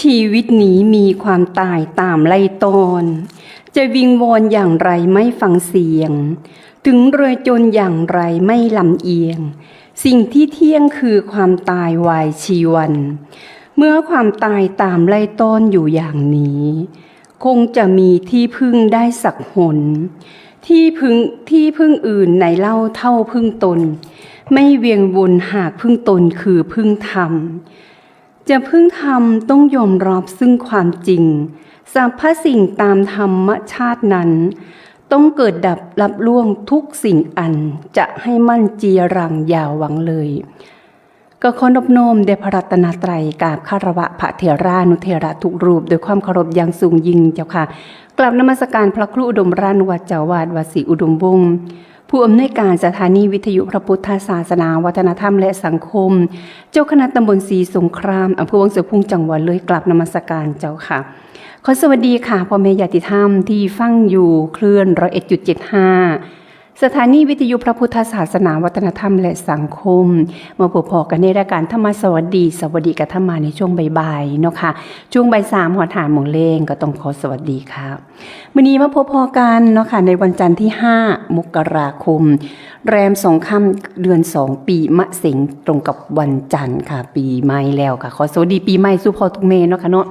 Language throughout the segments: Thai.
ชีวิตนี้มีความตายตามไล่ตอนจะวิงวอนอย่างไรไม่ฟังเสียงถึงรวยจนอย่างไรไม่ลำเอียงสิ่งที่เที่ยงคือความตายวายชีวันเมื่อความตายตามไล่ต้อนอยู่อย่างนี้คงจะมีที่พึ่งได้สักหนที่พึ่งอื่นในเล่าเท่าพึ่งตนไม่เวียงวนหากพึ่งตนคือพึ่งธรรมจะพึ่งธรรมต้องยอมรับซึ่งความจริงสรรพสิ่งตามธรรมชาตินั้นต้องเกิดดับรับล่วงทุกสิ่งอันจะให้มั่นจีรังอย่าหวังเลยก็ขอนอบน้อมแด่พระรัตนตรัยกราบคารวะพระเถรานุเถระทุกรูปด้วยความเคารพอย่างสูงยิ่งเจ้าค่ะกราบนมัสการพระครูอุดมราชวัดเจ้าวาดวัดศรีอุดมวงศ์ผู้อำนวยการสถานีวิทยุพระพุทธศาสนาวัฒนธรรมและสังคมเจ้าคณะตำบลศรีสงครามอำเภอวังสะพุงจังหวัดเลยกราบนมัสการเจ้าค่ะขอสวัสดีค่ะพ่อแม่ญาติธรรมที่ฟังอยู่คลื่น101.75สถานีวิทยุพระพุทธศาสนาวัฒนธรรมและสังคมมาพบกันในรายการธรรมสวัสดีกับธรรมาในช่วงบ่ายๆเนาะค่ะช่วงบ่าย3หัวฐานหมงเลงก็ต้องขอสวัสดีค่ะมื้อนี้มาพบกันเนาะค่ะในวันจันทร์ที่5มกราคมแรม2ค่ำเดือน2ปีมะเสงตรงกับวันจันทร์ค่ะปีใหม่แล้วค่ะขอสวัสดีปีใหม่สู่พ่อทุกแม่เนาะค่ะเนาะ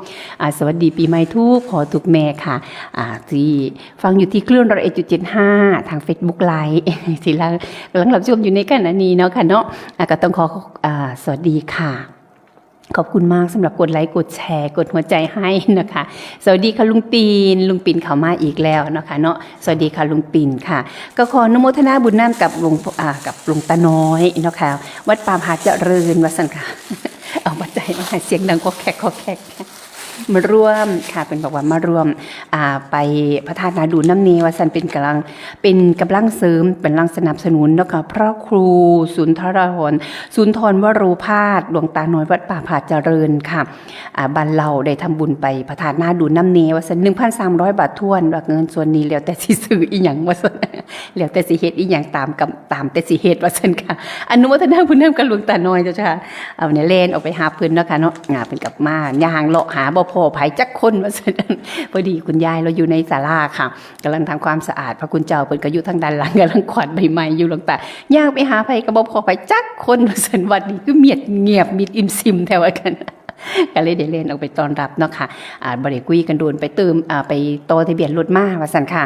สวัสดีปีใหม่ทุกพ่อทุกแม่ค่ะที่ฟังอยู่ที่คลื่น101.75ทาง Facebook Live ที่กำลังรับชมอยู่ในขณะนี้เนาะค่ะเนาะก็ต้องขอสวัสดีค่ะขอบคุณมากสำหรับกดไลค์กดแชร์กดหัวใจให้นะคะสวัสดีค่ะลุงปิ่นเข้ามาอีกแล้วนะคะเนาะสวัสดีค่ะลุงปิ่นค่ะก็ขออนุโมทนาบุญน้ำกับลุงตาน้อยเนาะค่ะวัดป่าผาเจริญวัดสันค่ะเอาปัจจัยมาเสียงดังก็แขกมาร่วมค่ะเป็นบอกว่ามารวมไปพระธาตุนาดูน้ำเนวสันเป็นกำลังเสริมเป็นกำลังสนับสนุนเนาะค่ะพระครูสุนทรวโรภาสหลวงตาน้อยวัดป่าผาเจริญค่ะบ้านเราได้ทำบุญไปพระธาตุนาดูน้ำเนวสัน 1,300 บาทท้วนว่าเงินส่วนนี้แล้วแต่สิซื้ออีหยังว่าซั่นแล้วแต่สิเฮ็ดอีหยังตามแต่สิเฮ็ดว่าซั่นค่ะอนุโมทนาบุญนำกับหลวงตาน้อยเจ้าค่ะเอาเนี่ยเล่นออกไปหาเพิ่นเนาะค่ะเนาะเพิ่นกลับมาย่างเลาะหาบ่พอไผจักคนว่าซั่นพอดีคุณยายเราอยู่ในศาลาค่ะกำลังทำความสะอาดพระคุณเจ้าเพิ่นก็อยู่ทางด้านหลังกำลังขวัญใบไม้อยู่หลวงตาย่างไปหาไผก็บ่พอไผจักคนว่าซั่นวัดนี้คือเงียบมิดอิ่มซิมแท้ว่ากันก็เลยได้เล่นออกไปต้อนรับเนาะค่ะบ่ได้คุยกันโดนไปเติมไปต่อทะเบียนรถมาว่าซั่นค่ะ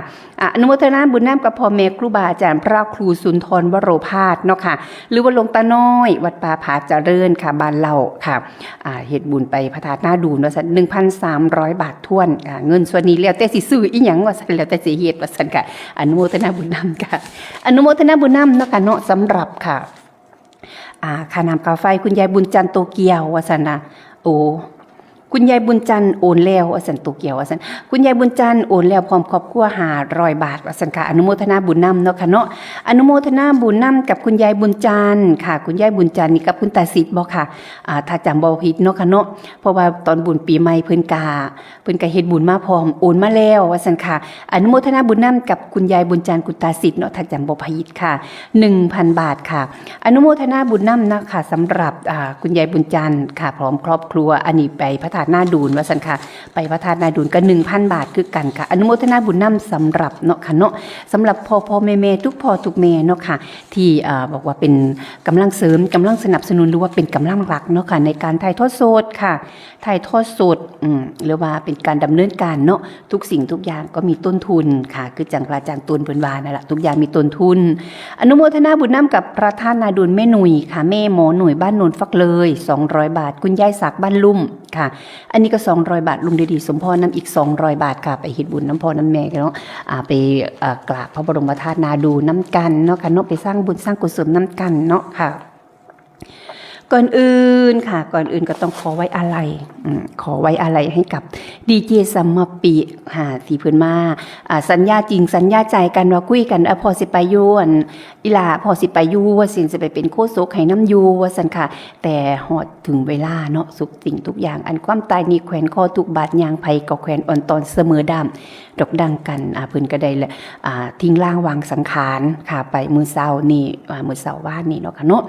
อนุโมทนาบุญนำกับพ่อแม่ครูบาอาจารย์พระครูสุนทรวโรภาสเนาะค่ะหรือว่าหลวงตาน้อยวัดป่าผาเจริญค่ะบ้านเราค่ะเฮ็ดบุญไปพระธาตุนาดูนว่าซั่น 1,300 บาทท้วนเงินส่วนนี้แล้วแต่สิซื้ออีหยังว่าซั่นแล้วแต่สิเฮ็ดว่าซั่นค่ะอนุโมทนาบุญนำค่ะอนุโมทนาบุญนำเนาะค่ะเนาะสำหรับค่ะค่าน้ำค่าไฟคุณยายบุญจันทร์โตเกียวว่าซั่นน่ะโอ้คุณยายบุญจันทร์โอนแล้วว่าสันโตเกียวว่าสันคุณยายบุญจันทร์โอนแล้วพร้อมครอบครัว500 บาทว่าสันค่ะอนุโมทนาบุญนำเนาะค่ะเนาะอนุโมทนาบุญนำกับคุณยายบุญจันทร์ค่ะคุณยายบุญจันทร์นี่กับคุณตาสิทธิ์บ่ค่ะถ้าจำบ่ผิดเนาะค่ะเนาะเพราะว่าตอนบุญปีใหม่เพิ่นกะเฮ็ดบุญมาพร้อมโอนมาแล้วว่าสันค่ะอนุโมทนาบุญนำกับคุณยายบุญจันทร์คุณตาสิทธิ์เนาะถ้าจำบ่ผิดค่ะ 1,000 บาทค่ะอนุโมทนาบุญนำนะคะสำหรับคุณยายบุญจันทร์ค่ะพร้อมครอบครัวอันนี้ไปพระธาตุนาดูนว่าซั่นค่ะไปพระธาตุนาดูนก็ 1,000 บาทคือกันค่ะอนุโมทนาบุญนำสำหรับเนาะค่ะเนาะสำหรับพ่อแม่ทุกพ่อทุกแม่เนาะค่ะที่บอกว่าเป็นกำลังเสริมกำลังสนับสนุนหรือว่าเป็นกำลังหลักเนาะค่ะในการถ่ายทอดสดค่ะถ่ายทอดสดหรือว่าเป็นการดำเนินการเนาะทุกสิ่งทุกอย่างก็มีต้นทุนค่ะคือจังอาจารย์ตูนเพิ่นว่านั่นแหละทุกอย่างมีต้นทุนอนุโมทนาบุญนำกับพระธาตุนาดูนแม่หนุ่ยค่ะแม่หมอหนุ่ยบ้านโนนฟักเลย200 บาทคุณยายศักดิ์บ้านลุ่มค่ะอันนี้ก็200 บาทลุงดีสมพรนำอีก200 บาทค่ะไปเฮ็ดบุญน้ำพ่อน้ำแม่กันเนาะไปกราบพระบรมธาตุนาดูนน้ำกันเนาะค่ะเนาะไปสร้างบุญสร้างกุศลน้ำกันเนาะค่ะก่อนอื่นก็ต้องขอไว้อะไรให้กับดีเจสัมมาปีที่เพิ่นมาสัญญาจริงสัญญาใจกันว่าคุยกันพอสิไปอยู่อีหลาพอสิไปอยู่ว่าสิจะไปเป็นโคศกให้น้ำอยู่ว่าซั่นค่ะแต่ฮอดถึงเวลาเนาะสุขสิ่งทุกอย่างอันความตายนี่แขวนคอทุกบาดยางไผก็แขวนอ่อนตอนเสมอดามดอกดังกันเพิ่นก็ได้ทิ้งร่างวางสังขารค่ะไปมื้อเช้านี่มื้อเช้าว่านนี่เนาะค่ะเนาะ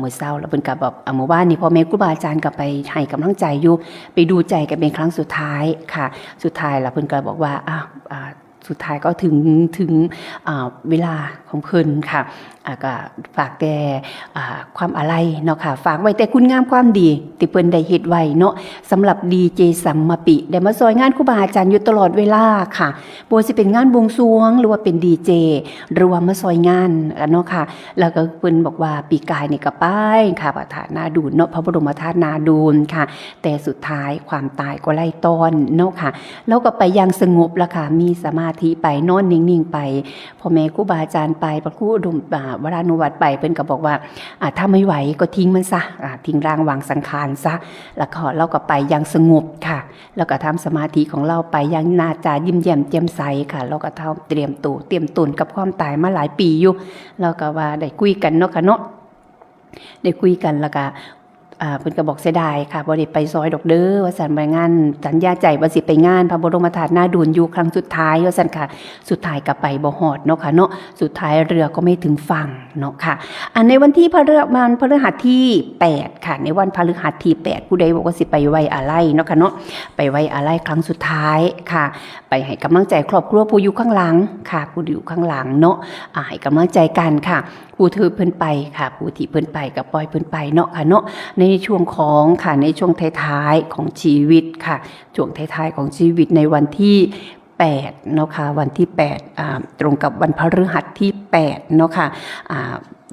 มื้อเช้าแล้วเพิ่นก็แบบ เมื่อวานนี้พ่อแม่ครูบาอาจารย์ก็ไปให้กำลังใจอยู่ไปดูใจกันเป็นครั้งสุดท้ายค่ะสุดท้ายแล้วเพิ่นก็บอกว่าสุดท้ายก็ถึงเวลาของเพิ่นค่ะก็ฝากแต่ความอาลัยเนาะค่ะฝากไว้แต่คุณงามความดีที่เพิ่นได้เฮ็ดไว้เนาะสำหรับดีเจสัมมาปิได้มาซอยงานครูบาอาจารย์อยู่ตลอดเวลาค่ะบ่ว่าสิเป็นงานบวงสรวงหรือว่าเป็นดีเจหรือว่ามาซอยงานเนาะค่ะแล้วก็เพิ่นบอกว่าปีกายนี่ก็ไปค่ะพระธาตุนาดูลเนาะพระบรมธาตุนาดูลค่ะแต่สุดท้ายความตายก็ไล่ต้อนเนาะค่ะแล้วก็ไปอย่างสงบแล้วค่ะมีสมาธิไปนอนนิ่งๆไปพ่อแม่ครูบาอาจารย์ไปพระครูอุดมวรานุวัตรไปเพิ่นก็บอกว่าถ้าไม่ไหวก็ทิ้งมันซะทิ้งร่างวางสังขารซะแล้วก็เราก็ไปอย่างสงบค่ะแล้วก็ทำสมาธิของเราไปอย่างน่าจะยิ้มแย้มแจ่มใสค่ะแล้วก็เตรียมตนกับความตายมาหลายปีอยู่แล้วก็ว่าได้คุยกันเนาะค่ะเนาะได้คุยกันแล้วก็เพิ่นก็บอกเสียดายค่ะบ่ได้ไปซอยดอกเด้อว่าซั่นไปงานสัญญาใจว่าสิไปงานพระบรมธาตุนาดูลอยู่ครั้งสุดท้ายว่าซั่นค่ะสุดท้ายก็ไปบ่ฮอดเนาะค่ะเนาะสุดท้ายเรือก็ไม่ถึงฝั่งเนาะค่ะในวันที่พฤหัสที่8ค่ะในวันพฤหัสที่8ผู้ใดบอกว่าสิไปไว้อาลัยเนาะค่ะเนาะไปไว้อาลัยครั้งสุดท้ายค่ะไปให้กำลังใจครอบครัวผู้อยู่ข้างหลังค่ะผู้อยู่ข้างหลังเนาะให้กำลังใจกันค่ะผู้ถือเพิ่นไปค่ะผู้ที่เพิ่นไปกับปล่อยเพิ่นไปเนาะค่ะเนาะในช่วงของค่ะในช่วงท้ายๆของชีวิตค่ะช่วงท้ายๆของชีวิตในวันที่8เนาะค่ะวันที่8ตรงกับวันพฤหัสที่8เนาะค่ะ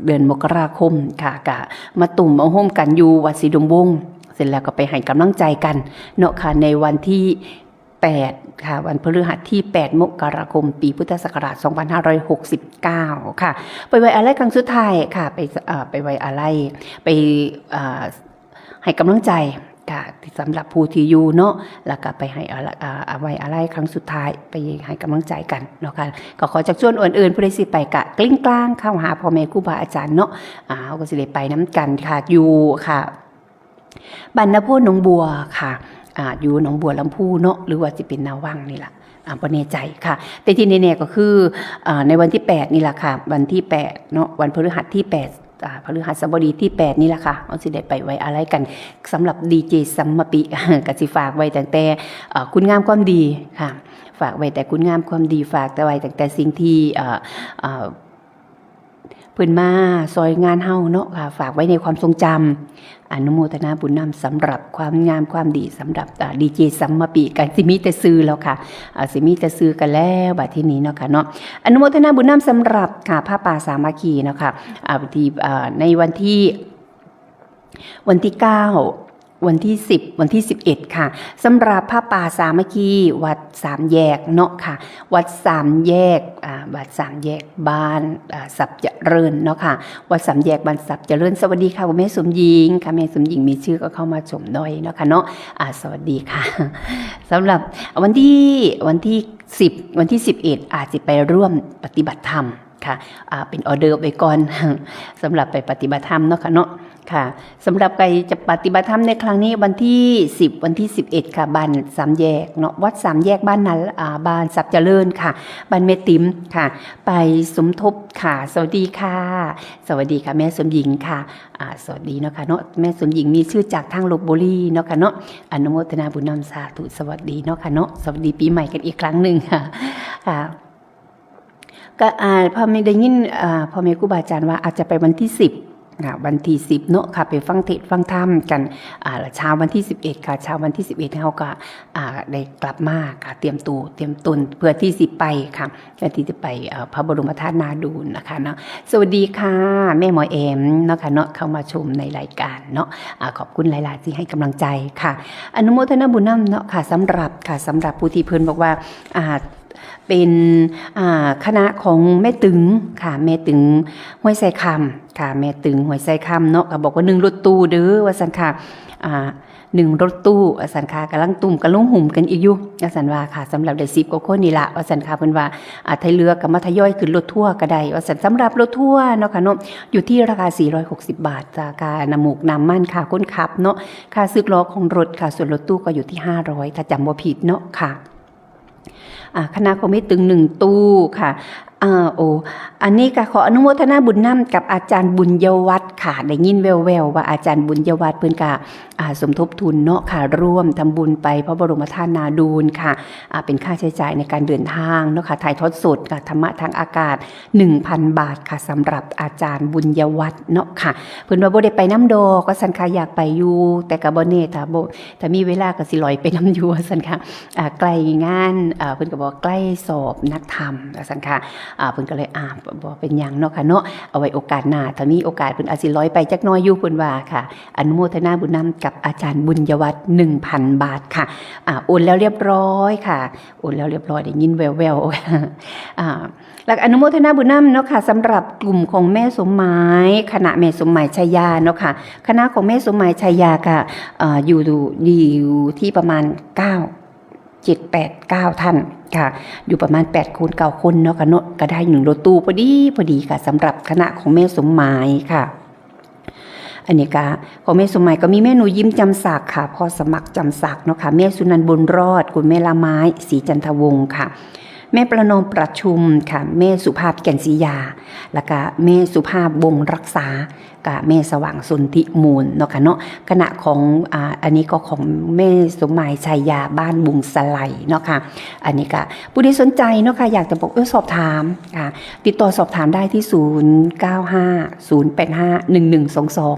เดือนมกราคมค่ะก็มาตุ่มมาโฮมกันอยู่วัดศรีดมวงศ์เสร็จแล้วก็ไปให้กำลังใจกันเนาะค่ะในวันที่8ค่ะวันพฤหัสที่8มกราคมปีพุทธศักราช2569ค่ะไปไว้อาลัยครั้งสุดท้ายค่ะไปไว้อาลัยไปให้กำลังใจค่ะสำหรับผู้ที่อยู่เนาะแล้วก็ไปให้ไว้อาลัยครั้งสุดท้ายไปให้กำลังใจกันเนาะค่ะก็ขอจากชวนอื่นๆผู้ใดสิไปกะกลิ้งกลางเข้าหาพ่อแม่ครูบาอาจารย์เนาะเขาก็สิได้ไปน้ำกันค่ะอยู่ค่ะบ้านนาโพหนองบัวค่ะอยู่หนองบัวลำพูเนาะหรือว่าจะเป็นนาวังนี่แหละบ่แน่ใจค่ะแต่ที่แน่ๆก็คือในวันที่8นี่แหละค่ะวันที่8เนาะวันพฤหัสที่8พฤหัสบดีที่8นี่แหละค่ะเอาสิได้ไปไว้อะไรกันสำหรับดีเจสัมมาปิก็สิฝากไว้ตั้งแต่คุณงามความดีค่ะฝากไว้แต่คุณงามความดีฝากแต่ไว้ตั้งแต่สิ่งที่เพิ่นมาซอยงานเฮาเนาะค่ะฝากไว้ในความทรงจำอนุโมทนาบุญนำสำหรับความงามความดีสำหรับดีเจสัมมาปีกันสิมีแต่ซื้อแล้วค่ะสิมีแต่ซื้อกันแล้วบัดที่นี้เนาะค่ะเนาะอนุโมทนาบุญนำสำหรับค่ะผ้าป่าสามัคคีเนาะค่ะในวันที่9วันที่10วันที่11ค่ะสำหรับผ้าป่าสามัคคีวัด3แยกเนาะค่ะวัด3แยกวัด3แยกบ้านสับเจริญเนาะค่ะวัด3แยกบ้านสับเจริญสวัสดีค่ะคุณแม่สมหญิงค่ะแม่สมหญิงมีชื่อก็เข้ามาชมหน่อยเนาะค่ะเนาะสวัสดีค่ะสำหรับวันที่10วันที่11อาจจะไปร่วมปฏิบัติธรรมค่ะเป็นออเดอร์ไปก่อนสำหรับไปปฏิบัติธรรมเนาะค่ะเนาะค่ะสำหรับใครจะปฏิบัติธรรมในครั้งนี้วันที่10วันที่11ค่ะบ้าน3แยกเนาะวัด3แยกบ้านนั้นบ้านสับเจริญค่ะบ้านแม่ติ๋มค่ะไปสมทบค่ะสวัสดีค่ะสวัสดีค่ะแม่สมหญิงค่ะสวัสดีเนาะค่ะเนาะแม่สมหญิงมีชื่อจากทางลพบุรีเนาะค่ะเนาะอนุโมทนาบุญนำสาธุสวัสดีเนาะค่ะเนาะสวัสดีปีใหม่กันอีกครั้งหนึ่งค่ะก็พอไม่ได้ยินพ่อแม่ครูบาอาจารย์ว่าอาจจะไปวันที่10วันที่10เนาะค่ะไปฟังเทศน์ฟังธรรมกันเช้าวันที่11ค่ะเช้าวันที่11เฮาก็ได้กลับมาค่ะเตรียมตนเพื่อที่สิไปค่ะเพื่อที่จะไปพระบรมธาตุนาดูลนะคะเนาะสวัสดีค่ะแม่หมอเอมเนาะค่ะเนาะเข้ามาชมในรายการเนาะขอบคุณหลายๆที่ให้กำลังใจค่ะอนุโมทนาบุญนำเนาะค่ะสำหรับผู้ที่เพิ่นบอกว่าเป็นคณะของแม่ตึงค่ะแม่ตึงห้วยไซคำค่ะแม่ตึงห้วยไซคำเนาะก็บอกว่า1รถตู้เด้อว่าซั่นค่ะ1รถตู้ว่าซั่นค่ะกำลังตุ่มกำลังหุ่มกันอีกอยู่ว่าซั่นว่าค่ะสำหรับได้10กว่าคนนี่ล่ะว่าซั่นค่ะเพิ่นว่าไทยเรือก็มาทยอยขึ้นรถทัวร์ก็ได้ว่าซั่นสำหรับรถทัวร์เนาะค่ะเนาะอยู่ที่ราคา460 บาทจากการน้ำมูกน้ำมันค่ะคนขับเนาะค่าซื้อล้อของรถค่ะส่วนรถตู้ก็อยู่ที่500ถ้าจำบ่ผิดเนาะค่ะคณะของแม่ตึง1ตู้ค่ะ โอ้อันนี้ก็ขออนุโมทนาบุญนำกับอาจารย์บุญยวัฒน์ค่ะได้ยินแววๆว่าอาจารย์บุญยวัฒน์เพิ่นก็สมทบทุนเนาะค่ะร่วมทำบุญไปพระบรมธาตุนาดูลค่ะเป็นค่าใช้จ่ายในการเดินทางเนาะค่ะถ่ายทอดสดกับธรรมะทางอากาศ 1,000 บาทค่ะสำหรับอาจารย์บุญยวัฒน์เนาะค่ะเพิ่นว่าบ่ได้ไปน้ำดอกก็สันค่ะอยากไปอยู่แต่ก็บ่แน่ถ้ามีเวลาก็สิลอยไปน้ำอยู่สันค่ะใกล้งานเพิ่นก็บอกใกล้สอบนักธรรมสันค่ะเพิ่นก็เลยบ่เป็นหยังเนาะค่ะเนาะเอาไว้โอกาสหน้าถ้ามีโอกาสเพิ่นอาจสิลอยไปจักหน่อยอยู่เพิ่นว่าค่ะอนุโมทนาบุญนำกับอาจารย์บุญยวัฒน์ 1,000 บาทค่ะโอนแล้วเรียบร้อยค่ะโอนแล้วเรียบร้อยได้ยินแววๆแล้วอนุโมทนาบุญนำเนาะค่ะสำหรับกลุ่มของแม่สมหมายคณะแม่สมหมายชัยยาเนาะค่ะคณะของแม่สมหมายชัยยาค่ะอยู่ที่ประมาณ7-8-9 ท่านค่ะอยู่ประมาณ8 คน9 คนเนาะค่ะเนาะก็ได้1รถตู้พอดีค่ะสำหรับคณะของแม่สมหมายค่ะอันนี้ก็ของแม่สมหมายก็มีแม่หนูยิ้มจำศักดิ์ค่ะพ่อสมัครจำศักดิ์เนาะค่ะแม่สุนันท์บุญรอดคุณแม่ละไม้ศรีจันทวงศ์ค่ะแม่ประนอมประชุมค่ะแม่สุภาพแก่นศรียาแล้วก็แม่สุภาพวงรักษากับแม่สว่างสนธิมูลเนาะค่ะเนาะคณะของอันนี้ก็ของแม่สมหมายชัยยาบ้านบุงสไลเนาะค่ะอันนี้ก็ผู้ที่สนใจเนาะค่ะอยากจะบอกสอบถามติดต่อสอบถามได้ที่0950851122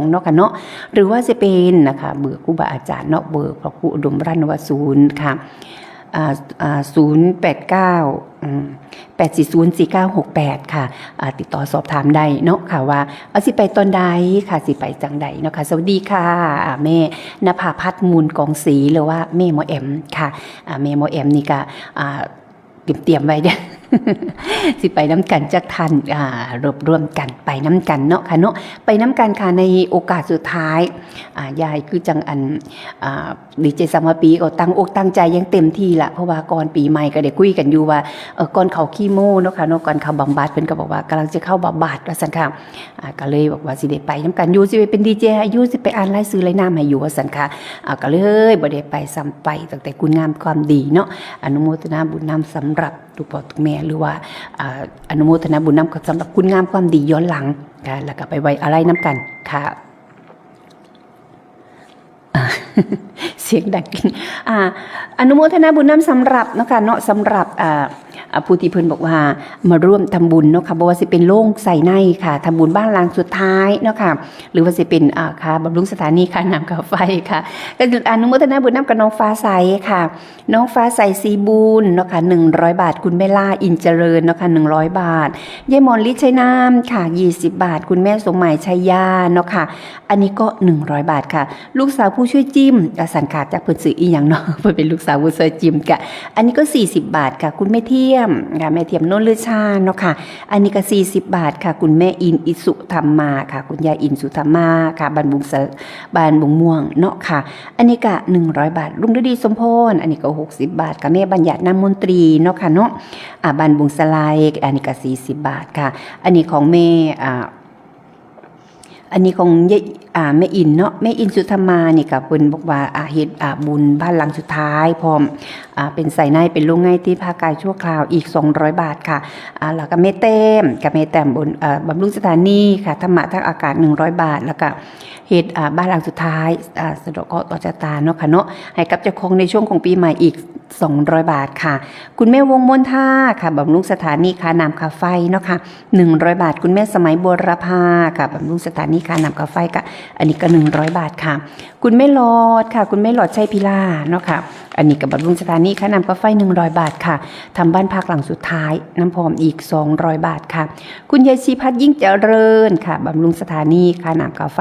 เนาะค่ะเนาะหรือว่าจะเป็นนะคะเบอร์ครูบาอาจารย์เนาะเบอร์พระครูอุดมรัตนวสูรค่ะ089 840 4968ค่ะติดต่อสอบถามได้เนาะค่ะว่าสิไปตอนใดค่ะสิไปจังใดเนาะค่ะสวัสดีค่ะแม่ณภาพัฒน์มูลกองศรีหรือว่าแม่หมอแอมค่ะแม่หมอแอมนี่ก็เตรียมไว้เด้อ สิไปน้ำกันจักทันรวบรวมกันไปน้ำกันเนาะค่ะเนาะไปน้ำกันค่ะในโอกาสสุดท้ายยายคือจังดีเจสามปีก็ตั้งอกตั้งใจยังเต็มที่ละเพราะว่าก่อนปีใหม่ก็ได้คุยกันอยู่ว่าก่อนเขาคีโมเนาะค่ะเนาะก่อนเขาบำบัดเพิ่นก็บอกว่ากำลังจะเข้าบำบัดว่าซั่นค่ะก็เลยบอกว่าสิได้ไปน้ำกันอยู่สิไปเป็นดีเจอายุสิไปอ่านรายชื่อรายนามให้อยู่ว่าซั่นค่ะก็เลยบ่ได้ไปซ้ำไปตั้งแต่คุณงามความดีเนาะอนุโมทนาบุญนำสำหรับทุกพ่อทุกแม่หรือว่าอนุโมทนาบุญนำสำหรับคุณงามความดีย้อนหลังค่ะแล้วก็ไปไว้อะไรน้ำกันค่ะเสียงดังอนุโมทนาบุญนำสำหรับเนาะค่ะเนาะสำหรับผู้ที่เพิ่นบอกว่ามาร่วมทำบุญเนาะค่ะบ่ว่าสิเป็นโล่งใส่ในค่ะทำบุญบ้านหลังสุดท้ายเนาะค่ะหรือว่าสิเป็นค่ะบำรุงสถานีค่าน้ำค่าไฟค่ะก็อนุโมทนาบุญนำกับน้องฟ้าใสค่ะน้องฟ้าใสสีบุญเนาะค่ะ100 บาทคุณแม่ล่าอินเจริญเนาะค่ะ100 บาทยายมอนลิชัยนามค่ะ20 บาทคุณแม่สมหมายชัยยาเนาะค่ะอันนี้ก็100 บาทค่ะลูกสาวผู้ช่วยจิ้มสันขาดจากเพิ่นซื้ออีหยังเนาะเพิ่นเป็นลูกสาวผู้ช่วยจิ้มกะอันนี้ก็40 บาทค่ะคุณแม่เทียมค่ะแม่เทียมโนนเลือชาเนาะค่ะอันนี้ก็40 บาทค่ะคุณแม่อินอิสุธรรมมาค่ะคุณยายอินสุธรรมมาค่ะบ้านบุงม่วงเนาะค่ะอันนี้ก็100 บาทลุงฤดีสมพรอันนี้ก็60 บาทค่ะแม่บัญญัตินามมนตรีเนาะค่ะเนาะบ้านบุงสไลอันนี้ก็40 บาทค่ะอันนี้ของแม่อันนี้ของแม่อินเนาะแม่อินสุธรรมานี่กับเพิ่นบอกว่าเฮ็ดบุญบ้านหลังสุดท้ายพร้อมเป็นใส่ในเป็นโรงไงที่ภาคกายชั่วคราวอีก200 บาทค่ะแล้วก็แม่แต้มกับแม่แต้มบนบำรุงสถานีค่ะธรรมะทางอากาศ100 บาทแล้วก็เฮ็ดบ้านหลังสุดท้ายสะดวกเคราะห์ต่อชะตาเนาะค่ะเนาะให้กับเจ้าของในช่วงของปีใหม่อีก200 บาทค่ะคุณแม่วงมนท่าค่ะบำรุงสถานีค่าน้ำค่าไฟเนาะค่ะ100 บาทคุณแม่สมัยบัวรพาค่ะบำรุงสถานีค่าน้ำค่าไฟก็อันนี้ก็100 บาทค่ะคุณแม่หลอดค่ะคุณแม่หลอดชัยพิลาเนาะค่ะอันนี้กับบำรุงสถานีค่าน้ำค่าไฟ100 บาทค่ะทำบ้านพักหลังสุดท้ายน้ำพร้อมอีก200 บาทค่ะคุณยายชีพัฒน์ยิ่งเจริญค่ะบำรุงสถานีค่าน้ำค่าไฟ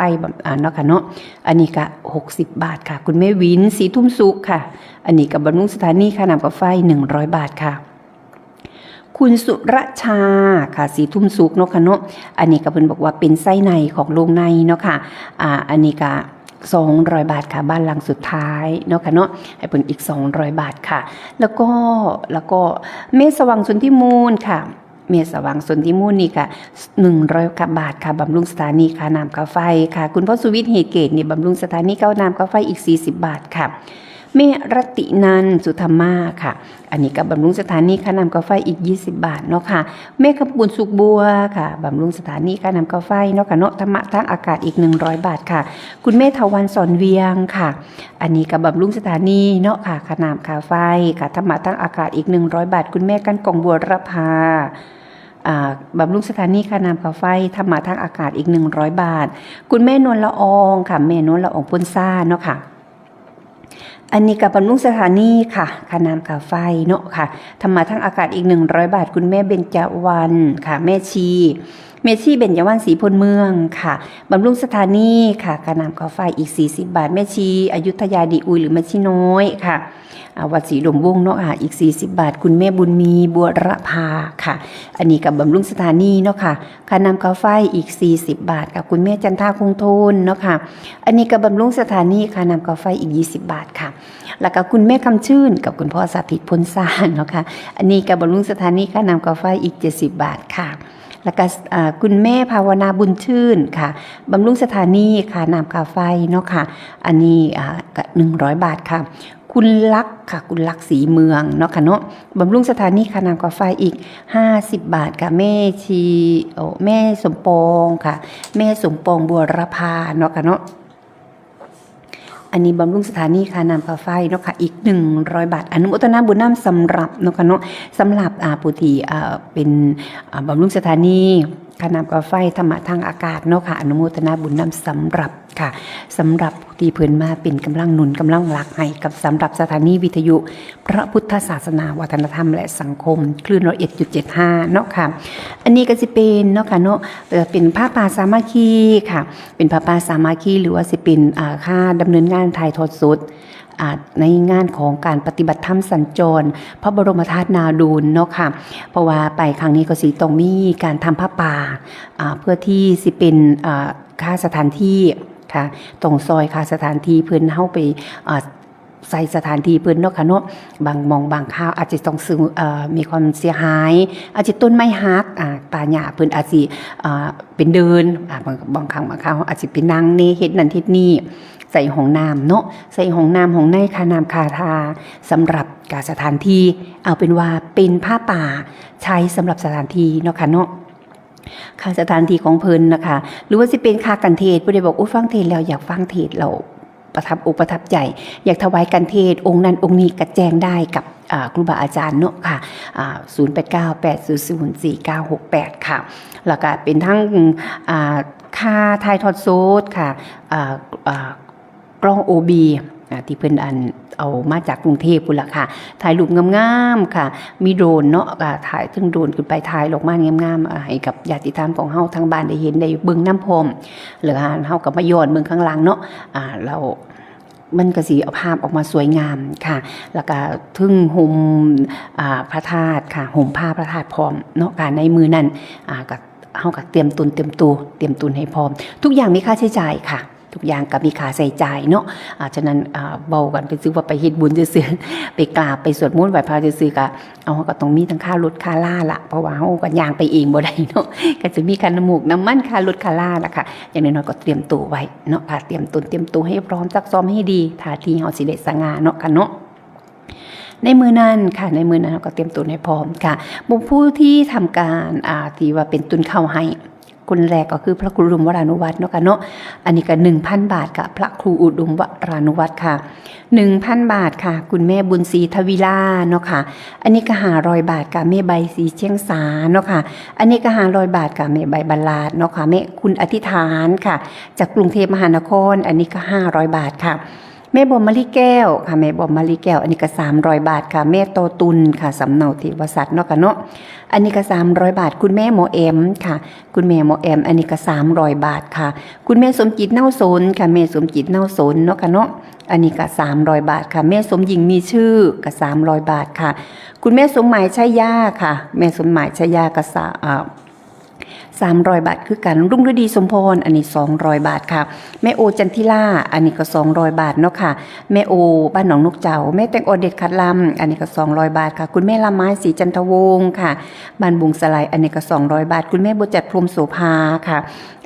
เนาะค่ะเนาะอันนี้ก็60 บาทค่ะคุณแม่วินสีทุ่มสุขค่ะอันนี้กับบำรุงสถานีค่าน้ำค่าไฟ100 บาทค่ะคุณสุรชาค่ะสีทุ่มสุกเนาะค่ะเนาะอันนี้ก็เพิ่นบอกว่าเป็นไส้ในของโรงในเนาะค่ะอันนี้ก็200 บาทค่ะบ้านหลังสุดท้ายเนาะค่ะเนาะให้เพิ่นอีก200 บาทค่ะแล้วก็เมษสว่างสนธิมูลค่ะเมษสว่างสนธิมูลนี่ค่ะ100 บาทค่ะบำรุงสถานีค่าน้ำค่าไฟค่ะคุณพ่อสุวิทย์เหตุเกตนี่บำรุงสถานีค่าน้ำค่าไฟอีก40 บาทค่ะ แม่รัตตินันท์สุธรรมาค่ะอันนี้ก็บำรุงสถานีค่าน้ำกาไฟอีก20 บาทเนาะค่ะแม่ขบุญสุขบัวค่ะบำรุงสถานีค่าน้ำกาไฟเนาะค่ะเนาะธรรมะทางอากาศอีก100 บาทค่ะคุณแม่ทวันสอนเวียงค่ะอันนี้ก็บำรุงสถานีเนาะค่ะค่าน้ำค่าไฟค่ะธรรมะทางอากาศอีก100 บาทคุณแม่กันกองบัวรพาบำรุงสถานีค่าน้ำค่าไฟธรรมะทางอากาศอีก100 บาทคุณแม่นวลละอองค่ะแม่นวลละอองปุ้นซ่าเนาะค่ะอันนี้กับบำรุงสถานีค่ะค่าน้ำค่าไฟเนาะค่ะธรรมะทางอากาศอีก100 บาทคุณแม่เบญจวรรณค่ะแม่ชีเบญจวรรณศรีพลเมืองค่ะบำรุงสถานีค่ะค่าน้ำค่าไฟอีก40 บาทแม่ชีอยุธยาดีอุยหรือแม่ชีน้อยค่ะวัดศรีลมวงเนาะค่ะอีก40 บาทคุณแม่บุญมีบัวระพาค่ะอันนี้กับบำรุงสถานีเนาะค่ะค่าน้ำค่าไฟอีก40 บาทค่ะคุณแม่จันทาคงทนเนาะค่ะอันนี้กับบำรุงสถานีค่าน้ำค่าไฟอีก20 บาทค่ะแล้วก็คุณแม่คำชื่นกับคุณพ่อสาธิตพลสารเนาะค่ะอันนี้กับบำรุงสถานีค่าน้ำค่าไฟอีก70 บาทค่ะแล้วก็คุณแม่ภาวนาบุญชื่นค่ะบำรุงสถานีค่าน้ำค่าไฟเนาะค่ะอันนี้ก็100 บาทค่ะคุณลักษ์ค่ะคุณลักษ์สีเมืองเนาะค่ะเนาะบำรุงสถานีค่าน้ำค่าไฟอีก50 บาทค่ะแม่ชีแม่สมปองค่ะแม่สมปองบัวรพาเนาะค่ะเนาะอันนี้บำรุงสถานีค่าน้ำค่าไฟเนาะค่ะอีก100 บาทอนุโมทนาบุญน้ำสำหรับเนาะค่ะเนาะสำหรับผู้ที่เป็นบำรุงสถานีค่าน้ำค่าไฟธรรมะทางอากาศเนาะค่ะอนุโมทนาบุญน้ำสำหรับค่ะสำหรับที่เพิ่นมาเป็นกำลังหนุนกำลังหลักให้กับสำหรับสถานีวิทยุพระพุทธศาสนาวัฒนธรรมและสังคมคลื่น101.75เนาะค่ะอันนี้ก็จะเป็นเนาะค่ะเนาะเป็นผ้าป่าสามัคคีค่ะเป็นผ้าป่าสามัคคีหรือว่าจะเป็นค่าดำเนินงานถ่ายทอดสดในงานของการปฏิบัติธรรมสัญจรพระบรมธาตุนาดูลเนาะค่ะเพราะว่าไปครั้งนี้ก็สิต้องมีการทำผ้าป่าเพื่อที่สิเป็นค่าสถานที่ค่ะตรงซอยค่าสถานที่เพิ่นเข้าไปใส่สถานที่เพิ่นเนาะค่ะเนาะบางมองบางข้าวอาจจะต้องซึ่งมีความเสียหายอาจจะต้นไม้หักป่าหญ้าเพิ่นอาจสิเป็นเดินบางครั้งบางคราวอาจจะเป็นนั่งเนเฮ็ดนั่นเฮ็ดนี่ใส่ห้องน้ำเนาะใส่ห้องน้ำห้องในค่าน้ำค่าทาสำหรับการสถานที่เอาเป็นว่าเป็นผ้าป่าใช้สำหรับสถานที่เนาะค่ะเนาะค่าสถานที่ของเพิ่นนะคะหรือว่าสิเป็นค่ากันเทศผู้ใดบอกฟังเทศแล้วอยากฟังเทศเราประทับอกประทับใจอยากถวายกันเทศองค์นั้นองค์นี้กระแจงได้กับครูบาอาจารย์เนาะค่ะ0898004968ค่ะแล้วก็เป็นทั้งค่าถ่ายทอดสดค่ะกล้อง OB ที่เพิ่นเอามาจากกรุงเทพพุ่นล่ะค่ะถ่ายรูปงามๆค่ะมีโดรนเนาะถ่ายถึงโดรนขึ้นไปถ่ายออกมางามๆให้กับญาติธรรมของเฮาทางบ้านได้เห็นได้เบิ่งน้ำพร้อมหรือเฮาก็มาย้อนเบิ่งข้างหลังเนาะเรามันก็สิเอาภาพออกมาสวยงามค่ะแล้วก็ถึงห่มพระธาตุค่ะห่มผ้าพระธาตุพร้อมเนาะในมือนั้นก็เฮาก็เตรียมตุนให้พร้อมทุกอย่างมีค่าใช้จ่ายค่ะทุกอย่างก็มีค่าใช้จ่ายเนาะฉะนั้นเบากันไปซื้อว่าไปเฮ็ดบุญซื่อๆไปกราบไปสวดมนต์ไหว้พระซื่อๆก็ต้องมีทั้งค่ารถค่าล่าละเพราะว่าเฮาก็ย่างไปเองบ่ได้เนาะก็จะมีค่าน้ำมูกน้ำมันค่ารถค่าล่าล่ะค่ะอย่างน้อยๆก็เตรียมตัวไว้เนาะค่ะเตรียมตัวให้พร้อมซักซ้อมให้ดีท่าทีเฮาสิได้สง่าเนาะค่ะเนาะในมือนั้นค่ะในมือนั้นเราก็เตรียมตัวให้พร้อมค่ะผู้ที่ทำการที่ว่าเป็นตุนเข้าให้คนแรกก็คือพระครูอุดมวรานุวัฒน์เนาะค่ะเนาะอันนี้ก็ 1,000 บาทค่ะพระครูอุดมวรานุวัฒน์ค่ะ 1,000 บาทค่ะคุณแม่บุญศรีทวิลาเนาะค่ะอันนี้ก็500 บาทค่ะแม่ใบศรีเชียงสาเนาะค่ะอันนี้ก็500 บาทค่ะแม่ใบบรรลาดเนาะค่ะแม่คุณอธิษฐานค่ะจากกรุงเทพมหานครอันนี้ก็500 บาทค่ะแม่บอมมะลิแก้วค่ะแม่บอมมะลิแก้วอันนี้ก็300 บาทค่ะแม่โตตุลค่ะสำเนาเทวสัตว์เนาะค่ะเนาะอันนี้ก็300 บาทคุณแม่หมอแอมค่ะคุณแม่หมอแอมอันนี้ก็300 บาทค่ะคุณแม่สมจิตเน่าสนค่ะแม่สมจิตเน่าสนเนาะค่ะเนาะอันนี้ก็300 บาทค่ะแม่สมหญิงมีชื่อก็300 บาทค่ะคุณแม่สมหมายชัยยาค่ะแม่สมหมายชัยยาก็ 300 บาทคือกันรุ่งฤดีสมพรอันนี้200 บาทค่ะแม่โอจันทิล่าอันนี้ก็200 บาทเนาะค่ะแม่โอบ้านหนองนกเจ้าแม่แตงโอเด็ดขัดลำอันนี้ก็200 บาทค่ะคุณแม่ละไม้สีจันทวงศ์ค่ะบ้านบุงสไลอันนี้ก็200 บาทคุณแม่บัวจัดพรหมโสภาค่ะ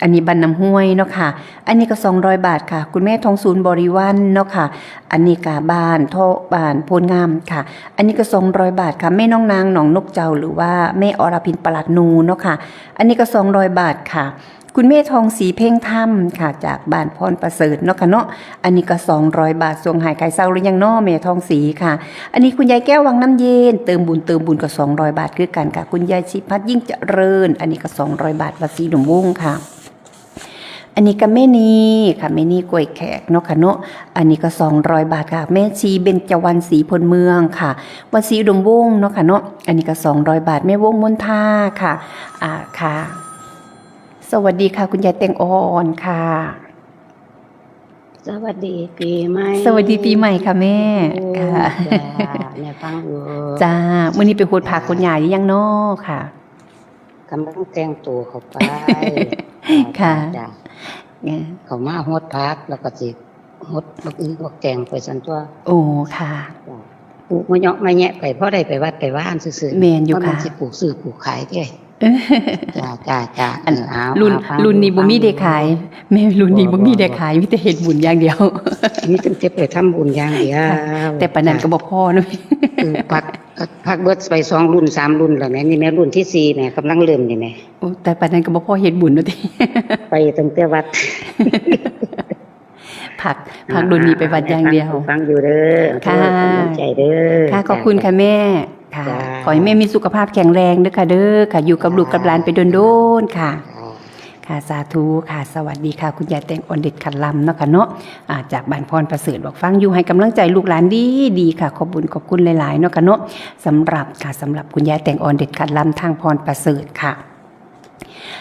อันนี้บ้านน้ำห้วยเนาะค่ะอันนี้ก็200 บาทค่ะคุณแม่ทองศูนย์บริวัลเนาะค่ะอันนี้กาบ้านท่อบ้านโพนงามค่ะอันนี้ก็200 บาทค่ะแม่น้องนางหนองนกเจ้าหรือว่าแม่อรพินปลัดนูเนาะค่ะอันนี้ก็200 บาทค่ะคุณแม่ทองศรีเพ่งถ้ำค่ะจากบ้านพรประเสริฐเนาะค่ะเนาะอันนี้ก็200 บาททรงหายไก่เศร้าหรือยังเนาะแม่ทองศรีค่ะอันนี้คุณยายแก้ววังน้ำเย็นเติมบุญก็200 บาทคือกันค่ะคุณยายชิพัฒน์ยิ่งเจริญอันนี้ก็200 บาทวัดศรีดมวงค่ะอันนี้ก็แม่นีค่ะแม่นีกล้วยแขกเนาะค่ะเนาะอันนี้ก็200 บาทค่ะแม่ชีเบญจวรรณศรีพลเมืองค่ะวัดศรีดมวงเนาะค่ะเนาะอันนี้ก็200 บาทแม่วงมนทาค่ะค่ะสวัสดีค่ะคุณยายแตงอ่อนค่ะ สวัสดีปีใหม่ สวัสดีปีใหม่ค่ะแม่ค่ะ จ้าเนี่ยฟังอยู่ จ้ามื้อนี้ไปโหดผักคุณยายหรือยังเนาะค่ะ กำลังแต่งตัวเข้าไป ค่ะ จ้าเขามาฮดพักแล้วก็สิฮดบักอื้อบักแกงไปสันตัว โอ้ค่ะ ปลูกมะเยาะมะแยะไปเพราะได้ไปวัดไปว่านซื่อๆ แม่นอยู่ เพรามัน ค่ะ สิปลูกซื้อปลูกขายเด้จ้า อัน เอา รุ่น เอาฟัง รุ่นนี้บ่มีได้ขายแม่รุ่นนี้บ่มีได้ บ่ ขายมีแต่เฮ็ดบุญอย่างเดียว มีตั้งแต่ไปทำบุญอย่างเดียว แต่ปานนั้นก็บ่พอเนาะ คือพักเบิดไป2 รุ่น 3 รุ่นแล้วแม่นี่แม่รุ่นที่4แม่กำลังเริ่มนี่แม่ โอ้แต่ปานนั้นก็บ่พอเฮ็ดบุญเนาะติ ไปตั้งแต่วัด ผักรุ่นนี้ไปวัดอย่างเดียว ฟังอยู่เด้อ ค่ะ กำลังใจเด้อ ค่ะขอบคุณค่ะแม่ค่ะ จ้า ขอให้แม่มีสุขภาพแข็งแรงเด้อค่ะเด้อค่ะอยู่กับลูกกับหลานไปโดนๆค่ะ ค่ะสาธุค่ะสวัสดีค่ะคุณยายแตงอ่อนเด็ดขันลำเนาะค่ะเนาะจากบ้านพรประเสริฐบอกฟังอยู่ให้กำลังใจลูกหลานดีค่ะขอบคุณหลายๆเนาะค่ะเนาะสำหรับคุณยายแตงอ่อนเด็ดขันลำทางพรประเสริฐค่ะ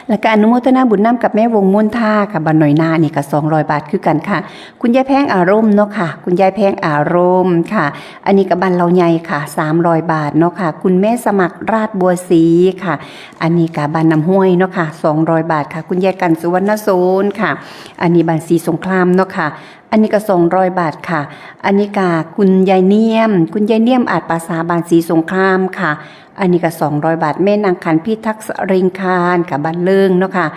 และการอนุโมทนาบุญน้ำกับแม่วงม่วนท่าค่ะบันหน่อยนานี่ก็200 บาทคือกันค่ะคุณยายแพงอารมณ์เนาะค่ะคุณยายแพงอารมณ์ค่ะอันนี้กับบันเราใหญ่ค่ะ300 บาทเนาะค่ะคุณแม่สมัครราชบัวศรีค่ะอันนี้กับบันน้ำห้วยเนาะค่ะ200 บาทค่ะคุณยายกันสุวรรณโซนค่ะอันนี้บันศรีสงครามเนาะค่ะอันนี้ก็200 บาทค่ะอันนี้กับคุณยายเนียมอาจภาษาบานศรีสงครามค่ะอันนี้ก็200 บาทแม่นางขันพิทักษ์สริงคารค่ะบ้านเลิงเนาะค่ะ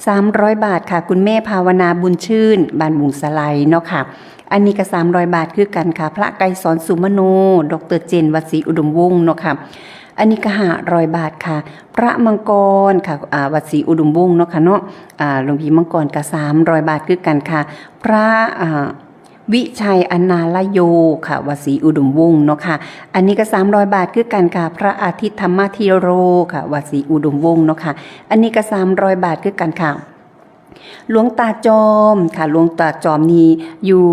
300 บาทค่ะคุณแม่ภาวนาบุญชื่นบ้านบุงสไลเนาะค่ะอันนี้ก็300 บาทคือกันค่ะพระไกรสอนสุมโนดรเจนวัดศรีอุดมวงศ์เนาะค่ะอันนี้ก็500 บาทค่ะพระมังกรค่ะวัดศรีอุดมวงศ์เนาะค่ะเนาะหลวงพี่มังกรก็300 บาทคือกันค่ะพระวิชัยอนาลโยค่ะวัดศรีอุดมวงศ์เนาะค่ะอันนี้ก็300 บาทคือกันค่ะพระอาทิตย์ธรรมธีโรค่ะวัดศรีอุดมวงศ์เนาะค่ะอันนี้ก็300 บาทคือกันค่ะหลวงตาจอมค่ะหลวงตาจอมนี่อยู่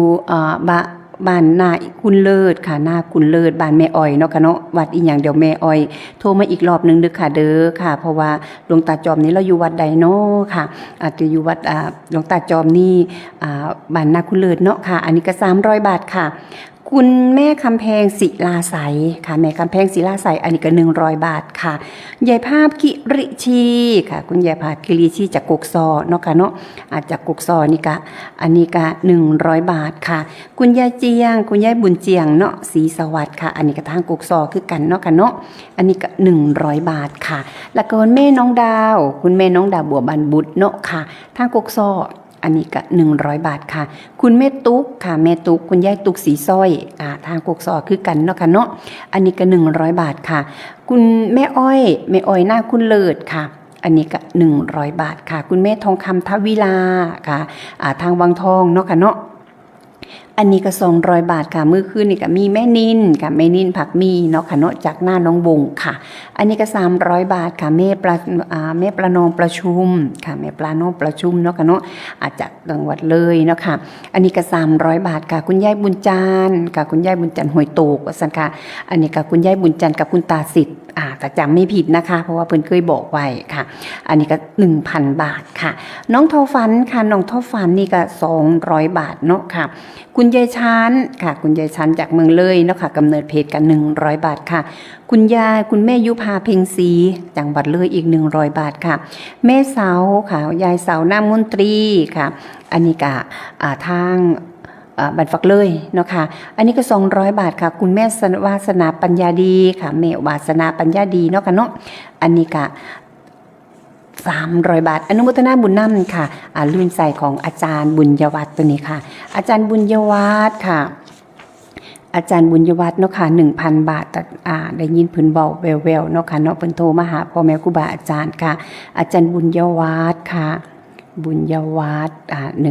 บ้านนาคุณเลิศค่ะนาคุณเลิศบ้านแม่อ้อยเนาะค่ะเนาะวัดอีหยังเดี๋ยวแม่อ้อยโทรมาอีกรอบนึงเด้อค่ะเด้อค่ะเพราะว่าหลวงตาจอมนี่เราอยู่วัดใดเนาะค่ะอาจจะอยู่วัดหลวงตาจอมนี่บ้านนาคุณเลิศเนาะค่ะอันนี้ก็300 บาทค่ะคุณแม่คำแพงศิลาใสค่ะแม่คำแพงศิลาใสอันนี้ก็100 บาทค่ะยายภาพกิริชีค่ะคุณยายภาพกิริชีจากกุกซอเนาะค่ะเนาะจากกุกซอนี่ก็อันนี้ก็100 บาทค่ะคุณยายเจียงคุณยายบุญเจียงเนาะศรีสวัสดิ์ค่ะอันนี้ก็ทางกุกซอคือกันเนาะค่ะเนาะอันนี้ก็100 บาทค่ะแล้วก็คุณแม่น้องดาวคุณแม่น้องดาวบัวบันบุตรเนาะค่ะทางกุกซออันนี้ก็100 บาทค่ะคุณแม่ตุ๊กค่ะแม่ตุ๊กคุณยายตุ๊กสีสร้อยทางกกซอคือกันเนาะค่ะเนาะอันนี้ก็100 บาทค่ะคุณแม่อ้อยหน้าคุณเลิศค่ะอันนี้ก็100 บาทค่ะคุณแม่ทองคำทวิลาค่ะทางวังทองเนาะค่ะเนาะอันนี้ก็200 บาทค่ะมื้อคืนนี่ก็มีแม่นินค่ะแม่นินผักมีเนาะค่ะเนาะจากหน้าน้องบงค่ะอันนี้ก็300 บาทค่ะแม่ปลานองประชุมค่ะแม่ปลานองประชุมเนาะค่ะเนาะจากจังหวัดเลยเนาะค่ะอันนี้ก็300 บาทค่ะคุณยายบุญจันทร์ค่ะคุณยายบุญจันทร์ห้วยโตกว่าซั่นค่ะอันนี้ก็คุณยายบุญจันทร์กับคุณตาสิทธิ์ ถ้าจำไม่ผิดนะคะเพราะว่าเพิ่นเคยบอกไว้ค่ะอันนี้ก็ 1,000 บาทค่ะน้องทอฝันค่ะน้องทอฝันนี่ก็200 บาทเนาะค่ะคุณยายชันค่ะคุณยายชันจากเมืองเลยเนาะค่ะกำเนิดเพจกัน100 บาทค่ะคุณยายคุณแม่ยุพาเพ็งศรีจังหวัดเลยอีก100 บาทค่ะแม่เสาค่ะยายเสาหน้ามนตรีค่ะอันนี้ก็ทางบันฟักเลยเนาะค่ะอันนี้ก็200 บาทค่ะคุณแม่วาสนาปัญญาดีค่ะแม่วาสนาปัญญาดีเนาะค่ะเนาะอันนี้ก็300 บาทอนุโมทนาบุญนำค่ะลื่นใส่ของอาจารย์บุญยวัฒน์ตัวนี้ค่ะอาจารย์บุญยวัฒน์ค่ะอาจารย์บุญยวัฒน์เนาะค่ะ 1,000 บาทได้ยินเพิ่นเว้าแววๆเนาะค่ะเนาะเพิ่นโทรมาหาพ่อแม่ครูบาอาจารย์ค่ะอาจารย์บุญยวัฒน์ค่ะบุญยวัฒน์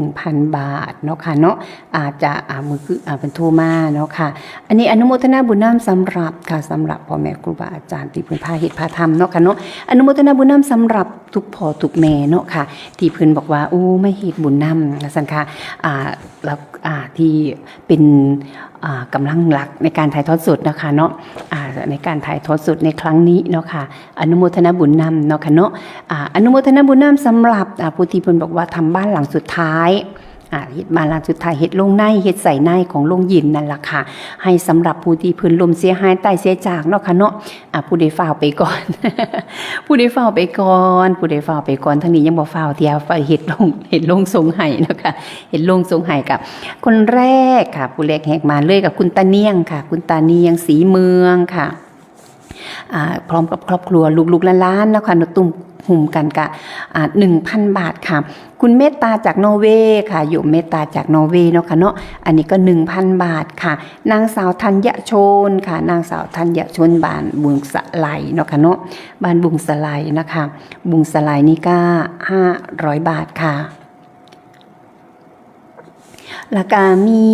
1,000 บาทเนาะค่ะเนาะอาจจะมือคือเป็นโทรมาเนาะค่ะอันนี้อนุโมทนาบุญนำสำหรับค่ะสำหรับพ่อแม่ครูบาอาจารย์ที่เพิ่นพาเฮ็ดพาทำเนาะค่ะเนาะอนุโมทนาบุญนำสำหรับทุกพ่อทุกแม่เนาะค่ะที่เพิ่นบอกว่าไม่เฮ็ดบุญนำว่าซั่นค่ะแล้วที่เป็นกำลังหลักในการถ่ายทอดสดนะคะเนาะในการถ่ายทอดสดในครั้งนี้เนาะค่ะอนุโมทนาบุญนำเนาะค่ะเนาะอนุโมทนาบุญนำสำหรับผู้ที่เพิ่นบอกว่าทำบ้านหลังสุดท้ายเฮ็ดบ้านหลังสุดท้ายเฮ็ดลงในเฮ็ดใส่ในของลงยินนั่นล่ะค่ะให้สำหรับผู้ที่เพิ่นลมเสียหายตายเสียจากเนาะค่ะเนาะผู้ใดฟ้าวไปก่อน ผู้ใดฟ้าวไปก่อนผู้ใดฟ้าวไปก่อนทั้งนี้ยังบ่ฟ้าวเที่ยวเฮ็ดลงทรงให้เนาะค่ะเฮ็ดลงทรงให้กับคนแรกค่ะผู้แรกแหกมาเลยกับคุณตาเนียงค่ะคุณตาเนียงศรีเมืองค่ะพร้อมกับครอบครัวลูกๆหลานๆเนาะค่ะตุ่มหุ่มกันกะ1,000 บาทค่ะคุณเมตตาจากนอร์เวย์ค่ะอยู่เมตตาจากนอร์เวย์เนาะค่ะเนาะอันนี้ก็ 1,000 บาทค่ะนางสาวธัญชนค่ะนางสาวธัญชนบ้านบุงสะไลเนาะค่ะเนาะบ้านบุงสะไลนะคะบุงสะไลนี่ก็500 บาทค่ะแล้วก็มี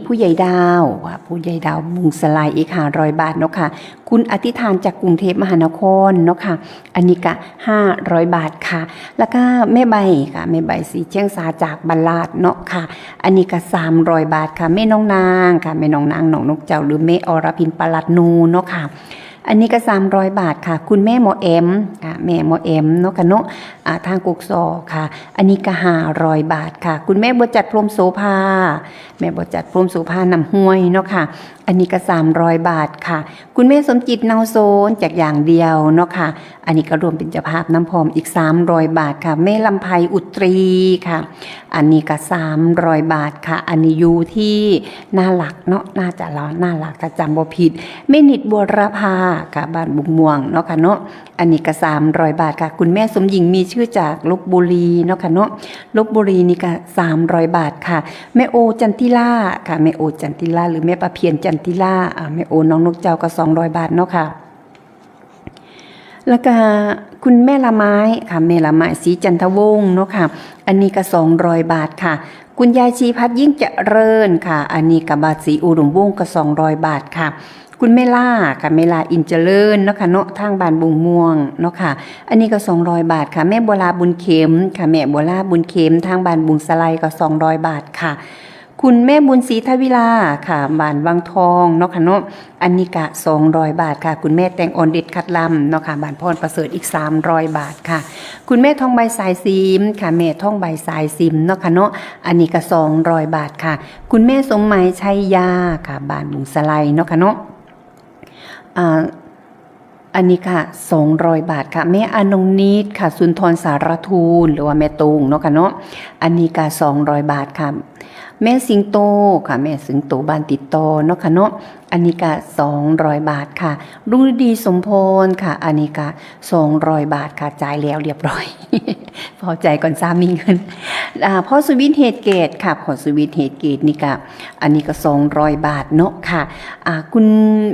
ผู้ใหญ่ดาวผู้ใหญ่ดาวบุงสลายอีก500 บาทเนาะค่ะคุณอธิษฐานจากกรุงเทพมหานครเนาะค่ะอันนี้ก็500 บาทค่ะแล้วก็แม่ใบค่ะแม่ใบสีเชียงสาจากบัลลาดเนาะค่ะอันนี้ก็300 บาทค่ะแม่น้องนางค่ะแม่น้องนางหนองนกเจ้าหรือแม่อรพินปลัดนูเนาะค่ะอันนี้ก็300 บาทค่ะคุณแม่หมอเอ็มค่ะแม่หมอเอ็มเนาะค่ะเนาะทางกุกซอค่ะอันนี้ก็500 บาทค่ะคุณแม่บัวจัดพรหมโสภาแม่บัวจัดพรหมโสภานำห้วยเนาะค่ะอันนี้ก็300 บาทค่ะคุณแม่สมจิตเนาโซนจากอย่างเดียวเนาะค่ะอันนี้ก็รวมเป็นเจ้าภาพน้ำพร้อมอีก300 บาทค่ะแม่ลำไพอุตรีค่ะอันนี้ก็300 บาทค่ะอันนี้อยู่ที่หน้าหลักเนาะน่าจะแล้วหน้าหลักถ้าจำบ่ผิดแม่นิดบัวรภาค่ะบ้านบุงม่วงเนาะค่ะเนาะอันนี้ก็300 บาทค่ะคุณแม่สมหญิงมีชื่อจากลพบุรีเนาะค่ะเนาะลพบุรีนี่ก็300 บาทค่ะแม่โอจันทิล่าค่ะแม่โอจันทิล่าหรือแม่ประเพียรจันทิล่าแม่โอน้องนกเจ้าก็200 บาทเนาะค่ะแล้วก็คุณแม่ละไม้ค่ะแม่ละไม้ศรีจันทวงศ์เนาะค่ะอันนี้ก็200 บาทค่ะคุณยายชีพัฒน์ยิ่งเจริญค่ะอันนี้กับบาทศรีอุดมวงศ์ก็200 บาทค่ะคุณแม่ล่าค่ะแม่ล่าอินเจริญเนาะค่ะเนาะทางบ้านบุงม่วงเนาะค่ะอันนี้ก็200 บาทค่ะแม่บัวลาบุญเข็มค่ะแม่บัวลาบุญเข็มทางบ้านบุงสไลก็200 บาทค่ะคุณแม่บุญศรีทวิลาค่ะบ้านวังทองเนาะค่ะเนาะอันนี้ก็200 บาทค่ะคุณแม่แตงอ่อนเด็ดคัดลำเนาะค่ะบ้านพรประเสริฐอีก300 บาทค่ะคุณแม่ทองใบสายซิมค่ะแม่ทองใบสายซิมเนาะค่ะเนาะอันนี้ก็200 บาทค่ะคุณแม่สมหมายชัยยาค่ะบ้านบุงสไลเนาะค่ะเนาะอันนี้ค่ะ200 บาทค่ะแม่อนงนิดค่ะสุนทรสารทูลหรือว่าแม่ตูงเนาะค่ะเนาะอันนี้ก็200 บาทค่ะแม่สิงโตค่ะแม่สิงโตบ้านติดต่อเนาะค่ะเนาะอันนี้ก็200 บาทค่ะรุ่งฤดีสมพรค่ะอันนี้ก็200 บาทค่ะจ่ายแล้วเรียบร้อย พอใจก่อนซ้ำมีเงินพ่อสุวิทย์เหตุเกตค่ะพ่อสุวิทย์เหตุเกตนี่ก็อันนี้ก็200 บาทเนาะค่ะคุณ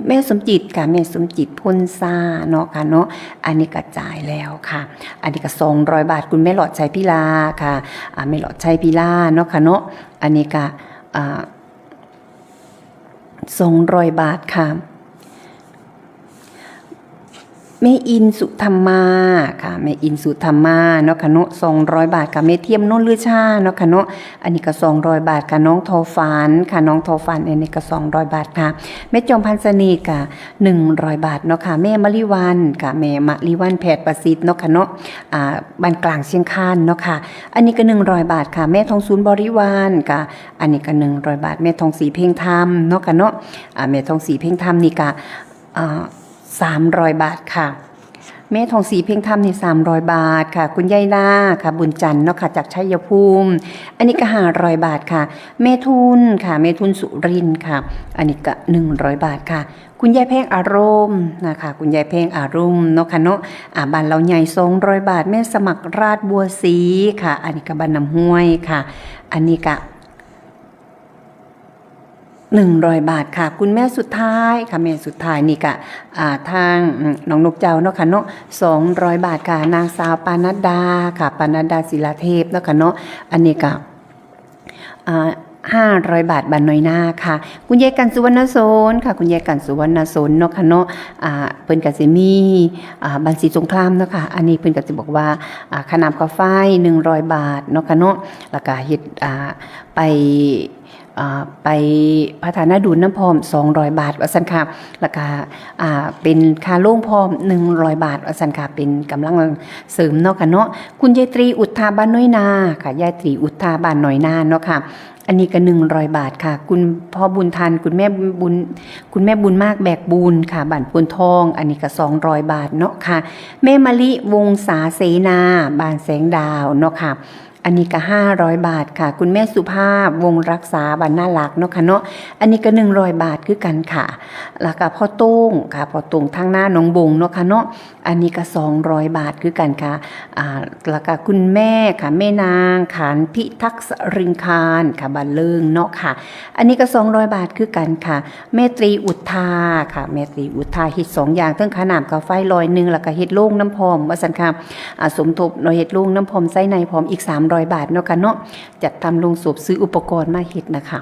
แม่สมจิตค่ะแม่สมจิตพ่นซ่าเนาะค่ะเนาะอันนี้ก็จ่ายแล้วค่ะอันนี้ก็200 บาทคุณแม่หลอดชัยพิลาค่ะแม่หลอดชัยพิลาเนาะค่ะเนาะอันนี้ก็200 บาทค่ะ แม่อินสุธรรมาค่ะแม่อินสุธรรมาเนาะค่ะเนาะ200 บาทค่ะแม่เทียมโนนลือชาเนาะค่ะเนาะอันนี้ก็200 บาทค่ะน้องทอฝันค่ะน้องทอฝันอันนี้ก็200 บาทค่ะแม่จอมพันธ์เสน่ห์ค่ะ100 บาทเนาะค่ะแม่มะลิวันค่ะแม่มะลิวันแพทย์ประสิทธิ์เนาะค่ะเนาะบ้านกลางเชียงคานเนาะค่ะอันนี้ก็100 บาทค่ะแม่ทองศูนย์บริวารค่ะอันนี้ก็100 บาทแม่ทองศรีเพ่งธรรมเนาะค่ะเนาะแม่ทองศรีเพ่งธรรมนี่ก็300 บาทค่ะแม่ทองศรีเพ่งธรรมนี่300 บาทค่ะคุณยายนาค่ะบุญจันทร์เนาะค่ะจากชัยภูมิอันนี้ก็500 บาทค่ะแม่ทุนค่ะแม่ทุนสุรินทร์ค่ะอันนี้ก็100 บาทค่ะคุณยายเพ่งอารมณ์นะคะคุณยายเพ่งอารมณ์เนาะค่ะเนาะบ้านเราใหญ่200 บาทแม่สมัครราชบัวศรีค่ะอันนี้ก็บ้านน้ำห้วยค่ะอันนี้ก็100 บาทค่ะคุณแม่สุดท้ายค่ะแม่สุดท้ายนี่ก็ทางน้องนกเจ้าเนาะค่ะเนาะ200 บาทค่ะนางสาวปานัดดาค่ะปานัดดาศิลาเทพเนาะค่ะเนาะอันนี้ก็500 บาทบานน้อยหน้าค่ะคุณยายกันสุวรรณโสนค่ะคุณยายกันสุวรรณโสนเนาะค่ะเนาะเพิ่นก็สิมีบัญชีสงครามเนาะค่ะอันนี้เพิ่นก็สิบอกว่าค่าน้ำค่าไฟ100 บาทเนาะค่ะเนาะแล้วก็เฮ็ดไปพัฒนาดูนน้ำพร้อม200 บาทว่าซั่นค่ะแล้วก็เป็นค่าโล่งพร้อม100 บาทว่าซั่นค่ะเป็นกำลังเสริมเนาะค่ะเนาะคุณยายตรีอุทธาบ้านน้อยนาค่ะยายตรีอุทธาบ้านน้อยนาเนาะค่ะอันนี้ก็100 บาทค่ะคุณพ่อบุญทันคุณแม่บุญมากแบกบุญค่ะบ้านปูนทองอันนี้ก็200 บาทเนาะค่ะแม่มะลิวงศาเสนาบ้านแสงดาวเนาะค่ะอันนี้ก็500 บาทค่ะคุณแม่สุภาพวงรักษาบ้านน่ารักเนาะค่ะเนาะอันนี้ก็100 บาทคือกันค่ะแล้วก็พ่อโต้งค่ะพ่อโต้งทางหน้าน้องบงเนาะค่ะเนาะอันนี้ก็200 บาทคือกันค่ะแล้วก็คุณแม่ค่ะแม่นางขานพิทักษ์ริงคารค่ะบ้านเลิงเนาะค่ะอันนี้ก็200 บาทคือกันค่ะแม่ตรีอุทาค่ะแม่ตรีอุทาเฮ็ด2อย่างทั้งค่าน้ำค่าไฟ100แล้วก็เฮ็ดโล่งน้ำพร้อมว่าซั่นค่ะสมทบเฮ็ดโล่งน้ำพร้อมไส้ในพร้อมอีก300 บาทเนาะค่ะเนาะจัดทำโรงศพซื้ออุปกรณ์มาเฮ็ดนะคะ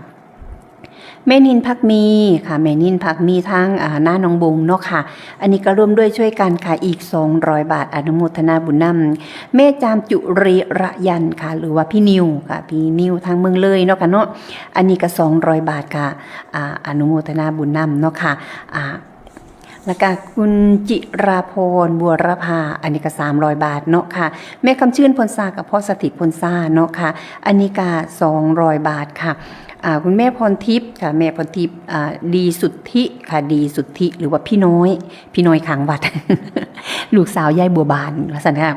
แม่นินพักมีค่ะแม่นินพักมีทางหน้าน้องบงเนาะค่ะอันนี้ก็ร่วมด้วยช่วยกันค่ะอีก200 บาทอนุโมทนาบุญนำแม่จามจุรีระยันค่ะหรือว่าพี่นิวค่ะพี่นิวทางเมืองเลยเนาะค่ะเนาะอันนี้ก็200 บาทค่ะอนุโมทนาบุญนำเนาะค่ะแล้วก็คุณจิราพรบัวรภาอันนี้ก็300 บาทเนาะค่ะแม่คำชื่นพลซากับพ่อสถิตพลซาเนาะค่ะอันนี้ก็200 บาทค่ะคุณแม่พรทิพย์ค่ะแม่พรทิพย์ดีสุทธิค่ะดีสุทธิหรือว่าพี่น้อยขางวัด ลูกสาวยายบัวบานว่าซั่นค่ะ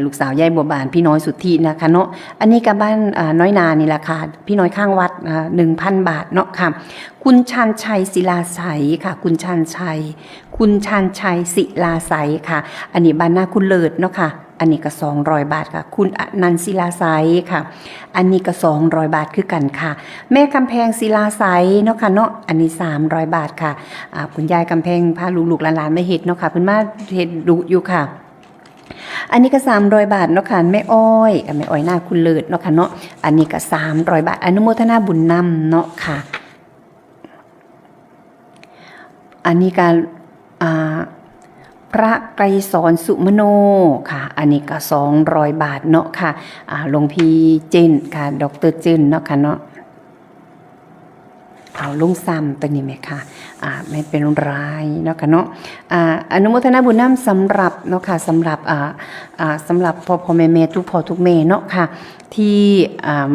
ลูกสาวยายบัวบานพี่น้อยสุทธินะคะเนาะอันนี้ก็บ้านน้อยนานี่แหละค่ะพี่น้อยข้างวัด1,000 บาทเนาะค่ะคุณชันชัยศิลาใสค่ะคุณชันชัยศิลาใสค่ะอันนี้บ้านหน้าคุณเลิศเนาะค่ะอันนี้ก็200 บาทค่ะคุณอนันต์ศิลาใสค่ะอันนี้ก็200 บาทคือกันค่ะแม่กำแพงศิลาใสเนาะค่ะเนาะอันนี้300 บาทค่ะคุณยายกำแพงพาลูกๆหลานๆมาเฮ็ดเนาะค่ะเพิ่นมาเฮ็ดดุอยู่ค่ะอันนี้ก็300 บาทเนาะค่ะแม่อ้อยหน้าคุณเลิศเนาะค่ะเนาะอันนี้ก็300 บาทอนุโมทนาบุญนำเนาะค่ะอันนี้การพระไกรสอนสุมโนค่ะอันนี้ก็200 บาทเนาะค่ะหลวงพี่เจนค่ะดรเจนเนาะค่ะเนาะเอาลุงซ้ำตัวนี้ไหมค่ะไม่เป็นไรเนาะค่ะเนาะอนุโมทนาบุญนำสำหรับเนาะค่ะสำหรับพ่อแม่ทุกพ่อทุกแม่เนาะค่ะที่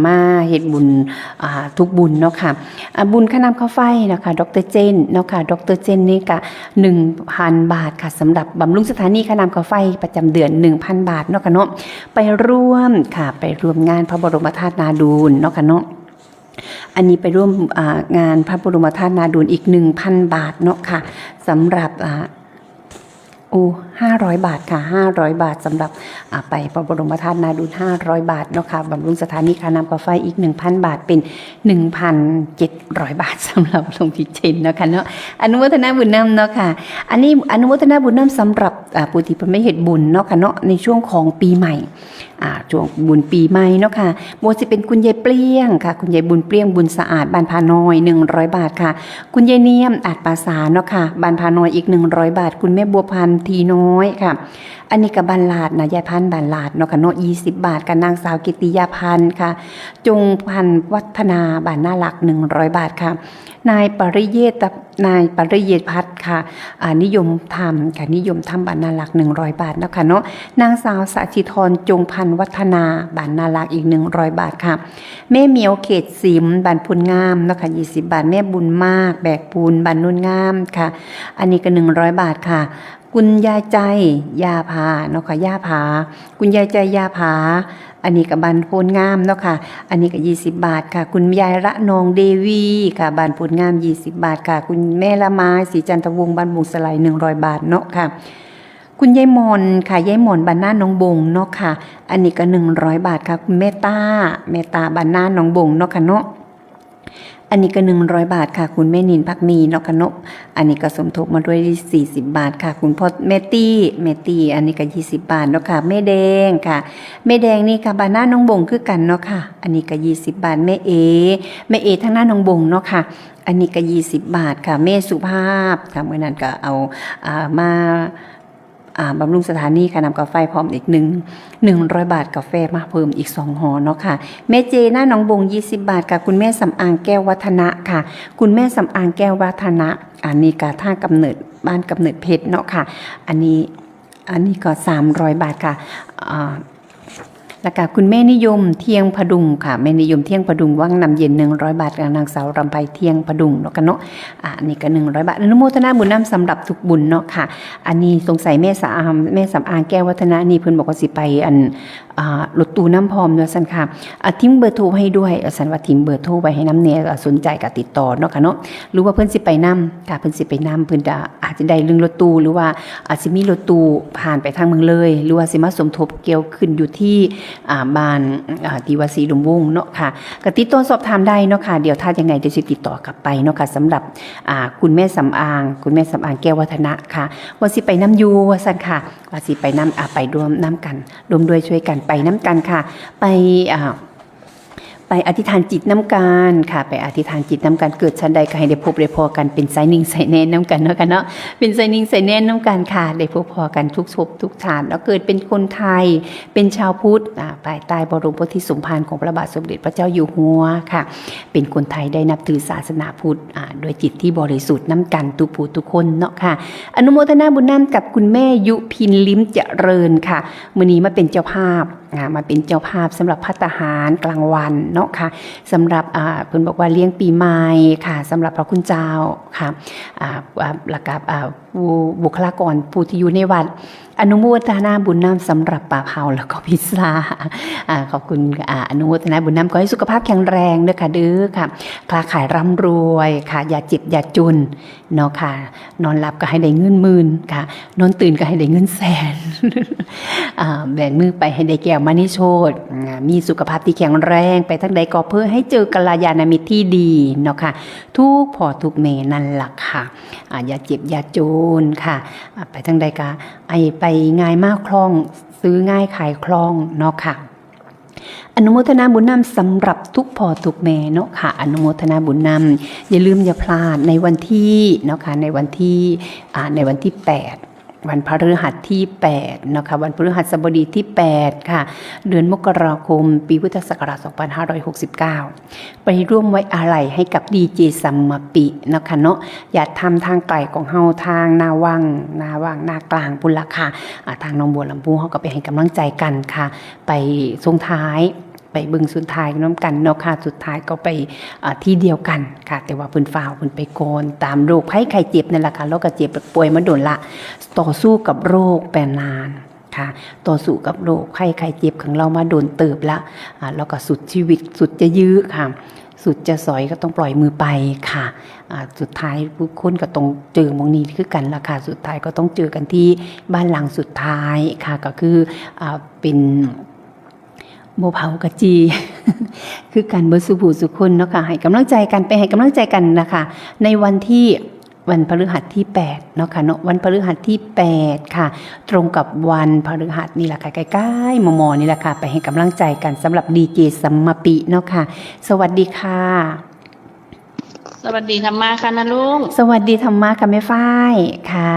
มาเฮ็ดบุญทุกบุญเนาะค่ะบุญค่าน้ำค่าไฟนะคะดรเจนเนาะค่ะดรเจนนี่ก็ 1,000 บาทค่ะสำหรับบำรุงสถานีค่าน้ำค่าไฟประจำเดือน 1,000 บาทเนาะค่ะเนาะไปร่วมงานพระบรมธาตุนาดูลเนาะค่ะเนาะอันนี้ไปร่วมงานพระบรมธาตุนาดูลอีก 1,000 บาทเนาะค่ะสำหรับ500 บาทค่ะ500 บาทสำหรับไปพระบรมธาตุนาดูล500 บาทเนาะค่ะบำรุงสถานีค่าน้ำค่าไฟอีก 1,000 บาทเป็น 1,700 บาทสำหรับหลวงพี่เจนเนาะค่ะเนาะอนุโมทนาบุญนำเนาะค่ะอันนี้อนุโมทนาบุญนำสำหรับผู้ที่เพิ่นไม่เฮ็ดบุญเนาะค่ะเนาะในช่วงของปีใหม่ ช่วงบุญปีใหม่เนาะค่ะบ่สิเป็นคุณยายเปรี้ยงค่ะคุณยายบุญเปรี้ยงบุญสะอาดบ้านพาน้อย100 บาทค่ะคุณยายเนียมอาจปราสาเนาะค่ะบ้านพาน้อยอีก100 บาทคุณแม่บัวพันธ์ทีน้อยค่ะอันนี้ก็บ้านลาดนะยายพันธ์บ้านลาดเนาะค่ะเนาะ20 บาทกับนางสาวกิติยาพันธ์ค่ะจงพันธ์วัฒนาบ้านหน้าหลัก100 บาทค่ะนายปริเยศพัฒน์ค่ะนิยมทำค่ะนิยมทำบ้านนาลัก100 บาทนะคะเนาะนางสาวสชิธรจงพันธ์วัฒนาบ้านนาลักอีก100 บาทค่ะแม่เหมียวเขตสิมบ้านพุนงามนะคะ20 บาทแม่บุญมากแบกปูนบ้านนุ่นงามค่ะอันนี้ก็100 บาทค่ะคุณยายใจยาพาเนาะค่ะยาผาคุณยายใจยาผาอันนี้กับบ้านโพนงามเนาะค่ะอันนี้ก็20 บาทค่ะคุณยายระนองเดวีค่ะบ้านโพนงาม20 บาทค่ะคุณแม่ละไม้ศรีจันทวงศ์บ้านบุงสไล100 บาทเนาะค่ะคุณยายมอนค่ะยายมอนบ้านหน้าหนองบงเนาะค่ะอันนี้ก็100 บาทค่ะคุณแม่ตาบ้านหน้าหนองบงเนาะค่ะเนาะอันนี้ก็100 บาทค่ะคุณแม่นินพักมีเนาะค่ะเนาะอันนี้ก็สมทบมาด้วย40 บาทค่ะคุณพ่อแม่ตี้อันนี้ก็20 บาทเนาะค่ะแม่แดงค่ะแม่แดงนี่ค่ะบ้านหน้าน้องบงคือกันเนาะค่ะอันนี้ก็20 บาทแม่เอทั้งหน้าน้องบงเนาะค่ะอันนี้ก็20 บาทค่ะแม่สุภาพค่ะเมื่อนั้นก็เอามาบำรุงสถานีค่ะนำกาแฟพร้อมอีก100 บาทกาแฟมาเพิ่มอีก2 ห่อเนาะค่ะแม่เจหน้าหนองบง20 บาทค่ะคุณแม่สำอางแก้ววัฒนะค่ะคุณแม่สำอางแก้ววัฒนะอันนี้ก็ท่ากำเนิดบ้านกำเนิดเพชรเนาะค่ะอันนี้ก็300 บาทค่ะแล้วก็คุณแม่นิยมเที่ยงพดุงค่ะแม่นิยมเที่ยงพดุงว่างนำเย็น100 บาทกับนางสาวรำไพเที่ยงพดุงเนาะกันเนาะอันนี้ก็100 บาทอนุโมทนาบุญน้ำสำหรับทุกบุญเนาะค่ะอันนี้สงสัยแม่สำอางแก้ววัฒนะนี่เพิ่นบอกว่าสิไปรถตู้น้ำพร้อมเนาะสันค่ะทิ้งเบอร์โทรให้ด้วยสันว่าทิ้งเบอร์โทรไว้ให้น้ำเนี่ยสนใจก็ติดต่อเนาะค่ะเนาะหรือว่าเพิ่นสิไปนำค่ะเพิ่นสิไปนำเพิ่นอาจจะได้เรื่องรถตู้หรือว่าอาจสิมีรถตู้ผ่านไปทางเมืองเลยหรือว่าสิมาสมทบเกี่ยวขึ้นอยู่ที่บ้านที่วัดศรีลมวงเนาะค่ะก็ติดต่อสอบถามได้เนาะค่ะเดี๋ยวถ้ายังไงเดี๋ยวสิติดต่อกลับไปเนาะค่ะสำหรับคุณแม่สำอางแก้ววัฒนะค่ะว่าสิไปน้ำยูว่าซั่นค่ะว่าสิไปน้ำไปร่วมน้ำกันรวมด้วยช่วยกันไปน้ำกันค่ะไปอธิษฐานจิตน้ำกันค่ะไปอธิษฐานจิตน้ำกันเกิดชั้นใดก็ให้ได้พบได้พอกันเป็นสายนิ่งสายแน่นน้ำกันเนาะกันเนาะเป็นสายนิ่งสายแน่นน้ำกันค่ะได้พบพอกันทุกภพทุกชาติแล้วเกิดเป็นคนไทยเป็นชาวพุทธภายใต้บรมโพธิสมภารของพระบาทสมเด็จพระเจ้าอยู่หัวค่ะเป็นคนไทยได้นับถือศาสนาพุทธโดยจิตที่บริสุทธิ์น้ำกันทุกผู้ทุกคนเนาะค่ะอนุโมทนาบุญน้ำกับคุณแม่ยุพินลิ้มเจริญค่ะมื้อนี้มาเป็นเจ้าภาพมาเป็นเจ้าภาพสำหรับภัตตาหารกลางวันเนาะค่ะสำหรับเพิ่นบอกว่าเลี้ยงปีใหม่ค่ะสำหรับพระคุณเจ้าค่ะแล้วก็บุคลากรผู้ที่อยู่ในวัดอนุโมทนาบุญน้ำสำหรับปลาเผาแล้วก็พิซซ่าขอบคุณอนุโมทนาบุญน้ำขอให้สุขภาพแข็งแรงเด้อค่ะเด้อค่ะค้าขายร่ำรวยค่ะอย่าเจ็บอย่าจนเนาะค่ะนอนหลับก็ให้ได้เงินหมื่นค่ะนอนตื่นก็ให้ได้เงินแสนแบนมือไปให้ได้แก้วมณีโชติมีสุขภาพที่แข็งแรงไปทั้งใดก็เพื่อให้เจอกัลยาณมิตรที่ดีเนาะค่ะทุกพ่อทุกแม่นั่นล่ะค่ะอย่าเจ็บอย่าจนค่ะไปทั้งใดก็ไปง่ายมากคล่องซื้อง่ายขายคล่องเนาะค่ะอนุโมทนาบุญนำสำหรับทุกพ่อทุกแม่เนาะค่ะอนุโมทนาบุญนำอย่าลืมอย่าพลาดในวันที่เนาะค่ะในวันที่8วันพฤหัสที่8นะคะวันพฤหัสบดีที่8ค่ะเดือนมกราคมปีพุทธศักราช2569ไปร่วมไว้อาลัยให้กับดีเจสัมมาปินะคะเนาะอย่าทำทางไกลของเฮาทางนาวังนากลางปุละค่ะทางหนองบัวลำพูเฮาก็ไปให้กำลังใจกันค่ะไปส่งท้ายไปบึงสุดท้ายน้ำกันเนาะค่ะสุดท้ายก็ไปที่เดียวกันค่ะแต่ว่าเพิ่นฝ่าวเพิ่นไปโกนตามโรคภัยไข้เจ็บนั่นแหละค่ะแล้วก็เจ็บป่วยมาโดนละต่อสู้กับโรคแปรนานค่ะต่อสู้กับโรคภัยไข้เจ็บของเรามาโดนเติบละแล้วก็สุดชีวิตสุดจะยื้อค่ะสุดจะสอยก็ต้องปล่อยมือไปค่ะสุดท้ายผู้คนก็ต้องเจอมองนี้คือกันละค่ะสุดท้ายก็ต้องเจอกันที่บ้านหลังสุดท้ายค่ะก็คือเป็นโมเผากะจี คือการเบอร์สุบูสุคนเนาะค่ะให้กำลังใจกันไปให้กำลังใจกันนะคะในวันที่ วันพฤหัสที่8เนาะค่ะเนาะวันพฤหัสที่8ค่ะตรงกับวันพฤหัสนี่แหละค่ะใกล้ๆมอนี่แหละค่ะไปให้กำลังใจกันสำหรับดีเจสัมมาปิเนาะค่ะสวัสดีค่ะสวัสดีธรรมาค่ะนะลุง สวัสดีธรรมะค่ะแม่ฝ้ายค่ะ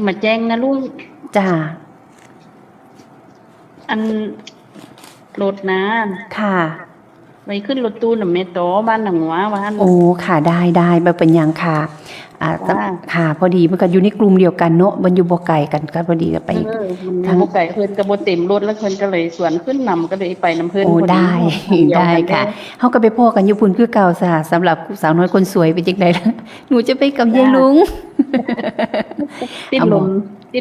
มาแจ้งนะลุง จ้า อันรถนะ ค่ะ ไปขึ้นรถตู้น่ะเมโตรบ้านหนังหวาว่า โอ้ค่ะได้บ่เป็นหยังค่ะค่ะพอดีมันก็อยู่ในกลุ่มเดียวกันเนาะมันอยู่บ่ไกลกันก็พอดีก็ไป ทางไก่เพิ่นก็บ่เต็มรถแล้วเพิ่นก็เลยสวนขึ้นนำก็เลยไปน้ำเพิ่น โอ้ พอ ได้ ได้ค่ะเฮาก็ไปพ้อกันอยู่พุ่นคือเก่าซะสำหรับสาวน้อยคนสวยเป็นจังได๋ล่ะหนูจะไปกับยายลุง ติ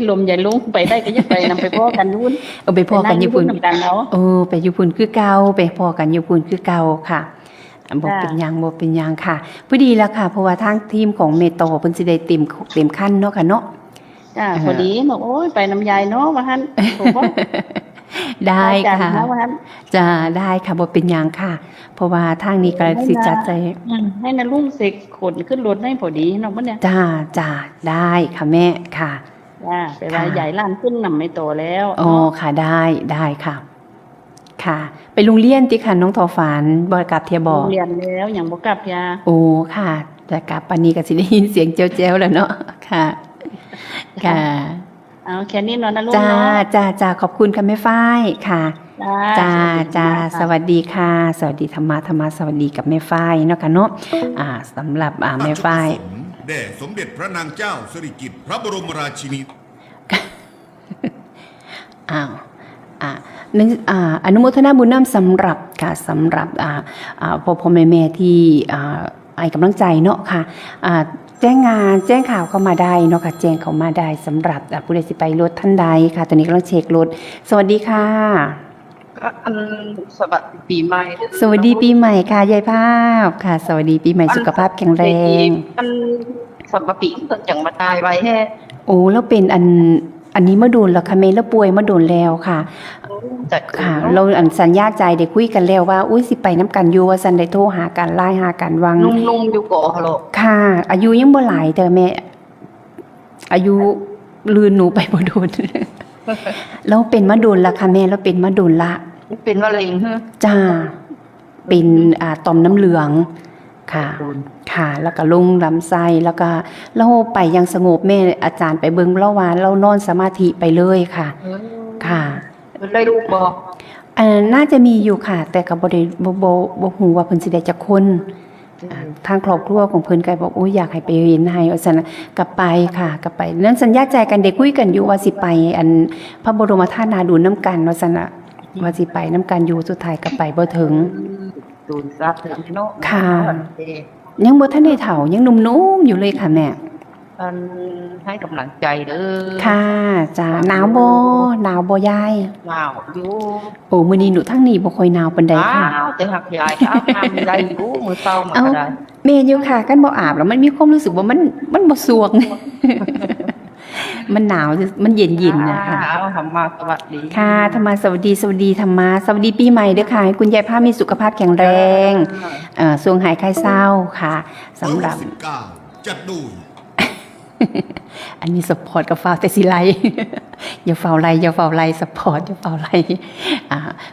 ดลมใหญ่ลุงไปได้ก็อย่าไปนำไปพ้อกันนู่น เอาไปพ้อกันอยู่พุ่น ไปงกันเอา โอ้ไปอยู่พุ่นคือเก่าไปพ้อกันอยู่พุ่นคือเก่าค่ะบ่เป็นหยังค่ะพอดีแล้วค่ะเพราะว่าทางทีมของเมโตเพิ่นสิได้เต็มขั้นเนาะค่ะเนาะ จ้าพอดีบอกโอ้ยไปน้ำยายเนาะว่าหั่นถูกบ่ ได้ค่ะ จ้าว่าหั่น จะได้ค่ะบ่เป็นหยังค่ะ เพราะว่าทางนี้ก็สิจัดใจ ให้นะลุงเสกขนขึ้นรถให้พอดีเนาะบ่เนี่ย จ้าได้ค่ะแม่ค่ะ จ้าไปว่าใหญ่ล้านขึ้นนำไม่โตแล้ว อ๋อค่ะได้ค่ะ ค่ะ ไปโรงเรียนติค่ะน้องทอฝันบ่กลับเทียบ โร อง เรียนแล้วยังบ่กลับยา โอ้ค่ะจะกลับปานนี้ก็สิได้ยินเสียงแจ้วๆแล้วเนาะค่ะ ค่ะ เอาแค่นี้เนาะนะลูก จ้า เนาะ จ้าขอบคุณค่ะแม่ฝ้ายค่ะ จ้าส สวัสดีค่ะวัสดีค่ะ สวัสดีธรรมะสวัสดีกับแม่ฝ้ายเนาะค่ะเนาะสำหรับแม่ฝ้าย แด่สมเด็จพระนางเจ้าสิริกิติ์พระบรมราชินี นึกอนุโมทนาบุญน้ำสำหรับค่ะสำหรับพ่อแม่ที่ให้กำลังใจเนาะค่ะแจ้งงานแจ้งข่าวเข้ามาได้เนาะค่ะแจ้งเข้ามาได้สำหรับผู้ใดสิไปรถท่านใดค่ะตอนนี้กำลังเช็ครถสวัสดีค่ะ สวัสดีปีใหม่ สวัสดีปีใหม่ค่ะยายภาพค่ะ สวัสดีปีใหม่สุขภาพแข็งแรง มันสมปีเพิ่งจังมาตายไว้แฮ่ โอ้แล้วเป็นอันนี้มาโดนแล้วค่ะเมย์แล้วป่วยมาโดนแล้วค่ะ จัด ค่ะ เราสัญญาใจได้คุยกันแล้วว่าอุ้ยสิไปน้ำกันอยู่ว่าสันได้โทรหากันไลน์หากันวัง นุ่มๆอยู่ก่อฮัลโหล ค่ะ อายุยังบ่หลายแต่แม่อายุลืนหนูไปบ่โดน เราเป็นมาโดนละค่ะแม่เราเป็นมาโดนละ เป็นมะเร็งฮะ จ้าเป็นต่อมน้ำเหลืองค่ะ ค่ะ แล้วก็ลงลำไส้แล้วก็เราไปอยังสงบแม่อาจารย์ไปเบิ่งเล่าว่าเรานอนสมาธิไปเลยค่ะ ค่ะ ได้ลูกบอก น่าจะมีอยู่ค่ะ แต่ก็บ่ได้บ่ฮู้ว่าเพิ่นสิได้จักคนทางครอบครัวของเพิ่นก็บอกโอ้ยอยากให้ไปเรียนให้ว่าซั่นน่ะก็ไปค่ะก็ไปนั้นสัญญาใจกันได้คุยกันอยู่ว่าสิไปพระบรมธาตุนาดูนำกันว่าซั่นน่ะว่าสิไปนำกันอยู่สุดท้ายก็ไปบ่ถึง ดูนซับถึงเนาะ ค่ะ ยังบ่ทันได้เฒ่ายังหนุ่มๆอยู่เลยค่ะแม่ อันให้กำลังใจเด้อ ค่ะจ้าหนาวบ่ยาย หนาวอยู่ โอ้มื้อนี้หนูทางนี้บ่ค่อยหนาวปานใดค่ะ อ้าวแต่หักยายครับทำได้อยู่มือเศร้ามา เอ้า ก็ได้ แม่อยู่ค่ะกันบ่อาบแล้วมันมีความรู้สึกว่ามันบ่สวง มันหนาวมันเย็นๆนะคะ เอาทำมาสวัสดี ค่ะธรรมาสวัสดีธรรมาสวัสดีปีใหม่ด้วยค่ะให้คุณยายภาพมีสุขภาพแข็งแรงทรวงหายไข้เศร้าค่ะสำหรับ 19จัดโดย อันนี้สปอร์ตกับฟาวแต่สิไล อย่าฟาวไลสปอร์ตอย่าฟาวไล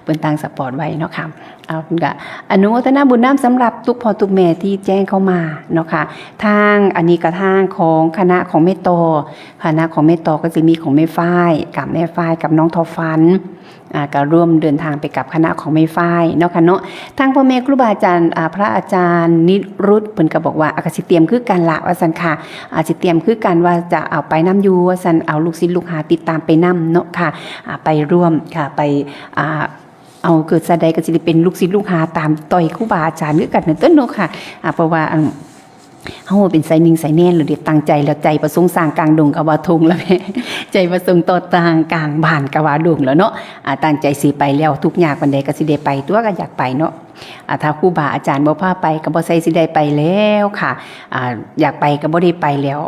เปิ้นตังสปอร์ตไว้เนาะค่ะเอาเพิ่นก็อนุโมทนาบุญน้ำสำหรับทุกพ่อทุกแม่ที่แจ้งเข้ามาเนาะค่ะทางอันนี้ก็ทางของคณะของแม่โตคณะของแม่โตก็จะมีของแม่ฝ้ายกับแม่ฝ้ายกับน้องทอฟันก็ร่วมเดินทางไปกับคณะของแม่ฝ้ายเนาะค่ะเนาะทางพ่อแม่ครูบาอาจารย์พระอาจารย์นิรุตเพิ่นก็บอกว่าอาสิเตรียมคือกันละว่าซั่นค่ะอาสิเตรียมคือกันว่าจะเอาไปนํอยู่ว่าซั่นเอาลูกศิษย์ลูกหาติดตามไปนํเนาะค่ะไปร่วมค่ะไปเอาเกิดซะใดก็สิได้เป็นลูกศิษย์ลูกหาตามต่อยครูบาอาจารย์คือกันนั่นเด้อเนาะค่ะเพราะว่าเฮาเป็นสายนิ่งสายแน่นหรือเด็ดตั้งใจแล้วใจประสงค์สร้างกลางดงกะว่าทงแล้วแม่ ใจประสงค์ต่อทางกลางบ้านกะว่าดงแล้วเนาะตั้งใจสิไปแล้วทุกอย่างปานใดก็สิได้ไปตัวก็อยากไปเนาะ ถ้าครูบาอาจารย์บ่พาไปก็บ่ใส่สิได้ไปแล้วค่ะอยากไปก็บ่ได้ไปแล้ว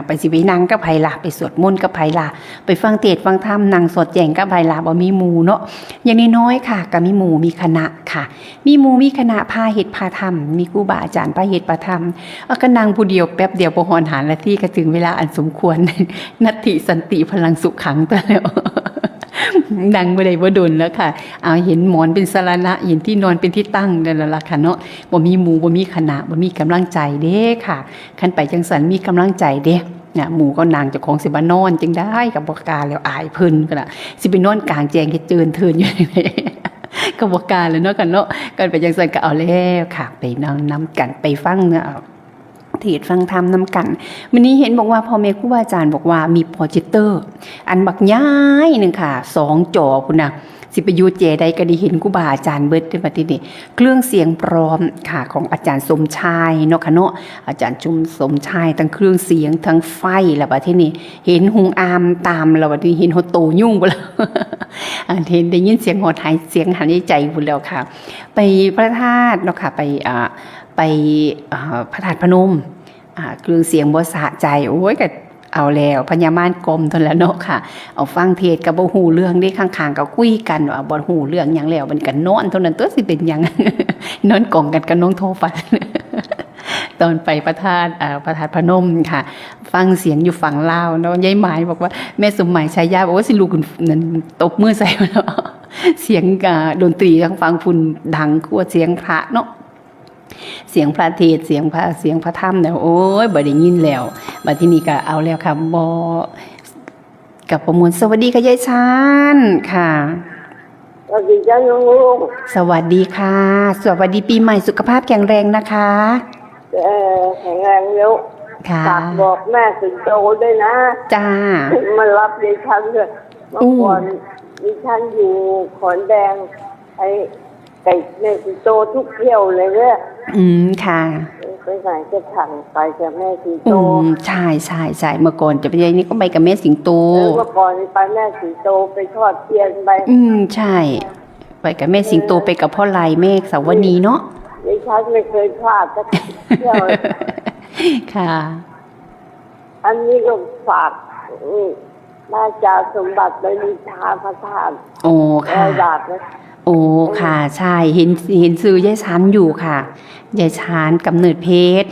ไปสิไปนั่งกับไผล่ะไปสวดมนต์กับไผล่ะไปฟังเทศน์ฟังธรรมนั่งสวดแจงกับไผล่ะบ่มีหมู่เนาะอย่างน้อยๆค่ะก็มีหมู่มีคณะค่ะมีหมู่มีคณะพาเฮ็ดพาธรรมมีครูบาอาจารย์พาเฮ็ดพาธรรมก็นั่งผู้เดียวแป๊บเดียวบ่ฮอดหานาทีก็ถึงเวลาอันสมควร นัตถิสันติพลังสุขขังตัวแล้ว ดังบ่ได้บ่ดนแล้วค่ะเอาเห็นหมอนเป็นสรณะเห็นที่นอนเป็นที่ตั้งนั่นล่ะค่ะเนาะบ่มีหมู่บ่มีคณะบ่มีกำลังใจเด้ค่ะคันไปจังสันมีกำลังใจเด้เนี่ยหมู่ก็นางเจ้าของสิบ่นอนจังได้กับบ่กล้าแล้วอายเพิ่นก็น่ะสิไปนอนกลางแจ้งเฮ็ดเจินเทินอยู่นี่ ก็บ่กล้าแล้วเนาะกันเนาะกันไปจังสันก็เอาแล้วค่ะไปนั่งนำกันไปฟังเทศน์ฟังธรรมนำกันวันนี้เห็นบอกว่าพ่อแม่ครูบาอาจารย์บอกว่ามีโปรเจคเตอร์อันบักย้ายหนึ่งค่ะ2 จอพุ่นน่ะสิไปอยู่เจใดก็ได้เห็นครูบาอาจารย์เบิดในบัดนี้เครื่องเสียงพร้อมค่ะของอาจารย์สมชายเนาะค่ะเนาะอาจารย์จุมสมชายทั้งเครื่องเสียงทั้งไฟแล้วบัดนี้เห็นหุงอามตามแล้วบัดนี้เห็นโฮโตยุ่งบ่แล้ว เห็นได้ยินเสียงหดหายเสียงหันใจพุ่นแล้วค่ะไปพระธาตุเนาะค่ะไปพระธาตุพนมเครื่องเสียงบ่สะใจโอ้ยก็เอาแล้วพญามารกรมทนแล้วเนาะค่ะเอาฟังเทศกับบ่ฮู้เรื่องได้ข้างๆก็คุยกันว่าบ่ฮู้เรื่องหยังแล้วมันก็นอนเท่านั้นตัวสิเป็นหยัง นอนกองกันกับน้องโทฟัน ตอนไปพระธาตุพนมค่ะ ฟังเสียงอยู่ฝั่งลาวเนาะยายหมายบอกว่าแม่สมหมายชายาบอกว่าสิลูกนั่นตบมือใส่เนาะ เสียงดนตรีทางฟังพุ่นดังกว่าเสียงพระเนาะเสียงพระเทศเสียงพระธรรมเนี่ยโอ้ยบ่ได้ยินแล้วบัดทีนี้ก็เอาแล้วค่ะบ่กับประมวลสวัสดีค่ะยายชานค่ะ สวัสดีจ้าลุง สวัสดีค่ะสวัสดีปีใหม่สุขภาพแข็งแรงนะคะ แข็งแรงเร็ว ค่ะ ฝากบอกแม่สิงโตด้วยนะ จ้า มารับดิฉันด้วยเมื่อก่อนดิฉันอยู่ขอนแดงไอ้ไก่แม่สิงโตทุกเที่ยวเลยเนี่ย ค่ะ ไปไหนจะถังไปกับแม่สิงโต ใช่เมื่อก่อนจะไปยังนี่ก็ไปกับแม่สิงโต เมื่อก่อนไปแม่สิงโตไปทอดเทียนไป ใช่ไปกับแม่สิงโตไปกับพ่อลายแม่สาวนีเนาะ ดิฉันไม่เคยพลาดสักเที่ยวเลย ค่ะ อันนี้ก็ฝากน่าจะสมบัติไปมีชาพระธาตุ โอ้ค่ะ บาทนะ โอ้ค่ะใช่เห็นซื้อยายชานอยู่ค่ะยายชานกำเนิดเพชร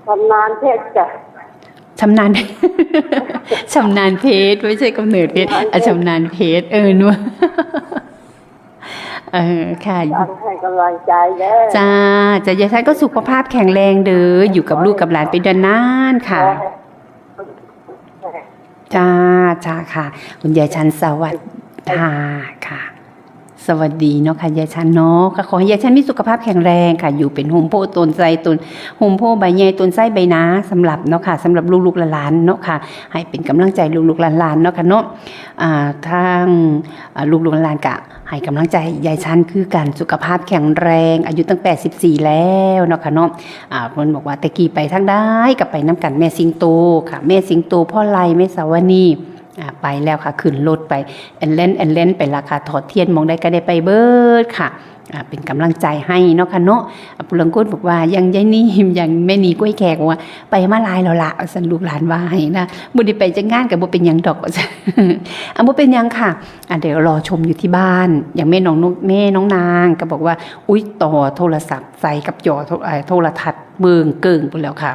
ทำนานเพชรจ้ะ ชำนาญ ชำนาญเพชรไม่ใช่กำเนิดเพชรชำนาญเพชรนัว ค่ะ ตั้งให้กำลังใจเด้อ จ้ายายชานก็สุขภาพแข็งแรงเด้ออยู่กับลูกกับหลานไปนานๆค่ะจ้าค่ะคุณยายชันสวัสดีค่ะสวัสดีเนาะค่ะยายชันเนาะค่ะขอให้ยายชันมีสุขภาพแข็งแรงค่ะอยู่เป็นโฮมโพต้นไทรต้นโฮมโพใบใหญ่ต้นไส้ใบนาสำหรับเนาะค่ะสำหรับลูกๆหลานๆเนาะค่ะให้เป็นกำลังใจลูกๆหลานๆเนาะค่ะเนาะทางลูกๆหลานๆกะให้กำลังใจยายชันคือการสุขภาพแข็งแรงอายุตั้ง84แล้วเนาะค่ะเนาะเพิ่นบอกว่าตะกี้ไปทางได้กับไปน้ำกันแม่สิงโตค่ะแม่สิงโตพ่อไลแม่สาวนีไปแล้วค่ะขึ้นรถไปแอนเล่นไปราคาถอดเทียนมองได้ก็ได้ไปเบิดค่ะเป็นกำลังใจให้เนาะค่ะเนาะปุรังกุลบอกว่ายังยายนี่ยังแม่นีกล้วยแขกว่าไปมาหลายแล้วล่ะสันลูกหลานว่าให้นะบ่ได้ไปจังงานกับบ่เป็นหยังดอกบ่เป็นหยังค่ะเดี๋ยวรอชมอยู่ที่บ้านอย่างแม่น้องนางก็บอกว่าอุ๊ยต่อโทรศัพท์ใส่กับจอโทรทัศน์เบิ่งเกิ่งพุ่นแล้วค่ะ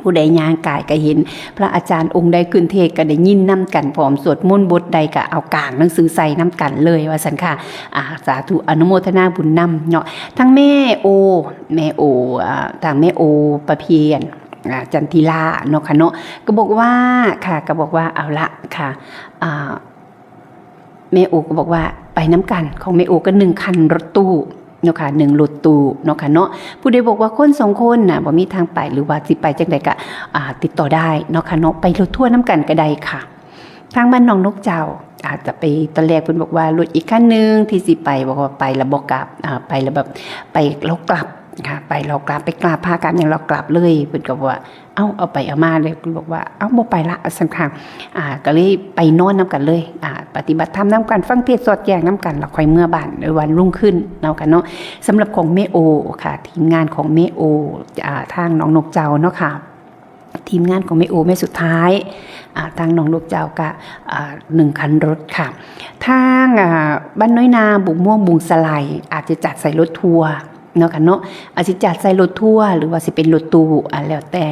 ผู้ใดย่างกายก็เห็นพระอาจารย์องค์ใดขึ้นเทศก็ได้ยินนำกันพร้อมสวดมนต์บทใดก็เอากลางหนังสือใส่นำกันเลยว่าซั่นค่ะสาธุอนุโมทนาบุญนำเนาะทั้งแม่โอทางแม่โอประเพียรจันทิลาเนาะค่ะเนาะก็บอกว่าค่ะก็บอกว่าเอาละค่ะแม่โอก็บอกว่าไปน้ำกันของแม่โอก็1คันรถตู้เนาะค่ะ1รถตู้เนาะค่ะเนาะผู้ใดบอกว่าคน2คนน่ะบ่มีทางไปหรือว่าสิไปจังได๋ก็ติดต่อได้เนาะค่ะเนาะไปรถทัวร์น้ำกันก็ได้ค่ะทางบ้านน้องนกเจ้าอาจจะไปตอนแรกเพิ่นบอกว่ารถอีกคันนึงที่สิไปบอกว่าไปแล้วบ่กลับไปแล้วแบบไปแล้วกลับ ค่ะไปเรากลับไปกราบพากันอย่างเรากลับเลยเพิ่นก็ว่าเอาไปเอามาเลยบอกว่าบ่ไปละสังขารก็เลยไปนอนน้ำกันเลยปฏิบัติธรรมน้ำกันฟังเทศน์สวดแยกน้ำกันแล้วค่อยเมื่อบ้านในวันรุ่งขึ้นเนาะกันเนาะสำหรับของแม่โอค่ะทีมงานของแม่โอทางน้องนกเจ้าเนาะค่ะทีมงานของแม่โอแม่สุดท้ายทางน้องนกเจ้าก็1 คันรถค่ะทางบ้านน้อยนาบุกม่วงบุงสไลอาจจะจัดใส่รถทัวร์เนาะค่ะเนาะอาจจะจัดใส่รถทัวร์หรือว่าสิเป็นรถตู้แล้วแต่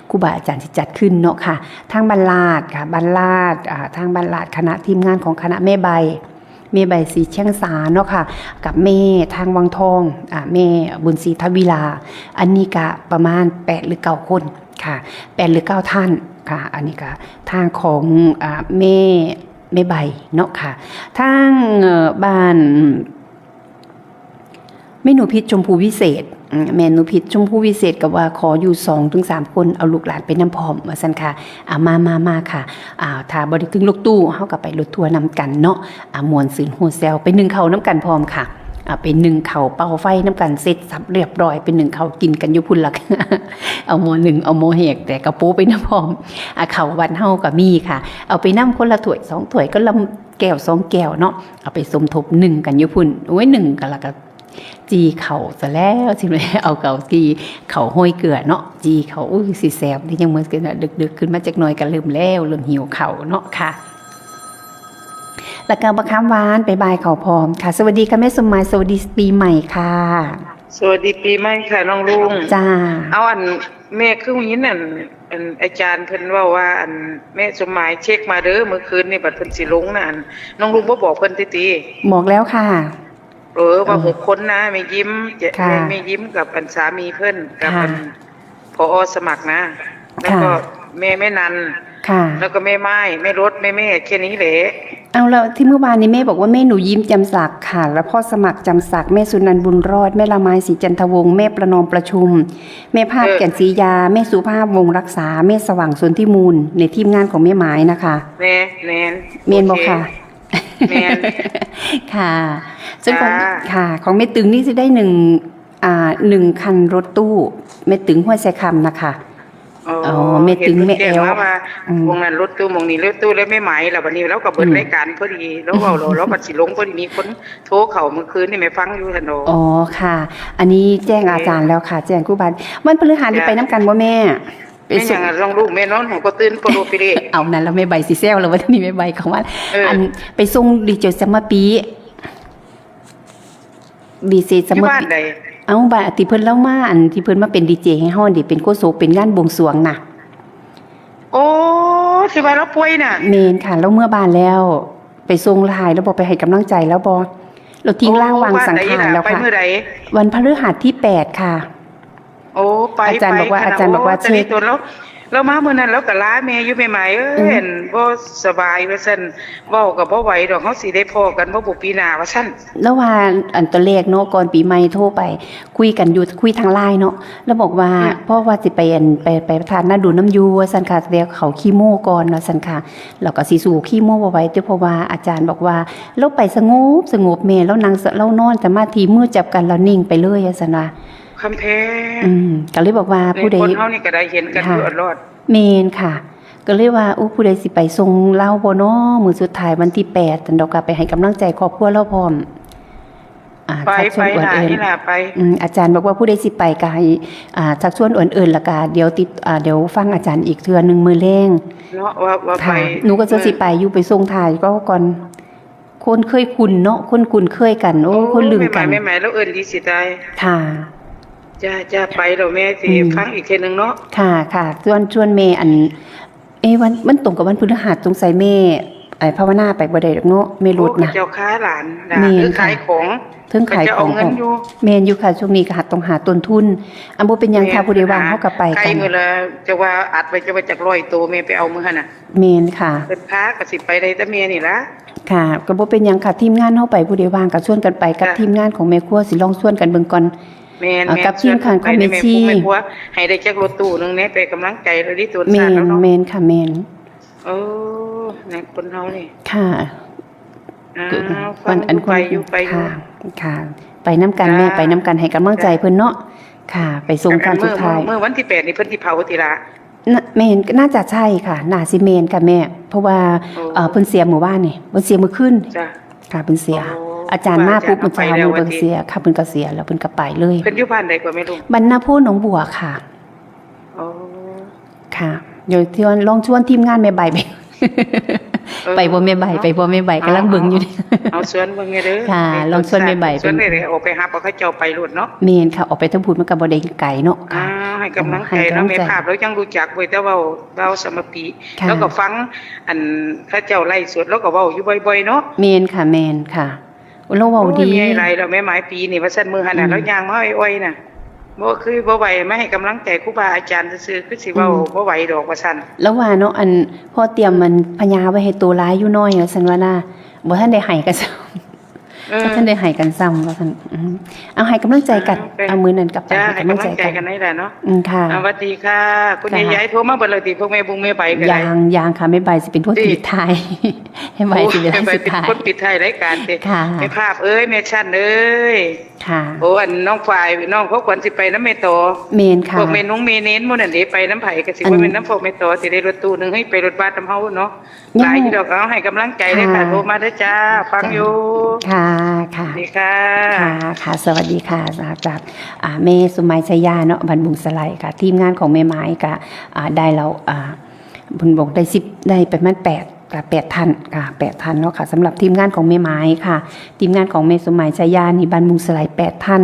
ครูบาอาจารย์สิจัดขึ้นเนาะค่ะทางบรรลาดค่ะบรรลาดทางบรรลาดคณะทีมงานของคณะแม่ใบสีเชียงสาเนาะค่ะกับแม่ทางวังทองแม่บุญศรีทวิลาอันนี้ก็ประมาณ8 หรือ 9 คนค่ะ8 หรือ 9 ท่านค่ะอันนี้ก็ทางของแม่ใบเนาะค่ะทางบ้านแม่หนูพิษชมพูวิเศษแม่หนูพิษชมพูวิเศษก็ว่าขออยู่2-3 คนเอาลูกหลานไปน้ำพร้อมว่าซั่นค่ะมาค่ะถ้าบ่ได้ถึงรถตู้เฮาก็ไปรถทัวร์นำกันเนาะม่วนซื่นโฮแซลไป1 เขาน้ำกันพร้อมค่ะไป1 เขาเป่าไฟน้ำกันเสร็จสับเรียบร้อยไป1 เขากินกันอยู่พุ่นล่ะ เอาหม้อ1เอาหม้อแหกแต่กระโปไปน้ำพร้อมเขาวันเฮาก็มีค่ะเอาไปน้ำคนละถ้วย2 ถ้วยก็ลำแก้ว2 แก้วเนาะเอาไปสมทบ1กันอยู่พุ่นโอ้ย1กันละก็จีเข่าซะแล้วสิแม่เอาเก่าจีเข่าห้อยเกลือเนาะจีเข่าอุ้ยสิแซ่บนี่ยังเหมือนกันดึกขึ้นมาจักหน่อยก็เริ่มหิวเข่าเนาะค่ะแล้วก็บักคำหวานไปบายเขาพร้อมค่ะสวัสดีค่ะแม่สมหมายสวัสดีปีใหม่ค่ะ สวัสดีปีใหม่ค่ะน้องลุง จ้า เอาแม่คือยินอาจารย์เพิ่นว่าแม่สมหมายเช็คมาเด้อเมื่อคืนนี่บัดเพิ่นสิลงน่ะน้องลุงบ่บอกเพิ่นติ บอกแล้วค่ะว่า6 คนนะไม่ยิ้มไม่ยิ้มกับสามีเพิ่นกับผอสมัครนะแล้วก็แม่นันค่ะแล้วก็แม่ไม้แม่รถแม่แค่นี้แหละเอาแล้วที่เมื่อวานนี้แม่บอกว่าแม่หนูยิ้มจำศักดิ์ค่ะแล้วพ่อสมัครจำศักดิ์แม่สุนันท์บุญรอดแม่ละไม้ศรีจันทวงศ์แม่ประนอมประชุมแม่ภาพแก่นศรียาแม่สุภาพวงรักษาแม่สว่างสนธิมูลในทีมงานของแม่หมายนะคะแม่เมียนบอกค่ะแม่ค่ะซึ่งของแม่ตึงนี่จะได้1 คันรถตู้แม่ตึงห้วยไซคำนะคะแม่ตึงแม่แอลวงนั้นรถตู้มองนี้รถตู้แล้วไม่หมายแล้ววันนี้แล้วก็เบิดรายการพอดีแล้วเราก็สิลงพอดีมีคนโทรเข้าเมื่อคืนนี่แม่ฟังอยู่ท่านโอ๋อค่ะอันนี้แจ้งอาจารย์แล้วค่ะแจ้งครูบาวันพฤหัสนี่ไปน้ำกันบ่แม่ไปส่งลองลูกแม่นอนหัวก็ตื่นโปรไปเลยเอานั้นแล้วแม่ใบสิแซวแล้ววันนี้แม่ใบของว่าไปส่งดีเจซัมเมอร์ปีดีเจซัมเมอร์ปีเอาบาที่เพิ่นเล่ามาที่เพิ่นมาเป็นดีเจให้เฮาดิเป็นโกโซเป็นงานบวงสรวงน่ะโอ้สิว่าเราป่วยน่ะเมนค่ะแล้วเมื่อบานแล้วไปส่งลายแล้วบ่ไปให้กำลังใจแล้วบ่เราทิ้งร่างวางสังขารแล้วค่ะวันพฤหัสที่8ค่ะโอ้ไปอาจารย์บอกว่าเช็คแล้วมามื้อนั้นแล้วก็ลาแม่อยู่ใหม่ๆเห็นบ่สบายว่าซั่นเว้าก็บ่ไหวดอกเฮาสิได้พ้อกันบ่ปีหน้าว่าซั่นแล้วว่าตัวเลขเนาะก่อนปีใหม่โทรไปคุยกันอยู่คุยทาง LINE เนาะแล้วบอกว่าพ่อว่าสิไปทานน้าดูน้ำยูว่าซั่นค่ะแล้วเขาคีโมก่อนว่าซั่นค่ะแล้วก็สิสู้คีโมบ่ไหวแต่เพราะว่าอาจารย์บอกว่าเราไปสงบแม่แล้วนั่งเรานอนสมาธิมือจับกันแล้วนิ่งไปเลยว่าซั่นว่าคำแพงก็เลยบอกว่าผู้ใดคนเฮานี่ก็ได้เห็นกันอยู่รอดเมนค่ะก็เลยว่าผู้ใดสิไปส่งเล่าบ่น้อมื้อสุดท้ายวันที่8ตันดอกก็ไปให้กำลังใจครอบครัวเราพร้อมไปนี่ล่ะไปอาจารย์บอกว่าผู้ใดสิไปก็ให้ชักชวนอ้วนเอิ้นแล้วก็เดี๋ยวฟังอาจารย์อีกเทื่อนึงมื้อแลงเนาะว่าไปหนูก็จะสิไปอยู่ไปส่งถ่ายก็ก่อนคนเคยคุ้นเนาะคนคุ้นเคยกันโอ้คนลืมกันไม่แล้วเอิ้นดีสิตายค่ะจะไปแล้วแม่สิฟังอีกเทื่อนึงเนาะค่ะชวนแม่วันมันตรงกับวันพฤหัสสงสัยแม่ภาวนาไปบ่ได้ดอกเนาะแม่รุดนะเจ้าค้าหลานขายของถึงขายของแม่นอยู่ค่ะช่วงนี้ก็ต้องหาต้นทุนบ่เป็นหยังค่ะผู้ใดว่างเฮาก็ไปกันใครมื้อละจะว่าอัดไว้จะว่าจัก100ตัวแม่ไปเอามื้อหั่นน่ะแม่นค่ะเป็นค้าก็สิไปได้แต่แม่นี่ล่ะค่ะก็บ่เป็นหยังค่ะทีมงานเฮาไปผู้ใดว่างก็ชวนกันไปกับทีมงานของแม่ครัวสิลองชวนกันเบิ่งก่อนแม่กับทีมงานของแม่ชีให้ได้จักรถตู้นึงแน่ไปกำลังใจเลยดิตัวซ่าแล้วเนาะแม่นค่ะแม่นนั่นคนเฮานี่ค่ะวันไปอยู่ค่ะไปน้ำกันแม่ไปน้ำกันให้กำลังใจเพิ่นเนาะ ค่ะ ไปส่งครั้งสุดท้าย เมื่อวันที่8นี่เพิ่นสิเผาติละ เมนน่าจะใช่ค่ะน่าสิเมนค่ะแม่ เพราะว่า โอ้ เพิ่นเสียหมู่บ้านนี่เพิ่นเสียมื้อคืน จ้ะ ค่ะเพิ่นเสีย โอ้ อาจารย์มาปุ๊บ อาจารย์ เมื่อเช้า เอาไปแล้ว เพิ่นเสียค่ะเพิ่นก็เสียแล้วเพิ่นก็ไปเลย เพิ่นอยู่บ้านใดกว่าแม่ลุง บรรณาโพธิ์หนองบัวค่ะ อ๋อ ค่ะเดี๋ยวที่ว่าลองชวนทีมงานแม่ใบไป เออ ไปบ่แม่ใบไปบ่แม่ใบกำลังเบิ่งอยู่นี่ เอาสวนเบิ่งไงเด้อ ค่ะลองชวนใหม่ๆ สวนได้เลยออกไปหาเอาเขาเจ้าไปโลดเนาะ เมนค่ะออกไปทั้งพูดมันก็บ่ได้ไกลเนาะ อ่า ค่ะ ให้กำลังใจ ให้กำลั เนาะ ง แม่ ใจ ภาพแล้วยังรู้จักไว้แต่เว้าสมปี ค่ะ แล้วก็ฟังอันเขาเจ้าไล่สดแล้วก็เว้าอยู่บ่อยๆเนาะ เมนค่ะเมนค่ะเราเว้าดี โอ้ยมีอะไรแล้วแม่หมายปีนี่ว่าซั่นมือหั่นน่ะแล้วย่างมาอ้อยๆน่ะบ่คือบ่ไหวไม่ให้กำลังใจครูบาอาจารย์ซื่อๆคือสิเว้าบ่ไหวดอกว่าซั่น แล้วว่าเนาะอันพอเตรียมมันพญาไว้ให้ตัวร้ายอยู่น้อยว่าซั่นว่าน่ะบ่ทันได้ให้กันซ้ำ เออ บ่ทันได้ให้กันซ้ำว่าซั่นเอาให้กำลังใจกัน ไป เอามื้อนั้นกลับไป จ้า ให้ ให้ กำลัง กำ ใจ ลังใจ กั กัน น ได้แหละเนาะ ค่ะ สวัสดีค่ะ คุณ ค่ะ ยายโทรมาเบิดแล้วติพวกแม่บุงแม่ใบก็ได้ ยางค่ะไม่ใบสิเป็นผู้ ดี ปิดท้าย ให้ใบสิเป็น โอ้ย สุด เป็น ท้าย คนปิดท้ายรายการเด้ ค่ะ แม่ภาพเอ้ยแม่ชั้นเอ้ย ค่ะ โอ้อันน้องฝ่ายน้องเขาควรสิไปน้ำเมโต เมนค่ะ พวกเมนุ้งเมเน้นหมู่นั่นเด้ไปน้ำไผก็สิว่าเป็นน้ำพวกเมโตสิได้รถตู้หนึงให้ไปรถบัสน้ำเฮาเนาะ ยัง หลายที่ดอกเอาให้กำลังใจเด้อค่ะ ค่ะ โทรมาเด้อจ้าฟังอยู่ ค่ะค่ะ ดีค่ะ ค่ะค่ะสวัสดีค่ะจากเมสุไมชยาเนาะบันบุงสไลด์ค่ะ ทีมงานของแม่ไม้ก็ได้เราบุญบอกได้ประมาณ8ท่านค่ะ8ท่านเนาะค่ะสำหรับทีมงานของแม่ไม้ค่ะ ทีมงานของเมสุไมชยานี่บันบุงสไลด์8ท่าน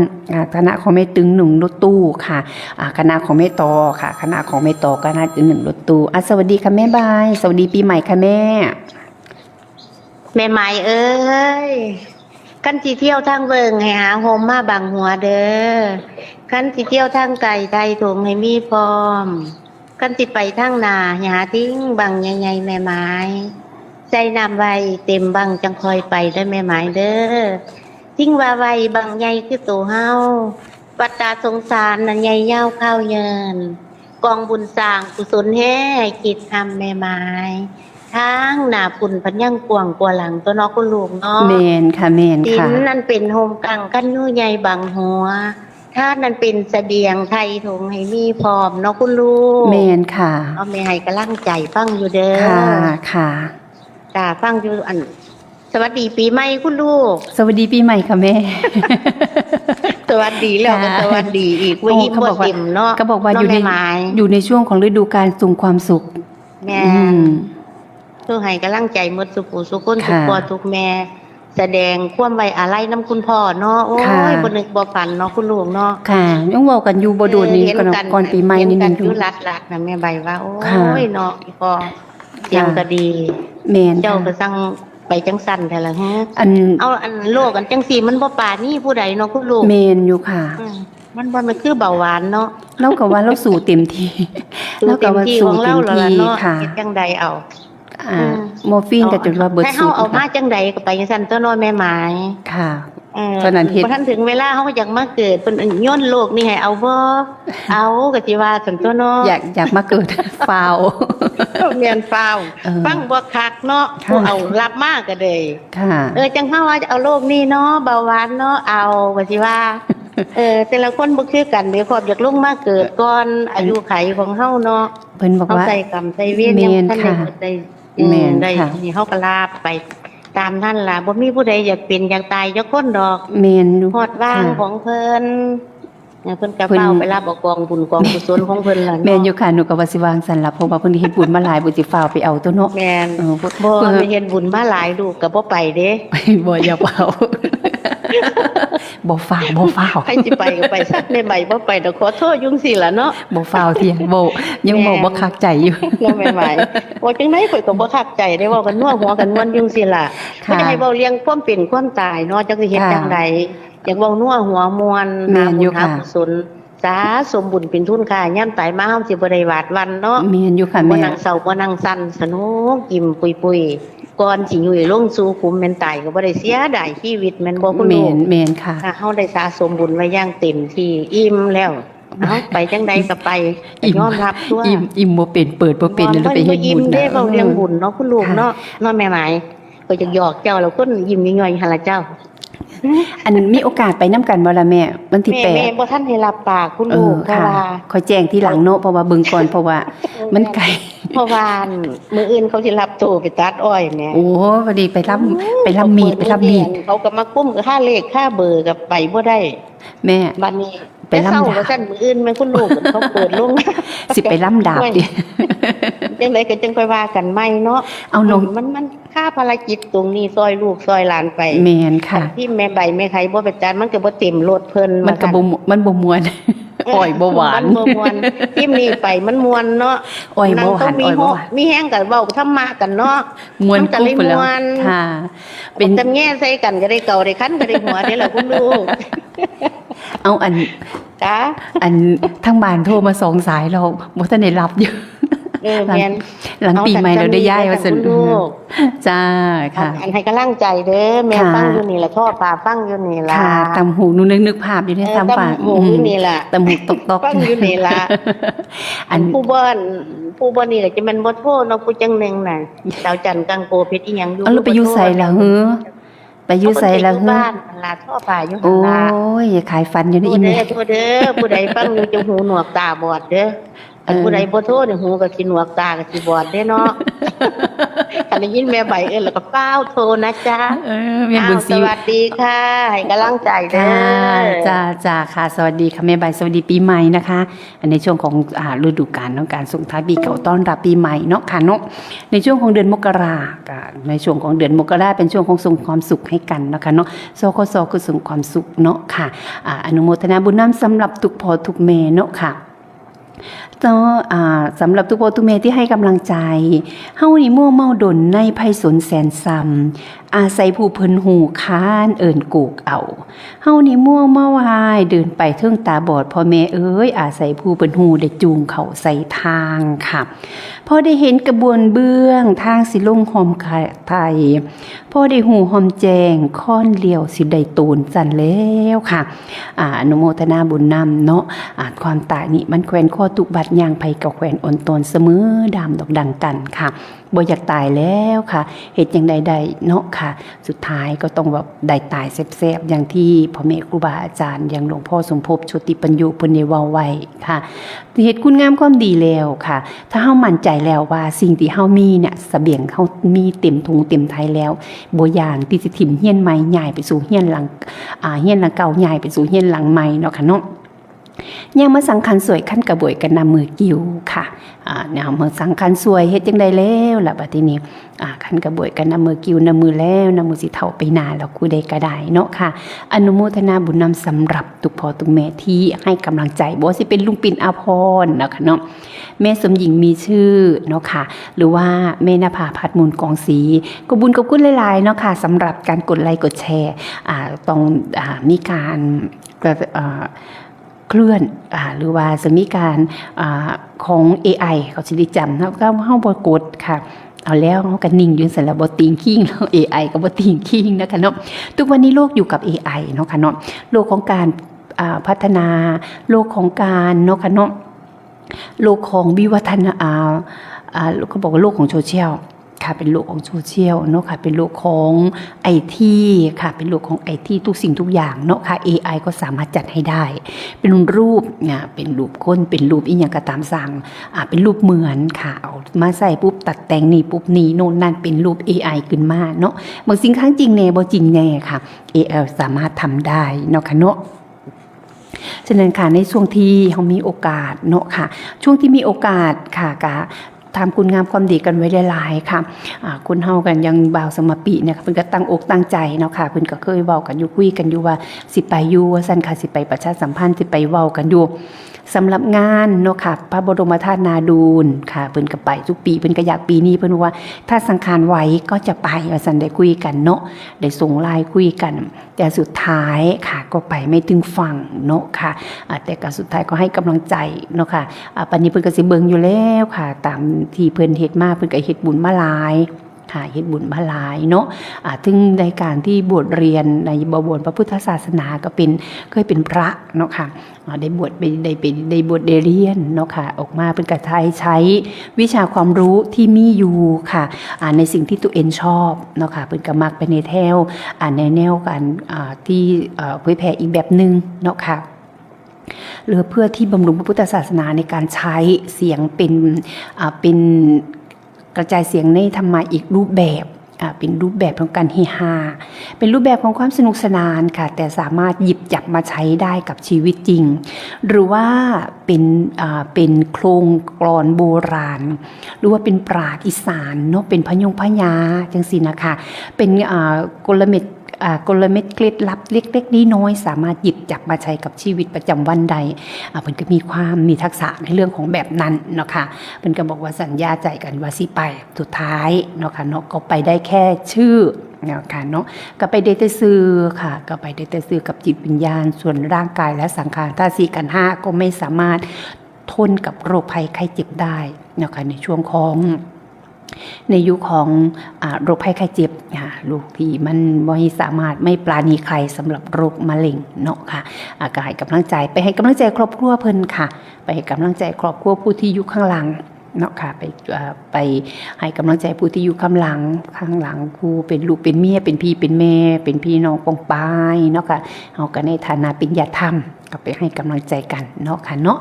คณะของแม่ตึง1รถตู้ค่ะคณะของแม่ตอค่ะคณะของแม่ตอก็น่าจะ1รถตู้สวัสดีค่ะแม่บายสวัสดีปีใหม่ค่ะแม่ แม่ใหม่เอ้ยกันสิเที่ยวทางเบิงให้หาโฮมมาบังหัวเด้อกันสิเที่ยวทางไก่ไทยถุงให้มีพร้อมกันสิไปทางนาหาทิ้งบังใหญ่ๆแม่ไม้ใจน้ำไว้เต็มบังจังคอยไปได้อแม่ไม้เด้อทิ้งว่าไว้บังใหญ่คือตัวเฮาปัตตาสงสารนั่นใหญ่ยาวข้าวเยินกองบุญสร้างกุศลแห่คิดทำแม่ไม้ทางหน้าปุ่นพันยังกวางกว่าหลังตัวเนอกคุณลุงเนาะ เมนค่ะเมน ดิน ค่ะ นั่นเป็นโฮมกังกันยู่ใหญ่บังหัวถ้านั่นเป็นเสบียงไทยถุงให้มีพร้อมเนาะคุณลุง เมนค่ะ เอาไม่ให้กำลังใจฟังอยู่เด้อ ค่ะค่ะ จ้าฟังอยู่อัน สวัสดีปีใหม่คุณลูก สวัสดีปีใหม่ค่ะแม่ สวัสดีแล้วก็ ค่ะ สวัสดีอีกว่ายิ้มบ่เต็มเนาะ ก็บอกว่าอยู่ใน แม่ไม้ อยู่ในช่วงของฤดูการส่งความสุข แม่ อืม เพื่อให้กำลังใจหมดสุขุสุขคนทุก ค่ะ พ่อทุกแม่ แสดงความไว้อาลัยน้ำคุณพ่อเนาะโอ้ ค่ะ ยบ่นึกบ่ฝันเนาะคุณลูกเนาะ ค่ะยังเว้ากันอยู่บ่โดนนี้ เห็ ก่อนปีใหม่นิดนึง เห็กัอยู่ลัดๆนะแม่ใบว่าโอ้ ค่ะ ยเนาะอีพ่อเสียงก็ดี แมน เจ้าก็ ค่ะ สั่งไปจังสั่นแท้ละฮะ อัน เอาอันโลกอันจังซี่มันบ่ปานนี่ผู้ใดเนาะคุณลูก เมนอยู่ค่ะ อืมมันบ่มันคือเบาหวานเนาะ เราก็ว่าเราสู่เต็มที่ ดูเต็มที่ของเราแล้วล่ะเนาะ ค่ะ เฮ็ดจังใดเอา โมอร์ฟีนก็จนว่าเบิด ให้ สู เฮา ตร เอามาจังใดก็ไปจังซั่นตัวน้อยแม่หมาย ค่ะ เออ ตอนนั้นเฮ็ด บ่ทันถึงเวลาเฮาก็อยากมาเกิดเพิ่นย้อนโลกนี่ให้เอาบ่เอาก็สิว่าซั่นตัวเนาะ อยากมาเกิด ฟาว เมียนฟาว เออ ฟังบ่คักเนาะ ค่ะ ผู้เอารับมากก็เลย ค่ะ จังเฮาว่าจะเอาโรคนี้เนาะเบาหวานเนาะเอาก็สิว่า แต่ละคนบ่คือกันเดี๋ยวขอบอยากลงมาเกิดก่อนอายุไขของเฮาเนาะ เพิ่นบอก เฮา ว่า ใส่กรรมใส่เวร แม่น ท่าน ค่ะ ได้ แม่น ได้ ค่ะ นี่เฮาก็ลาไปตามนั่นล่ะบ่มีผู้ใดอยากเป็นอยากตายจักคนดอก เมนอยู่ ฮอดว่าง ค่ะ ของเพิ่นเพิ่นก็ เพิ่น เฝ้าไปรับเอากองบุญกองกุศลของเพิ่นล่ะ แม่น เนาะ อยู่ค่ะหนูก็ว่าสิวางสันละเพราะว่าเพิ่นเฮ็ดบุญมาหลายบุญสิฟ้าวไปเอาตัวเนาะ แม่น เออ บ่ เพิ่น ไปเฮ็ดบุญมาหลายลูกก็บ่ไปเด้ บ่อย่าเป่า บ่ฟ้าวบ่ฟ้าว ใครสิไปก็ไปซักในใบบ่ไปดอกขอโทษยุงสิล่ะเนาะ บ่ฟ้าวเที่ยงบ่ยังบ่บ่คักใจอยู่ เราใหม่ๆว่าจังได๋ข่อยก็บ่คักใจได้เว้ากันนัวหัวกันม่วนยุงสิล่ะ ค่ะ บ่ได้ให้เว้าเรื่องความเป็นความตายเนาะจังสิเฮ็ด ค่ะ จังไดอยากเว้านัวหัวม่วน แม่นอยู่ หา ค่ะ กุศลสาสมบุญเป็นทุนค่ายามตายมาเฮาสิบ่ได้หวาดหวันเนาะ แม่นอยู่ค่ะ บ่ แม่ นั่งเศร้าบ่นั่งสั่นสนุกยิ้มปุยๆก่อนสิยุ่ยลงสู่ขุมแม่นตายก็บ่ได้เสียดายชีวิตแม่นบ่คุณ แม่ ลูก นแม่นค่ะ ถ้าเฮาได้สะสมบุญไว้อย่างเต็มที่อิ่มแล้วเอาไปจังใดก็ไป อิ่ม ยอมรับตัว อิ่มบ่เป็นเปิดบ่เป็นแล้วไปเฮ็ด อิ่ บุ ม ญ ได้ นะ เว้าเรื่องบุญเนาะคุณลูก ค่ะ เนาะแม่หมายก็จะหยอกเจ้าแล้วคนยิ้มย่อยๆหั่นล่ะเจ้า อันมีโอกาสไปน้ำกันบ่ล่ะแม่วันที่ แม่ แปด แม่บ่ทันให้รับปากคุณ เอ ลู อก เพราะ ค่ะ ว่า คอยแจ้งที่หลังเนาะเพราะว่าเบิ่งก่อนเพราะว่ามันไกล เพราะว่ามื้ออื่นเขาสิรับโตไปตัดอ้อยแม่ โอ้พอดีไปรับมีด เขาก็มากุ้มกับค่าเลขค่าเบอร์กับไปบ่ได้ แม่ บัดนี้ ไปลำดาบ แต่เศร้าว่าซั่นมื้ออื่นแม่คุณลูกเขาเปิดลง สิไปล่ำดาบดิ จังไดก็จังค่อยว่ากันใหม่เนาะ เอาลง มันค่าภารกิจตรงนี้ซอยลูกซอยหลานไป แมนค่ะ ที่แม่ใบแม่ไข่บ่ไปจัดมันก็บ่เต็มรถเพิ่น มันก็บ่มันบ่มวนอ้อยบ่หวาน มันบ่ม่วนที่นี่ไปมันม่วนเนาะ อ้อยบ่หวาน งต้องมี อ้อยบ่หวาน มีแห้งกันเว้าธรรมะกันเนาะ มวน มันก็เลย ปุ๊บไปแล้ว ม่วน ค่ะ เป็ เป็น น จำแง่ใส่กันก็ได้เก่าได้คันก็ได้หัวได้ล่ะคุณลูก เอาอัน จ้า อันทั้งบ้านโทรมาสองสายเราบ่ทันได้รับอยู่ แม่น หลังปีใหม่เราได้ย้ายว่าซั่น คุณลูก จ้าค่ะ อันให้กำลังใจเด้อแม่ ค่ะ ฟังอยู่นี่ล่ะท่อฟ้าฟังอยู่นี่ล่ะ ค่ะตำหูหนูนึกภาพอยู่ในตำปาก ตำหูอยู่นี่ล่ะ ตำหูตกๆ ฟังอยู่นี่ล่ะ อัน ผู้บ่นี่ก็จะแม่นบ่โทษเนาะผู้จังหนึงน่ะดาวจันทร์กังโกเพชรอีหยังอยู่ เอาเราไปอยู่ไสล่ะเฮ้อไปอยู่ไสล่ะ เอา เฮ้อ บ้านนั่นล่ะท่อฟ้าอยู่ โอ้ หั่นล่ะ ยขายฟันอยู่ใน ผู้ อีเม ใด ล โทษเด้อผู้ใดฟังอยู่จะหูหนวกตาบอดเด้ออันผู้ใดบ่โทษเนี่ยหูก็สิหนวกตาก็สิบอดเด้อเนาะ คันได้ยินแม่ใบแล้วก็ฟ้าวโทรนะจ๊ะ แม่บุญศ ส รี วัสดีค่ะให้กำลังใจเด้ ค่ะ อ จ้าค่ะสวัสดีค่ะแม่ใบสวัสดีปีใหม่นะคะอันในช่วงของฤดูกาลของการส่งท้ายปีเก่าต้อนรับปีใหม่เนาะค่ะเนาะในช่วงของเดือนมกราในช่วงของเดือนมกราเป็นช่วงของส่งความสุขให้กันนะคะเนาะสคสคือส่งความสุขเนาะค่ะอนุโมทนาบุญน้ำสำหรับทุกพ่อทุกแม่เนาะค่ะสำหรับทุกพ่อทุกแม่ที่ให้กำลังใจเฮานี่มั่วเมาดนในภัยสนแสนซ้ำอาศัยผู้เพิ่นหูค้านเอิ่นกูกเอาเฮานี่มั่วเมาวายเดินไปเทิงตาบอดพ่อแม่เอ้ยอาศัยผู้เพิ่นหูได้จูงเขาใส่ทางค่ะพอได้เห็นกระบวนเบื้องทางสิลงหอมไทยพอได้หูหอมแจงค้อนเลียวสิได้ตูนจันแล้วค่ะอนุโมทนาบุญนำเนาะความตายนี่มันแขวนข้อตุกบัดยางไผกับแขวนอ่อนตนเสมอดามดอกดังกันค่ะบ่อยากตายแล้วค่ะเหตุอย่างใดๆเนาะค่ะสุดท้ายก็ต้องแบบได้ตายแซ่บๆอย่างที่พ่อแม่ครูบาอาจารย์อย่างหลวงพ่อสมภพโชติปัญโยเพิ่นได้เว้าไว้ค่ะเหตุคุณงามความดีแล้วค่ะถ้าเฮามั่นใจแล้วว่าสิ่งที่เฮามีเนี่ยเสบียงเฮามีเต็มถุงเต็มไทยแล้วบ่ย่านที่สิถิ่มเฮียนใหม่ย้ายไปสู่เฮียนหลังเฮียนหลังเก่าย้ายไปสู่เฮียนหลังใหม่เนาะค่ะเนาะยังมาสังคันสวยขั้นกระบวยกันนำมือกิ้วค่ะเนี่ยมาสังคันสวยเฮ็ดจังไดแล้วล่ะบัดนี้ขั้นกระบวยกันนำมือกิ้วนำมือแล้วนำมือสิเฒ่าไปหน้าแล้วกูได้ก็ได้เนาะค่ะอนุโมทนาบุญนำสำหรับทุกพ่อทุกแม่ที่ให้กำลังใจบ่ว่าสิเป็นลุงปิ่นอาภรณ์นะคะเนาะแม่สมหญิงมีชื่อเนาะค่ะหรือว่าแม่นภาพัฒน์มูลกองศรีก็บุญกับคุณหลายๆเนาะค่ะสำหรับการกดไลค์กดแชร์ต้องมีการเคลื่อนหรือว่าจะมีการของ AI เขาสิได้จำแล้วก็เฮาบ่กดค่ะเอาแล้วเฮาก็นิ่งอยู่ซั่นแล้วบ่ติงคิงแล้ว AI ก็บ่ติงคิงนะคะเนาะทุกวันนี้โลกอยู่กับ AI เนาะค่ะเนาะโลกของการพัฒนาโลกของการเนาะค่ะเนาะโลกของวิวัฒนาเขาบอกว่าโลกของโซเชียลค่ะเป็นโลกของโซเชียลเนาะค่ะเป็นโลกของไอทีค่ะเป็นโลกของไอทีทุกสิ่งทุกอย่างเนาะค่ะ AI ก็สามารถจัดให้ได้เป็นรูปเป็นรูปคนเป็นรูปอีหยังก็ตามสั่งเป็นรูปเหมือนค่ะเอามาใส่ปุ๊บตัดแต่งนี่ปุ๊บนี่โน่นนั่นเป็นรูป AI ขึ้นมาเนาะบางสิ่งครั้งจริงแน่บ่จริงแน่ค่ะ AI สามารถทำได้เนาะค่ะเนาะฉะนั้นค่ะในช่วงที่เขามีโอกาสเนาะค่ะช่วงที่มีโอกาสค่ะกะทำคุณงามความดีกันไว้หลายๆค่ะคุณเฮากันยังบ่าวสมปีเนี่ยเพิ่นก็ตั้งอกตั้งใจเนาะค่ะเพิ่นก็เคยเว้ากันอยู่คุยกันอยู่ว่าสิไปอยู่ว่าซั่นค่ะสิไปประชาสัมพันธ์สิไปเว้ากันอยู่สำหรับงานเนาะค่ะพระบรมธาตุนาดูลค่ะเพิ่นก็ไปทุกปีเพิ่นก็อยากปีนี้เพิ่นว่าถ้าสังขารไหวก็จะไปว่าซั่นได้คุยกันเนาะได้ส่งไลน์คุยกันแต่สุดท้ายค่ะก็ไปไม่ถึงฝั่งเนาะค่ะแต่ก็สุดท้ายก็ให้กำลังใจเนาะค่ะปันนี้เพิ่นก็สิเบิ่งอยู่แล้วค่ะตามที่เพิ่นเฮ็ดมาเพิ่นก็เฮ็ดบุญมาหลาย เฮ็ดบุญมาหลายเนาะถึงในการที่บวชเรียนในบวรพระพุทธศาสนาก็เคยเป็นพระเนาะค่ะได้บวชได้บวชได้เรียนเนาะค่ะออกมาเป็นกระทายใช้วิชาความรู้ที่มีอยู่ค่ะในสิ่งที่ตัวเองชอบเนาะค่ะเป็นกมักไปในแนวการที่เผยแผ่อีกแบบนึงเนาะค่ะหรือเพื่อที่บำรุงพระพุทธศาสนาในการใช้เสียงเป็นกระจายเสียงในธรรมะอีกรูปแบบเป็นรูปแบบของการเฮฮาเป็นรูปแบบของความสนุกสนานค่ะแต่สามารถหยิบจับมาใช้ได้กับชีวิตจริงหรือว่าเป็นโครงกลอนโบราณหรือว่าเป็นปราชญ์อีสานเนาะเป็นพญาจังสินะคะเป็นกลเม็ดเคล็ดลับเล็กๆน้อยๆสามารถหยิบจับมาใช้กับชีวิตประจำวันใดเพิ่นก็มีทักษะในเรื่องของแบบนั้นเนาะค่ะเพิ่นก็บอกว่าสัญญาใจกันว่าสิไปสุดท้ายเนาะค่ะเนาะก็ไปได้แค่ชื่อเนาะค่ะเนาะก็ไปได้แต่ซื้อค่ะก็ไปได้แต่ซื้อกับจิตวิญญาณส่วนร่างกายและสังขารธาตุ4ขันธ์5ก็ไม่สามารถทนกับโรคภัยไข้เจ็บได้เนาะค่ะในช่วงของในยุคของโรคภัยไข้เจ็บลูกที่มันไม่สามารถไม่ปราณีใครสำหรับโรคมะเร็งเนาะค่ะก็ให้กำลังใจไปให้กำลังใจครอบครัวเพิ่นค่ะไปให้กำลังใจครอบครัวผู้ที่อยู่ข้างหลังเนาะค่ะไปให้กำลังใจผู้ที่อยู่ข้างหลังผู้เป็นลูกเป็นเมียเป็นพี่เป็นแม่เป็นพี่น้องปองปายเนาะค่ะเอากันในฐานะเป็นญาติธรรมก็ไปให้กำลังใจกันเนาะค่ะเนาะ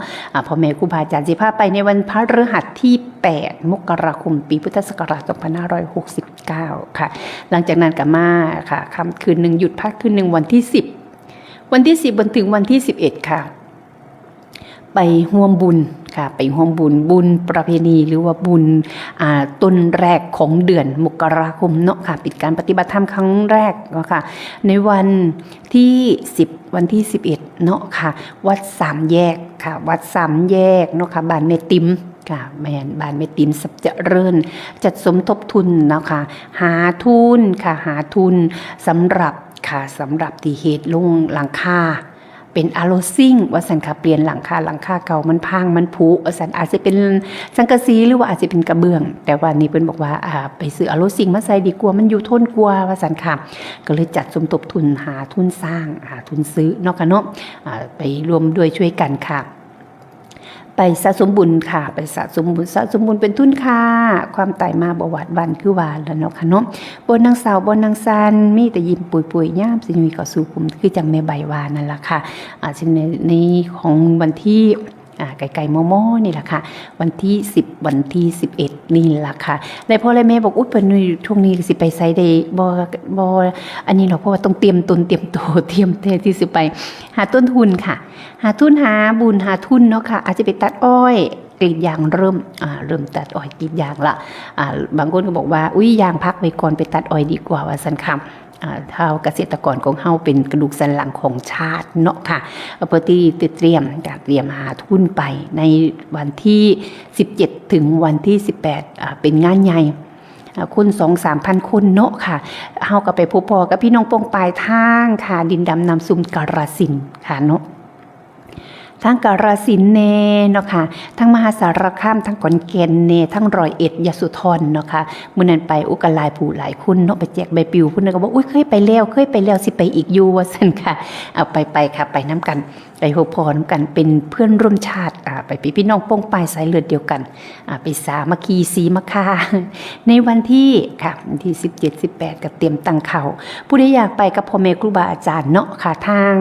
พ่อแม่ครูบาอาจารย์สิพาไปในวันพฤหัสที่8 มกราคมปีพุทธศักราช 2569 ค่ะหลังจากนั้นก็มาค่ะค่ำคืนหนึ่งหยุดพักคืนหนึ่งวันที่ 10วันถึงวันที่ 11 ค่ะไปร่วมบุญค่ะไปร่วมบุญประเพณีหรือว่าบุญต้นแรกของเดือนมกราคมเนาะค่ะเป็นการปฏิบัติธรรมครั้งแรกเนาะค่ะในวันที่10วันที่11เนาะค่ะวัด3แยกค่ะวัด3แยกเนาะค่ะบ้านแม่ติ๋มค่ะแม่นบ้านแม่ติ๋มสับเจริญจัดสมทบทุนเนาะค่ะหาทุนสำหรับที่เหตุลงหลังคาเป็นอะโลซิ่งว่าสันค่ะเปลี่ยนหลังคาเก่ามันพังมันผุสันอาจจะเป็นสังกะสีหรือว่าอาจจะเป็นกระเบื้องแต่ว่านี่เพิ่นบอกว่าไปซื้ออะโลซิ่งมาใส่ดีกว่ามันอยู่ทนกว่าว่าสันค่ะก็เลยจัดสมทบทุนหาทุนสร้างหาทุนซื้อเนาะค่ะเนาะไปรวมด้วยช่วยกันค่ะไปสะสมบุญค่ะไปสะสมบุญเป็นทุนค่าความตายมาบวชวันคือว่าแล้วเนาะค่ะเนาะบนนางสาวบนนางซันมีแต่ยิ้มปุยๆย่ามสิมีก็สู่คุมคือจังแม่ใบวานั่นล่ะค่ะซึ่งในของวันที่ไก่มอนี่แหละค่ะวันที่10วันที่11นี่แหละค่ะแล้วพ่อและแม่บอกอุ๊ยเพิ่นช่วงนี้สิไปไสได้บ่อันนี้เนาะเพราะว่าต้องเตรียมตนเตรียมตัวเตรียมแท้ที่สิไปหาต้นทุนค่ะหาทุนหาบุญหาทุนเนาะค่ะอาจจะไปตัดอ้อยกรีดยางเริ่มตัดอ้อยกรีดยางละบางคนก็บอกว่าอุ๊ยยางพักไว้ก่อนไปตัดอ้อยดีกว่าว่าซั่นค่ะเท่าเกษตรกรของเฮาเป็นกระดูกสันหลังของชาติเนาะค่ะเพื่อที่เตรียมหาทุนไปในวันที่17ถึงวันที่18เป็นงานใหญ่คน 2-3,000 คนเนาะค่ะเฮาก็ไปพบพอกับพี่น้องปองปายทางค่ะดินดำน้ำซุ่มกาฬสินธุ์ค่ะเนาะทั้งกาฬสินธุ์เนาะค่ะทั้งมหาสารคามทั้งขอนแก่นทั้งร้อยเอ็ดยโสธรเนาะค่ะมื้อนั้นไปอุกหลายผู้หลายคนเนาะไปแจกใบปลิวเพิ่นก็บอกอุ๊ยเคยไปแล้วสิไปอีกอยู่ว่าซั่นค่ะเอาไปค่ะไปน้ำกันไปพบพอน้ำกันเป็นเพื่อนร่วมชาติไปพี่น้องป้องปายสายเลือดเดียวกันไปสามัคคีสีมะคาในวันที่ค่ะวันที่17-18ก็เตรียมตั้งเข่าผู้ใดอยากไปกับพ่อแม่ครูบาอาจารย์เนาะค่ะทาง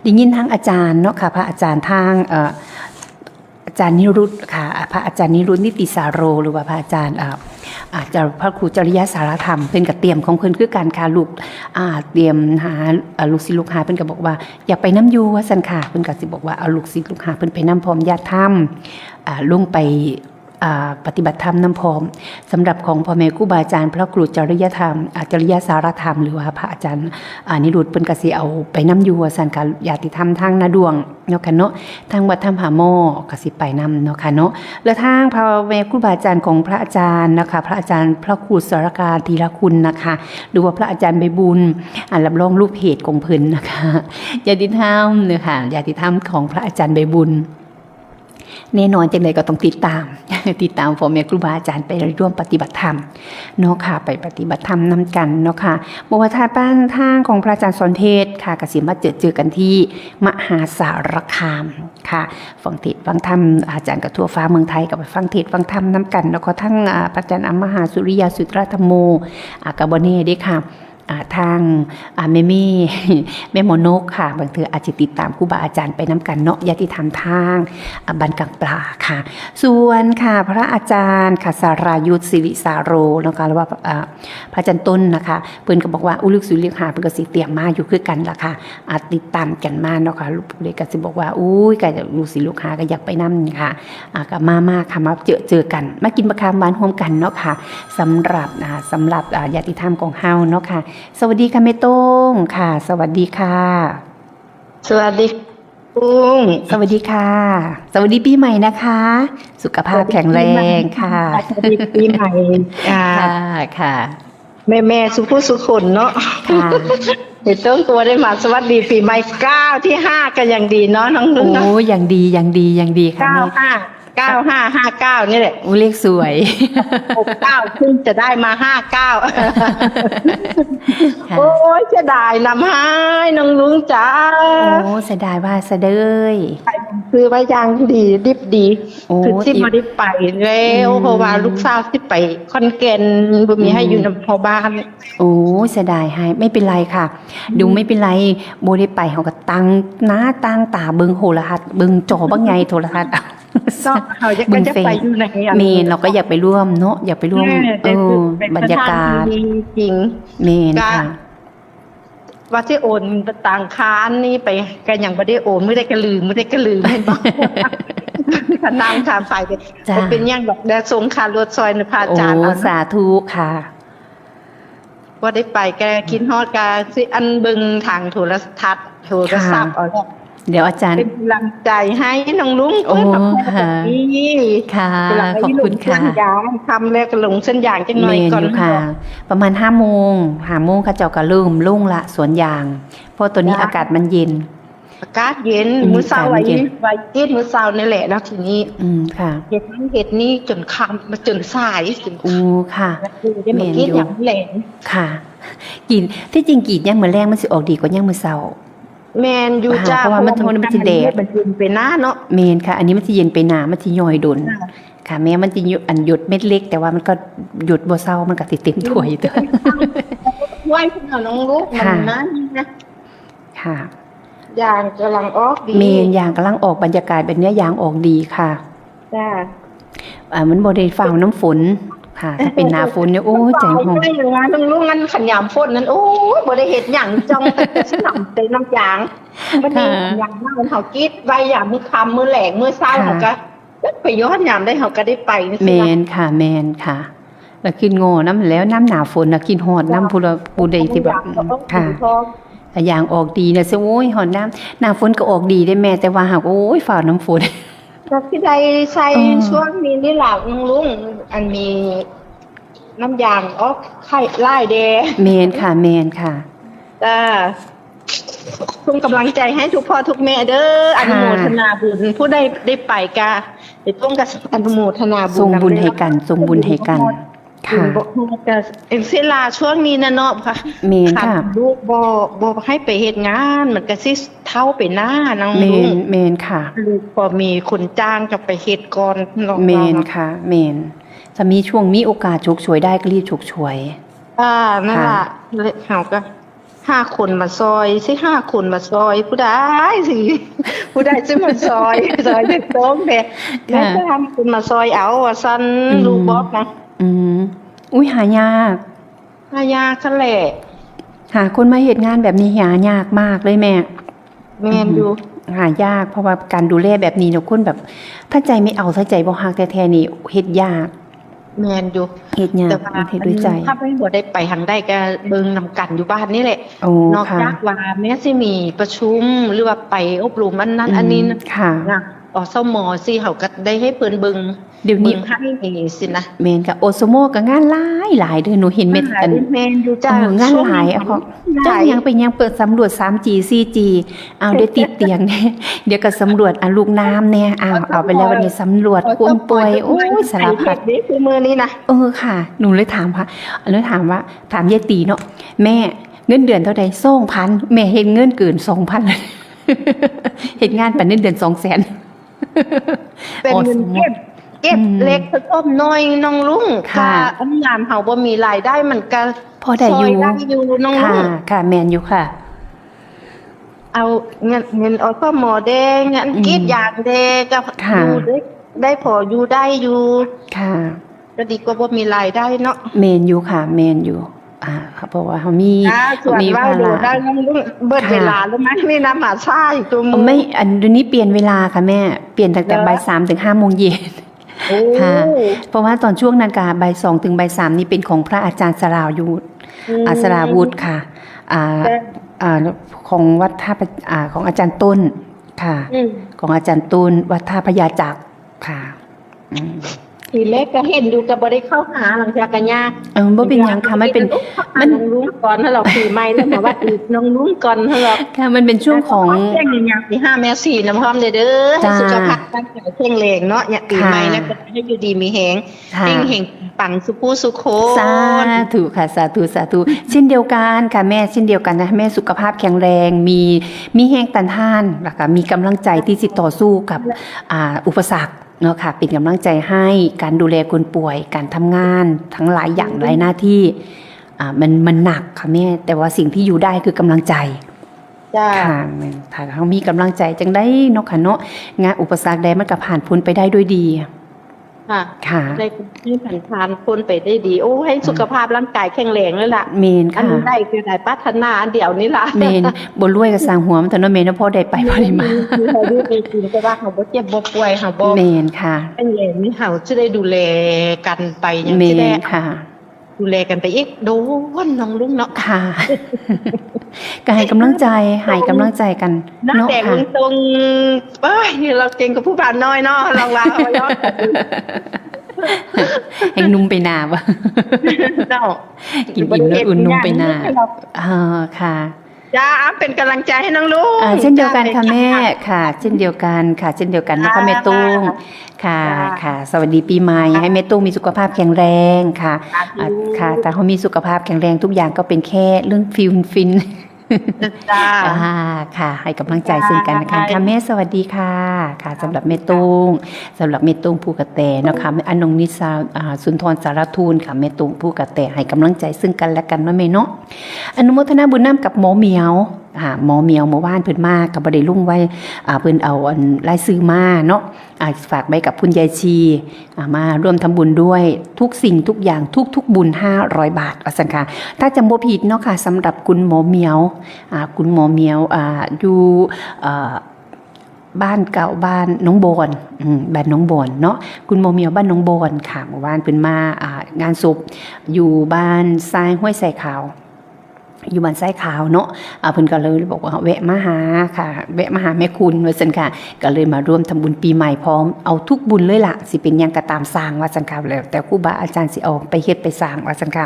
ได้ยินทางอาจารย์เนาะค่ะพระอาจารย์ทางอาจารย์นิรุตค่ะพระอาจารย์นิรุตนิติสาโรหรือว่าพระอาจารย์พระครูจริยสารธรรมเพิ่นก็เตรียมของเพิ่นคือการค่ะลูกเตรียมหาลูกศิษย์ลูกหาเพิ่นก็บอกว่าอยากไปน้ำอยู่ว่าซั่นค่ะเพิ่นก็สิบอกว่าเอาลูกศิษย์ลูกหาเพิ่นไปน้ำพร้อมญาติธรรมลงไปปฏิบัติธรรมน้ำพร้อมสำหรับของพ่อแม่ครูบาอาจารย์พระครูจริยสารธรรมหรือว่าพระอาจารย์นิรุตเพิ่นก็สิเอาไปน้ำอยู่ว่าซั่นค่ะญาติธรรมทางนาดวงเนาะค่ะเนาะทางวัดถ้ำผาหม้อก็สิไปนำเนาะค่ะเนาะแล้วทางพ่อแม่ครูบาอาจารย์ของพระอาจารย์นะคะพระอาจารย์พระครูสารการธีรคุณนะคะหรือว่าพระอาจารย์ใบบุญรับรองรูปเพจของเพิ่นนะคะญาติธรรมเนาะค่ะญาติธรรมของพระอาจารย์ใบบุญ แน่นอนจังเลยก็ต้องติดตาม ติดตามพ่อแม่ครูบาอาจารย์ไปร่วมปฏิบัติธรรมเนาะค่ะไปปฏิบัติธรรมนำกันเนาะค่ะบอกว่าทางบ้านทางของพระอาจารย์สอนเทศค่ะกสิมาเจอกันที่มหาสารคามค่ะฟังเทศน์ฟังธรรมอาจารย์กับทั่วฟ้าเมืองไทยกับไปฟังเทศน์ฟังธรรมนำกันแล้วก็ทั้งพระอาจารย์มหาสุริยาสุตรธรรมโมกับบเน่ด้วยค่ะทางแม่หมอนกค่ะบางเธออาจจะติดตามครูบาอาจารย์ไปน้ำกันเนาะญาติธรรมทางบันกังปลาค่ะส่วนค่ะพระอาจารย์ค่ะสารายุทธศิริสาโรนะคะหรือว่าพระอาจารย์ต้นนะคะเพิ่นก็บอกว่าอุลุกสุริหาเพิ่นก็สิเตรียมมาอยู่คือกันล่ะค่ะติดตามกันมาเนาะค่ะลูกเลยก็สิบอกว่าอุ้ยก็ลูกศิลูกหาก็อยากไปนำค่ะก็มาค่ะมาเจอกันมากินมะขามหวานร่วมกันเนาะค่ะสำหรับญาติธรรมของเฮาเนาะค่ะสวัสดีค่ะแม่ต้งค่ะสวัสดีค่ะสวัสดีกุ้ง สวัสดีค่ะสวัสดีปีใหม่นะคะ สุขภาพแข็งแรงค่ะ สวัสดีปีใหม่ค่ะ แม่สุขุสุขคนเนาะ ค่ะ เดี๋ยวต้องตัวได้มาสวัสดีปีใหม่9ที่5ก็ยังดีเนาะน้องนุ่น โอ้ยังดีค่ะแม่9559นี่แหละ เลขสวย 69ขึ้นจะได้มา59โอ้ยเสียดายนำให้น้องลุงจ๋า โอ้เสียดายว่าเสะเดย คือว่ายังดีดิบดี โอ้ คือที่มาได้ไปแล้วเพราะว่าลูกสาวที่ไปคอนแก่นบ่มีให้อยู่ในพอบ้าน โอ้เสียดายให้ไม่เป็นไรค่ะ ดูไม่เป็นไรโบได้ไปเขาก็ตั้งหน้าตั้งตาเบิ่งโทรทัศน์เบิ่งจอบังไงโทรทัศน์ เขาจะไปอยู่ในเมนเราก็อยากไปร่วมเนาะอยากไปร่วมบรรยากาศ จริง เมนค่ะ ว่าที่โอนต่างค้านนี่ไปกันอย่างไม่ได้โอนไม่ได้กระลืมให้บ้างขนามถามฝ่ายเป็นอย่างแบบได้ทรงคารถซอยในพระอาจารย์ โอ้สาธุค่ะ ว่าได้ไปแกกินฮอดกาสิอันเบิ่งทางโทรทัศน์โทรศัพท์เอาแล้ว เดี๋ยวอาจารย์ เป็นกำลังใจให้น้องลุง โอ้ค่ะ นี่ ค่ะขอบคุณค่ะ เส้นยางทำแล้วก็ลงเส้นยางจังหน่อยก่อน ค่ะ ประมาณ5 โมงเขาเจ้าก็เริ่มลุ่งละสวนยาง เพราะตัวนี้อากาศมันเย็น อากาศเย็นมื้อเช้าไว้กินมื้อเช้านี่แหละแล้วทีนี้ค่ะเฮ็ดนี้จนค่ำมาจนสายจน ค่ะ ได้มากินอย่างแหลง ค่ะกินที่จริงกินย่างมื้อแรงมันสิออกดีกว่าย่างมื้อเช้าแมนอยู่จ้า เพราะว่ามันสิแดด มันเย็นไปหน้าเนาะ เมนค่ะ อันนี้มันสิเย็นไปหนามันสิย่อยดนค่ะแม้มันจะหยดเม็ดเล็กแต่ว่ามันก็หยดบ่เศร้ามันก็สิเต็มถ้วยอยู่ตัว ไหว้เพิ่นเอาน้องลูกมันนะค่ะยางกำลังออกดีเมนยางกำลังออกบรรยากาศแบบนี้ยางออกดีค่ะจ้ามันบ่ได้ฟ้าน้ำฝนค่ะถ้าเป็นหน้าฝนเนี่ยโอ้ใจหอมได้อย่างงั้นน้องลูกงั้นขันยามฝนนั้นโอ้ยบ่ได้เฮ็ดหยังจ้องแต่สนำแต่น้ำยางวันนี้ยางเฮากิดไว้ยามมื้อค่ำมื้อแลงมื้อเช้าเฮาก็ไปย้อนยามได้เฮาก็ได้ไปเมนค่ะแล้วกินโง่น้ำแล้วน้ำหนาฝนน่ะกินฮอดน้ำผู้ใดที่แบบค่ะอย่างออกดีนะซิโอ้ยหอดน้ำหน้าฝนก็ออกดีได้แม่แต่ว่าหากโอ้ยฝ่าน้ำฝนก็ที่ใดใส่ช่วงนี้นี่หลักลุงอันมีน้ำยางออกไข่ไล่เดเมนค่ะจ้าคุณกำลังใจให้ทุกพ่อทุกแม่เด้ออนุโมทนาบุญผู้ใดได้ไปกะได้ต้องกับอนุโมทนาบุญส่งบุญให้กันค่ะจะเอ็นเซลาช่วงนี้นะเนาะค่ะเมนค่ะลูกบ่ให้ไปเฮ็ดงานมันก็สิเท่าไปหน้าน้องลุงเมนค่ะลูกพอมีคนจ้างก็ไปเฮ็ดก่อนเมนค่ะเมนจะมีช่วงมีโอกาสฉกฉวยได้ก็รีบฉกฉวยนั่นล่ะเฮาก็5 คนมาซอยสิ5 คนมาซอยผู้ใดสิมาซอยได้ตรงแท้แล้วก็ทำคนมาซอยเอาว่าซั่นลูกบอกนะอุ้ยหายากคั่นแหละหาคนมาเฮ็ดงานแบบนี้หายากมากเลยแม่อยู่หายากเพราะว่าการดูแลแบบนี้เนาะคนแบบถ้าใจไม่เอาถ้าใจบ่ฮักแท้ๆนี่เฮ็ดยากแม่นอยู่เฮ็ดยากเฮ็ดด้วยใจถ้าไม่บ่ได้ไปทางใดก็เบิ่งนำกันอยู่บ้านนี่แหละนอกจากว่าแม้สิมีประชุมหรือว่าไปอบรมอันนั้นอันนี้ค่ะ สมสิเขาก็ได้ให้เพิ่นเบิ่ง เดี๋ยวนี้ เบิ่งให้นี่สินะ แม่นค่ะโอโซโมก็งานหลายเด้อหนูเห็นเม็ดอัน แม่นอยู่จ้า เอองานหลายอ่ะเพราะเจ้ายังไปยังเปิดสำรวจ 3G 4G เอาเดี๋ยวติดเตียง เดี๋ยวก็สำรวจลูกน้ำเนี่ยเอาไปแล้ววันนี้สำรวจคนป่วยโอ้ยสารพัด นี่คือมือนี้นะ ค่ะ หนูเลยถามค่ะแล้วถามยายตีเนาะแม่เงินเดือนเท่าใด2,000แม่เฮ็ดเงินเกิน 2,000 เลย เฮ็ดงานปานเงินเดือน 200,000 เป็นเงินเก็บเล็กผสมน้อยน้องลุง ค่ะ อันงานเฮาบ่มีรายได้มันก็ พอได้อยู่ ซได้อยู่น้องลุ ค่ะ ง ค่ะแม่นอยู่ค่ะ เอาเงินอสมแดงเงินกรีดยางแดงก็ ค่ะ อยู่ได้พออยู่ได้อยู่ ค่ะ ก็ดีกว่าบ่มีรายได้เนาะ แม่นอยู่ค่ะแม่นอยู่เพราะว่าเฮามี ส่วนว่า ภา ดู ระ ได้น้องลุงเบิด ค่ะ เวลาแล้วมั้ยนี่นะหมาซ่าอยู่ตัวมื ไม่อันเดี๋ยวนี้เปลี่ยนเวลาค่ะแม่เปลี่ยนตั้งแต่บ่าย 3 ถึง 5 โมงเย็น โอ้ ค่ะ เพราะว่าตอนช่วงนั้นกะบ่าย 2 ถึงบ่าย 3 นี่เป็นของพระอาจารย์สราวุธสราวุธค่ะของวัดท่าของอาจารย์ต้นค่ะ ของอาจารย์ต้นวัดท่าพญาจักรค่ะอืม ทีแรกก็เห็นดูก็บ่ได้เข้าหาหลังจากกันยาก บ่เป็นหยังค่ะมันเป็น มันน้องลุงก่อนถ้าเราปีใหม่แล้วมาว่าอีกน้องลุงก่อนถ้าเรา ค่ะมันเป็นช่วงของ แจ้งอย่างที่5แม่4น้ำพร้อมเด้อให้ จ้า สุขภาพร่างกายแข็งแรงเนาะเนี่ยปีใหม่แล้วก็ให้อยู่ดีมีแฮง ค่ะ เฮงปังสุขสุขโค สาธุค่ะสาธุสาธุเช่นเดียวกันค่ะแม่เช่นเดียวกันนะแม่สุขภาพแข็งแรงมีแห้งตันท่านแล้วก็มีกำลังใจที่สิต่อสู้กับอุปสรรคเนาะค่ะเป็นกำลังใจให้การดูแลคนป่วยการทำงานทั้งหลายอย่างหลายหน้าที่มันหนักค่ะแม่แต่ว่าสิ่งที่อยู่ได้คือกำลังใจ จ้า ค่ะแม่ถ้าเขามีกำลังใจจังได้เนาะค่ะเนาะงานอุปสรรคใดมันก็ผ่านพ้นไปได้ด้วยดี ค่ะ ค่ะ ได้ให้ผ่านพ้นไปได้ดีโอ้ให้สุขภาพร่างกายแข็งแรงเลยล่ะ เมน อัน ค่ะ ได้คือได้พัฒนาอันเดียวนี่ล่ะ เมนบ่รวยก็สร้างหัวมันเถอะเนาะเมนเนาะพอได้ไปพอได้มา คือเขาดูไปกินแต่ว่าเขาบ่เจ็บบ่ป่วยเขาบ่ เมนค่ะ เป็นอย่างนี้เขาจะได้ดูแลกันไปอย่าง เม ที่ได้ นค่ะ ดูแลกันไปอีกโดนน้องลุงเนาะ ค่ะ ก็ให้กำลังใจให้กำลังใจกัน นัก เนาะ แต่ง ค่ะ ตรงเอ้ยเราเก่งกับผู้บานน้อยเนาะลองลาเอาย้อน แห่งนุ่มไปนาบ่ เนาะ กินอิ่มแล้วอุ่นนุ่มไปนาค่ะ จ้าเป็นกำลังใจให้น้องลุง เช่นเดียวกันค่ะแม่ค่ะ เช่นเดียวกันค่ะ เช่นเดียวกันนะคะแม่ตุ้งค่ะค่ะ สวัสดีปีใหม่ให้แม่ตุ้งมีสุขภาพแข็งแรงค่ะค่ะ แต่เขามีสุขภาพแข็งแรงทุกอย่างก็เป็นแค่เรื่องฟิน จ้า ค่ะให้กำลังใจซึ่งกันนะคะค่ะแม่สวัสดีค่ะค่ะสำหรับแม่ตุ้งสำหรับแม่ตุ้งผู้กระแตนะคะแม่อนงนิสาสุนทรสารทูลค่ะแม่ตุ้งผู้กระแตให้กำลังใจซึ่งกันและกันว่าแม่เนาะอนุโมทนาบุญน้ำกับหมอเหมียวหมอเหมียวเมื่อวานเพิ่นมากับบ่ได้ลุ่งไว้เพิ่นเอารายซื้อมาเนาะฝากไว้กับคุณยายชีมาร่วมทำบุญด้วยทุกสิ่งทุกอย่างทุกบุญ500 บาทว่าซั่นค่ะถ้าจำบ่ผิดเนาะค่ะสำหรับคุณหมอเหมียวคุณหมอเหมียวอยู่บ้านเก่าบ้านน้องบอนบ้านน้องบอนเนาะคุณหมอเหมียวบ้านน้องบอนค่ะเมื่อวานเพิ่นมางานศพอยู่บ้านทรายห้วยใส่ขาวอยู่บ้านไส้ขาวเนาะเพิ่นก็เลยบอกว่าแวะมาหาค่ะแวะมาหาแม่คุณว่าซั่นค่ะก็เลยมาร่วมทำบุญปีใหม่พร้อมเอาทุกบุญเลยล่ะสิเป็นหยังก็ตามสร้างว่าซั่นค่ะแล้วแต่ครูบาอาจารย์สิเอาไปเฮ็ดไปสร้างว่าซั่นค่ะ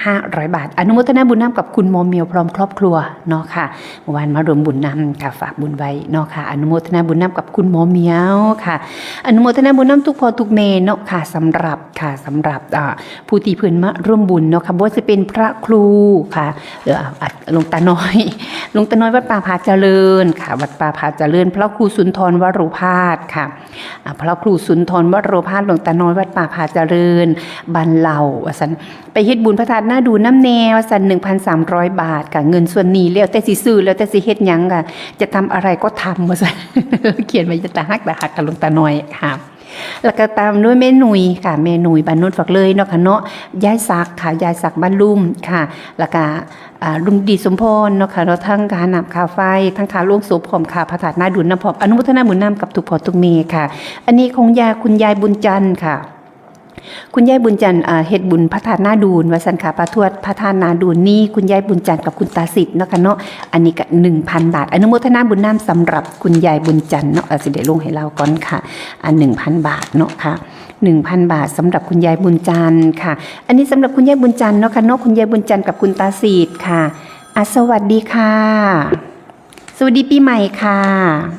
500 บาทอนุโมทนาบุญนำกับคุณหมอเหมียวพร้อมครอบครัวเนาะค่ะเมื่อวานมารวมบุญนำค่ะฝากบุญไว้เนาะค่ะอนุโมทนาบุญนำกับคุณหมอเหมียวค่ะอนุโมทนาบุญนำทุกพ่อทุกแม่เนาะค่ะสำหรับผู้ที่เพิ่นมาร่วมบุญเนาะค่ะบ่ว่าจะเป็นพระครูค่ะหลวงตาน้อยวัดป่าผาเจริญค่ะวัดป่าผาเจริญพระครูสุนทรวโรภาสค่ะพระครูสุนทรวโรภาสหลวงตาน้อยวัดป่าผาเจริญบ้านเหล่าว่าซั่นไปเฮ็ดบุญพระธาตุหน้าดูน้ำแนวว่าซั่น 1,300 บาทค่ะเงินส่วนนี้แล้วแต่สิซื้อแล้วแต่สิเฮ็ดหยังค่ะจะทำอะไรก็ทำว่าซั่น เขียนไว้จะตาฮักกับหลวงตาน้อยค่ะแล้วก็ตามด้วยแม่หนุ่ยค่ะแม่หนุ่ยบ้านโนนฝักเลยเนาะค่ะเนาะยายศักดิ์ค่ะยายศักดิ์บ้านลุ่มค่ะแล้วก็ลุงดีสมพรเนาะค่ะเราทั้งการนำค่าไฟทั้งค่าล่วงศพพร้อมค่าพระธาตุหน้าดุลน้ำพร้อมอนุโมทนาบุญนำกับทุกพ่อทุกแม่ค่ะอันนี้ของคุณยายบุญจันทร์ค่ะ คุณยายบุญจันทร์เฮ็ดบุญพระธาตุนาดูนว่าสันค่ะพระทวดพระธาตุนาดูนนี่คุณยายบุญจันทร์กับคุณตาสิทธิ์เนาะค่ะเนาะอันนี้ก็ 1,000 บาทอนุโมทนาบุญน้ำสำหรับคุณยายบุญจันทร์เนาะสิได้ลงให้เราก่อนค่ะ1,000 บาทเนาะค่ะ 1,000 บาทสำหรับคุณยายบุญจันทร์ค่ะอันนี้สำหรับคุณยายบุญจันทร์เนาะค่ะเนาะคุณยายบุญจันทร์กับคุณตาสิทธิ์ค่ะสวัสดีค่ะสวัสดีปีใหม่ค่ะ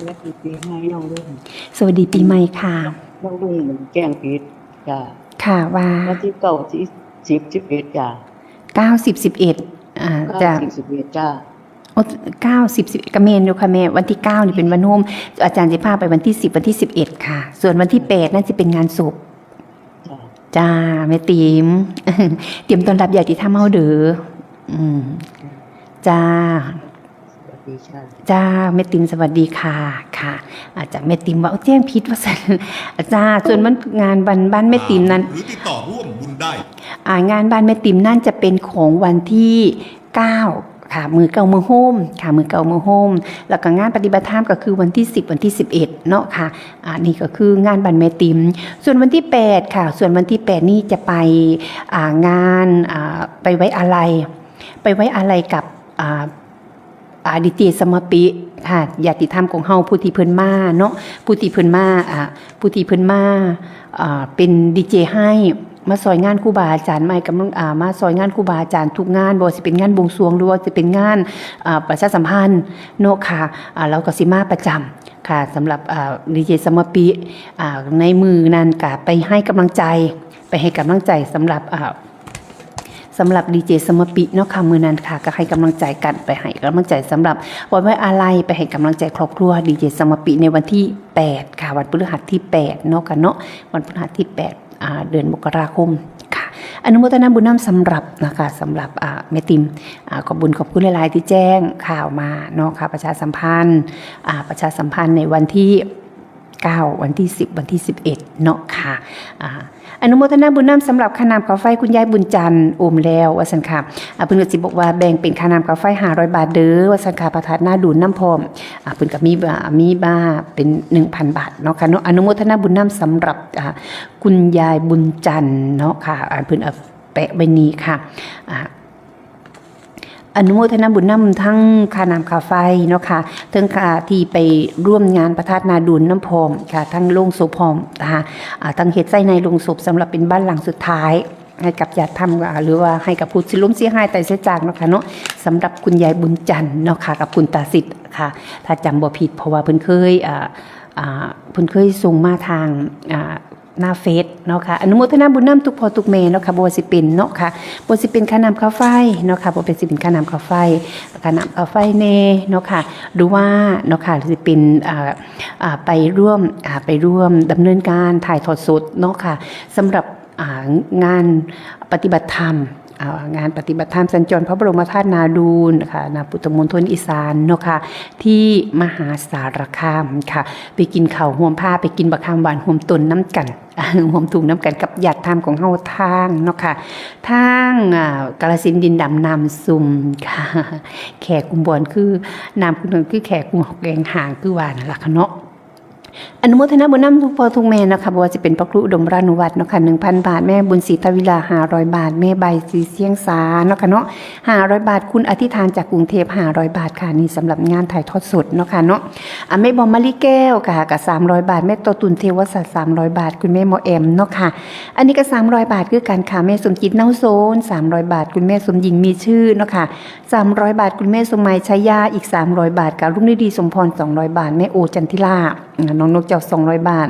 แล้วปีปีให้น้องรุ่ง สวัสดีปีใหม่ค่ะ น้องรุ่งมันแจ้งผิดจ้ะ ค่ะว่า วันที่เก้าที่11จ้ะ 90 11จะ 11จ้ะ 90 10กระเมนอยู่ค่ะแม่วันที่9นี่เป็นวันโฮมอาจารย์จะพาไปวันที่10วันที่11ค่ะส่วนวันที่8น่าจะเป็นงานศพ จ้ะ จ้าแม่ติ๋ม เตรียมต้อนรับใหญ่ที่ท่าเมาเด้อจ้า สวัสดีจ้ะ จ้าแม่ติ๋มสวัสดีค่ะค่ะอาจจะแม่ติ๋มว่าแจ้งผิดว่าสัน จ้าส่วนมันงานบ้านแม่ติ๋มนั้น หรือติดต่อร่วมบุญได้ งานบ้านแม่ติ๋มนั่นจะเป็นของวันที่9ค่ะมือเก่ามือโฮมค่ะมือเก่ามือโฮมแล้วก็งานปฏิบัติธรรมก็คือวันที่10วันที่11เนาะค่ะนี่ก็คืองานบ้านแม่ติ๋มส่วนวันที่8ค่ะส่วนวันที่8นี่จะไปงานไปไว้อะไรกับดีเจสมปิค่ะญาติธรรมของเฮาผู้ที่เพิ่นมาเนาะผู้ที่เพิ่นมาเป็นดีเจให้มาซอยงานครูบาอาจารย์ใหม่กำลังมาซอยงานครูบาอาจารย์ทุกงานบ่ว่าสิเป็นงานบวงสรวงหรือว่าจะเป็นงานประชาสัมพันธ์เนาะค่ะเราก็สิมาประจำค่ะสำหรับดีเจสมปิในมือนั้นก็ไปให้กำลังใจสำหรับดีเจสมปิเนาะค่ะมือนั้นค่ะก็ให้กำลังใจกันไปให้กำลังใจสำหรับวันไว้อาลัยไปให้กำลังใจครอบครัวดีเจสมปิในวันที่8ค่ะวันพฤหัสที่8เนาะค่ะเนาะวันพฤหัสที่8เดือนมกราคมค่ะอนุโมทนาบุญน้ำสำหรับนะคะสำหรับแม่ติ๋มขอบคุณหลายๆที่แจ้งข่าวมาเนาะค่ะประชาสัมพันธ์ในวันที่9วันที่10วันที่11เนาะค่ะอนุโมทนาบุญน้ำสำหรับค่าน้ำค่าไฟคุณยายบุญจันทร์โอมแล้วว่าสันค่ะเพิ่นก็สิบอกว่าแบ่งเป็นค่าน้ำค่าไฟ500 บาทเด้อว่าสันค่ะประทัดหน้าดูนน้ำพร้อมเพิ่นก็มีบ้าเป็น 1,000 บาทเนาะค่ะเนาะอนุโมทนาบุญน้ำสำหรับคุณยายบุญจันทร์เนาะค่ะเพิ่นแปะใบนี้ค่ะอนุโมทนาบุญน้ำทั้งค่าน้ำค่าไฟเนาะค่ะทั้งค่าที่ไปร่วมงานพระธาตุนาดูนน้ำพร้อมค่ะทั้งโรงศพพร้อมนะคะทั้งเฮ็ดไส้ในโรงศพสำหรับเป็นบ้านหลังสุดท้ายให้กับญาติธรรมหรือว่าให้กับผู้ที่ล้มเสียหายตายเสียจากเนาะค่ะเนาะสำหรับคุณยายบุญจันทร์เนาะค่ะกับคุณตาสิทธิ์ค่ะถ้าจำบ่ผิดเพราะว่าเพิ่นเคยส่งมาทางหน้าเฟซเนาะค่ะอนุโมทนาบุญน้ำทุกพ่อทุกแม่เนาะค่ะบ่ว่าสิเป็นเนาะค่ะบ่สิเป็นค่าน้ำค่าไฟเนาะค่ะบ่เป็นสิเป็นค่าน้ำค่าไฟแน่เนาะค่ะหรือว่าเนาะค่ะสิเป็นไปร่วมดำเนินการถ่ายทอดสดเนาะค่ะสำหรับงานปฏิบัติธรรมสัญจรพระบรมธาตุนาดูนค่ะณพุทธมณฑลอีสานเนาะค่ะที่มหาสารคามค่ะไปกินข้าวห่วมผ้าไปกินบักขามหวานห่วมต้นน้ำกันห่วมถุงน้ำกันกับญาติธรรมของเฮาทางเนาะค่ะทางกาฬสินธุ์ดินดำน้ำซุ่มค่ะแขกกุมบอนคือน้ำคุณคือแขกกุมแกงหางคือว่านั่นล่ะค่ะเนาะอนุโมทนาบุญน้ำทุกพ่อทุกแม่นะคะบ่ว่าจะเป็นพระครูอุดมรานุวัฒน์เนาะค่ะ 1,000 บาทแม่บุญศรีทวิลา500 บาทแม่ใบศรีเสียงสาเนาะค่ะเนาะ500 บาทคุณอธิษฐานจากกรุงเทพ500 บาทค่ะนี่สำหรับงานถ่ายทอดสดเนาะค่ะเนาะแม่บอมมะลิแก้วค่ะกับ300 บาทแม่โตตุนเทวสัตว์300 บาทคุณแม่หมอแอมเนาะค่ะอันนี้ก็300 บาทคือกันค่ะแม่สมจิตเนาโซน300 บาทคุณแม่สมหญิงมีชื่อเนาะค่ะ300 บาทคุณแม่สมัยชัยยาอีก300 บาทค่ะรุ่งฤดีสมพร200 บาทแม่โอจันทิลาน้องนกเจ้า200 บาท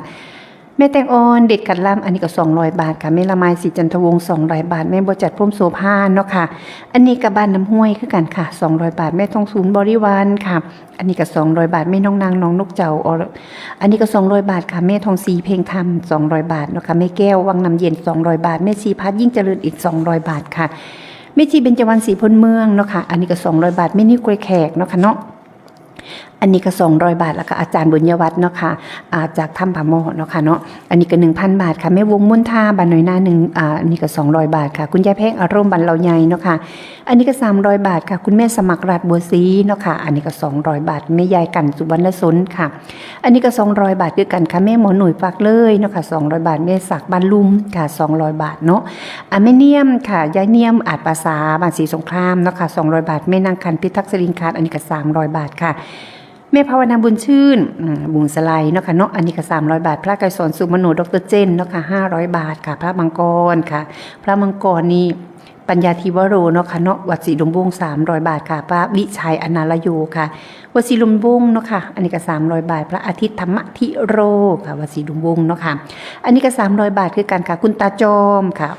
แม่แตงอ่อนเด็ดกัดล่ำอันนี้ก็200 บาทค่ะแม่ละไมศรีจันทวงศ์200 บาทแม่บัวจัดพรมโสภาเนาะค่ะอันนี้กับบ้านน้ำห้วยคือกันค่ะ200 บาทแม่ทองศูนย์บริวารค่ะอันนี้ก็200 บาทแม่น้องนางน้องนกเจ้าอันนี้ก็200 บาทค่ะแม่ทองศรีเพลงธรรม200 บาทเนาะค่ะแม่แก้ววังน้ำเย็น200 บาทแม่ชีพัฒยิ่งเจริญอีก200 บาทค่ะแม่ชีเบญจวรรณศรีพลเมืองเนาะค่ะอันนี้ก็200 บาทแม่นิ้วกล้วยแขกเนาะค่ะเนาะ อันนี้ก็200 บาทแล้วก็อาจารย์บุญยวัฒน์เนาะค่ะจากถ้ำผาหม้อเนาะค่ะเนาะอันนี้ก็ 1,000 บาทค่ะแม่วงมุ่นท่าบ้านน้อยหน้าอันนี้ก็200 บาทค่ะคุณยายแพงอารมณ์บ้านเราใหญ่เนาะค่ะอันนี้ก็300 บาทค่ะคุณแม่สมัครราชบัวศรีเนาะค่ะอันนี้ก็200 บาทแม่ยายกันสุวรรณสนค่ะอันนี้ก็200 บาทคือกันค่ะแม่หมอหนุ่ยฝากเลยเนาะค่ะ200 บาทแม่ศักดิ์บ้านลุมค่ะ200 บาทเนาะแม่เนียมค่ะยายเนียมอาจภาษาบ้านศรีสงครามเนาะค่ะ200 บาทแม่นางคันพิทักษ์สลิงคาร์อันนี้ก็300 บาทค่ะแม่ภาวนาบุญชื่นบุญสไลเนาะค่ะเนาะอันนี้ก็300 บาทพระไกรสอนสุมโนดรเจนเนาะค่ะ500 บาทค่ะพระมังกรค่ะพระมังกรนี่ปัญญาธิวโรเนาะค่ะเนาะวัดศรีลมบุ้ง300 บาทค่ะพระวิชัยอนาลโยค่ะวัดศรีลมบุ้งเนาะค่ะอันนี้ก็300 บาทพระอาทิตย์ธรรมธิโรค่ะวัดศรีลมบุ้งเนาะค่ะอันนี้ก็300 บาทคือกันค่ะคุณตาจอมค่ะ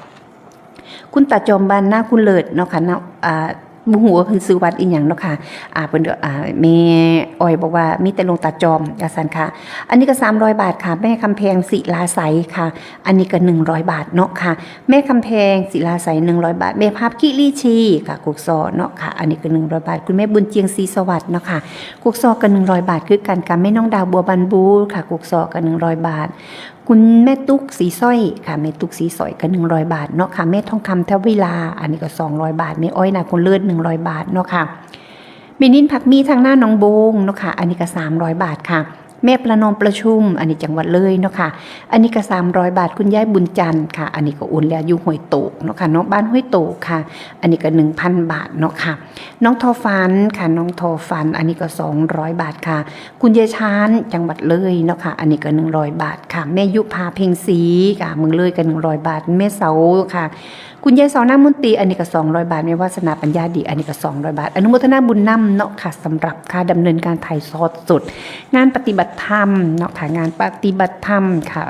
คุณตาจอมบ้านหน้าคุณเลิศเนาะค่ะเนาะบุหัวเพิ่นซื้อวัดอีหยังเนาะค่ะเพิ่นแม่อ้อยบอกว่ามีแต่ลงตาจอมกษันค่ะอันนี้ก็300 บาทค่ะแม่คำแพงศิลาใสค่ะอันนี้ก็100 บาทเนาะค่ะแม่คำแพงศิลาใส100 บาทแม่ภาพกิริชีค่ะกุกซอเนาะค่ะอันนี้ก็100 บาทคุณแม่บุญเจียงศรีสวัสดิ์เนาะค่ะกุกซอก็100 บาทคือกันค่ะแม่น้องดาวบัวบันบูค่ะกุกซอก็100 บาทคุณแม่ตุ๊กสีสร้อยค่ะแม่ตุ๊กสีสร้อยก็100 บาทเนาะค่ะแม่ทองคำเทวิลาอันนี้ก็200 บาทแม่อ้อยนาคนเลิศ100 บาทเนาะค่ะแม่นินผักมีทางหน้าน้องโบงเนาะค่ะอันนี้ก็300 บาทค่ะแม่ประนอมประชุมอันนี้จังหวัดเลยเนาะค่ะอันนี้ก็300 บาทคุณยายบุญจันทร์ค่ะอันนี้ก็อุ่นแล้วอยู่ห้วยโตกเนาะค่ะเนาะบ้านห้วยโตกค่ะอันนี้ก็ 1,000 บาทเนาะค่ะน้องทอฟันค่ะน้องทอฟันอันนี้ก็200 บาทค่ะคุณยายชานจังหวัดเลยเนาะค่ะอันนี้ก็100 บาทค่ะแม่ยุพาเพ็งศรีค่ะเมืองเลยก็100 บาทแม่เสาค่ะคุณยายเสาหน้ามนตรีอันนี้ก็200 บาทแม่วาสนาปัญญาดีอันนี้ก็200 บาทอนุโมทนาบุญนำเนาะค่ะสำหรับค่าดำเนินการถ่ายทอดสดงานปฏิบัติธรรมเนาะค่ะงานปฏิบัติธรรมค่ะ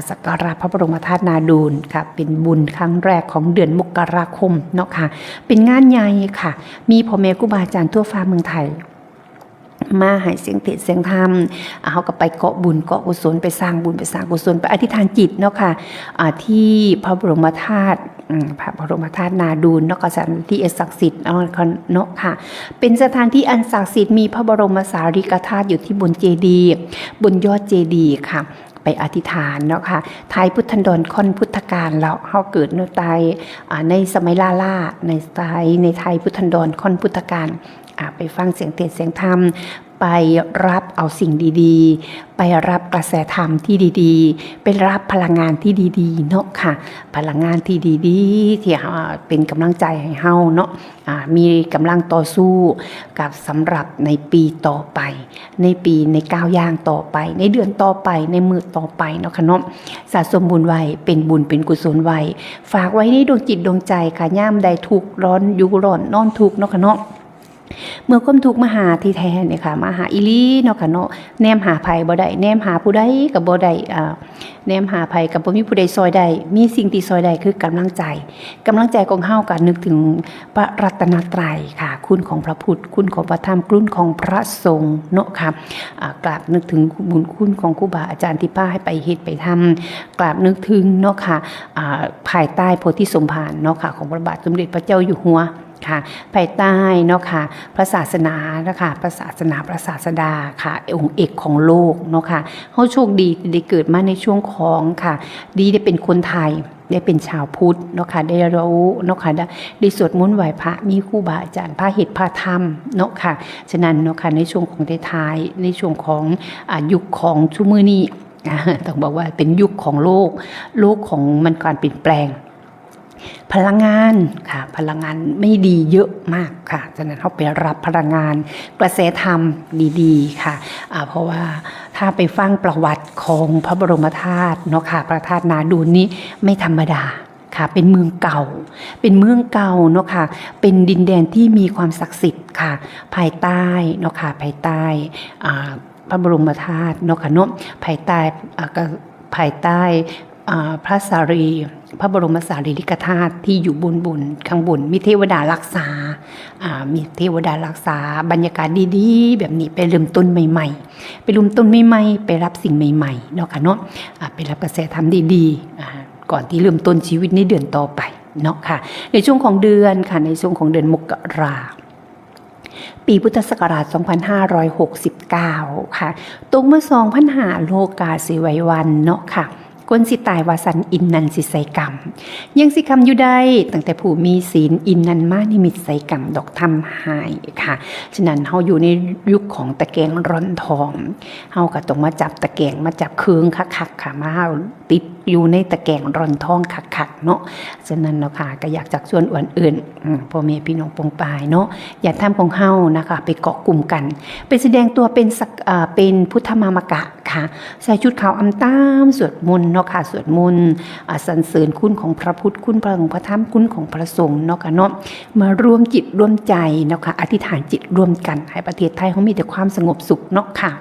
สักการะพระบรมธาตุนาดูลค่ะเป็นบุญครั้งแรกของเดือนมกราคมเนาะค่ะเป็นงานใหญ่ค่ะมีพ่อแม่ครูบาอาจารย์ทั่วฟ้าเมืองไทยมาให้เสียงเทศเสียงธรรมเขาก็ไปเกาะบุญเกาะกุศลไปสร้างบุญไปสร้างกุศลไปอธิษฐานจิตเนาะค่ะที่พระบรมธาตุพระบรมธาตุนาดูลเนาะก็สถานที่ศักดิ์สิทธิ์เนาะค่ะเป็นสถานที่อันศักดิ์สิทธิ์มีพระบรมสารีริกธาตุอยู่ที่บนเจดีย์บนยอดเจดีย์ค่ะไปอธิษฐานเนาะค่ะไทยพุทธันดรค่อนพุทธกาลแล้วเขาเกิดในสมัยล่าในไทยพุทธันดรค่อนพุทธกาลไปฟังเสียงเทศน์เสียงธรรมไปรับเอาสิ่งดีๆไปรับกระแสธรรมที่ดีๆไปรับพลังงานที่ดีๆเนาะค่ะพลังงานที่ดีๆที่เป็นกำลังใจให้เฮาเนาะมีกำลังต่อสู้กับสำหรับในปีต่อไปในก้าวย่างต่อไปในเดือนต่อไปในมือต่อไปเนาะค่ะเนาะสะสมบุญไว้เป็นบุญเป็นกุศลไว้ฝากไว้ในดวงจิตดวงใจค่ะย่ามใดทุกข์ร้อนอยู่ร้อนนอนทุกข์เนาะค่ะเนาะเมื่อความทุกข์มาหาที่แท้เนี่ยค่ะมาหาอีลีเนาะค่ะเนาะแนมหาภัยบ่ได้แนมหาผู้ใดก็บ่ได้แนมหาภัยก็บ่มีผู้ใดซอยได้มีสิ่งที่ซอยได้คือกำลังใจของเฮาก็นึกถึงพระรัตนตรัยค่ะคุณของพระพุทธคุณของพระธรรมคุณของพระสงฆ์เนาะค่ะกราบนึกถึงบุญคุณของครูบาอาจารย์ที่พาให้ไปเฮ็ดไปทำกราบนึกถึงเนาะค่ะภายใต้โพธิสมภารเนาะค่ะของพระบาทสมเด็จพระเจ้าอยู่หัวค่ะภายใต้เนาะค่ะพระศาสนานะคะพระศาสนาพระศาสดาค่ะองค์เอกของโลกเนาะค่ะเฮาโชคดีได้เกิดมาในช่วงของค่ะดีได้เป็นคนไทยได้เป็นชาวพุทธเนาะค่ะได้รู้เนาะค่ะได้สวดมนต์ไหว้พระมีครูบาอาจารย์พระเหตุพระธรรมเนาะค่ะฉะนั้นเนาะค่ะในช่วงของท้ายในช่วงของยุคของชุมื้อนี้ต้องบอกว่าเป็นยุคของโลกของมันการเปลี่ยนแปลงพลังงานค่ะพลังงานไม่ดีเยอะมากค่ะฉะนั้นเขาไปรับพลังงานกระแสธรรมดีๆค่ะเพราะว่าถ้าไปฟังประวัติของพระบรมธาตุเนาะค่ะพระธาตุนาดูลนี้ไม่ธรรมดาค่ะเป็นเมืองเก่าเนาะค่ะเป็นดินแดนที่มีความศักดิ์สิทธิ์ค่ะภายใต้เนาะค่ะภายใต้พระบรมธาตุเนาะค่ะเนาะภายใต้พระพระบรมสารีริกธาตุที่อยู่บนข้างบนมีเทวดารักษาบรรยากาศดีๆแบบนี้ไปเริ่มต้นใหม่ๆไปรับสิ่งใหม่ๆเนาะค่ะเนาะไปรับกระแสธรรมดีๆก่อนที่เริ่มต้นชีวิตในเดือนต่อไปเนาะค่ะในช่วงของเดือนค่ะในช่วงของเดือนมกรา ปีพุทธศักราช 2569 ค่ะตรงเมื่อ2,500โลกาสิไววันเนาะค่ะก้นสิตายวาสันอินนันสิไสกรรมยังสิคำอยู่ได้ตั้งแต่ผู้มีศีลอินนันมานิมิตไสกรรมดอกทำหายค่ะฉะนั้นเฮาอยู่ในยุคของตะแกรงร้อนทองเฮาก็ต้องมาจับตะแกรงมาจับเครื่องคักๆค่ะมาเฮาติดอยู่ในตะแกรงร้อนทองคักๆเนาะฉะนั้นเนาะค่ะก็อยากจากส่วนอื่นพ่อแม่พี่น้องปงปายเนาะอย่าทำของเฮานะคะไปเกาะกลุ่มกันไปแสดงตัวเป็นพุทธมามกะค่ะใส่ชุดขาวอำตามสวดมนต์เนาะค่ะสวดมนต์สรรเสริญคุณของพระพุทธคุณพระองค์พระธรรมคุณของพระสงฆ์เนาะค่ะเนาะมารวมจิตร่วมใจเนาะค่ะอธิษฐานจิตร่วมกันให้ประเทศไทยเขามีแต่ความสงบสุขเนาะค่ะ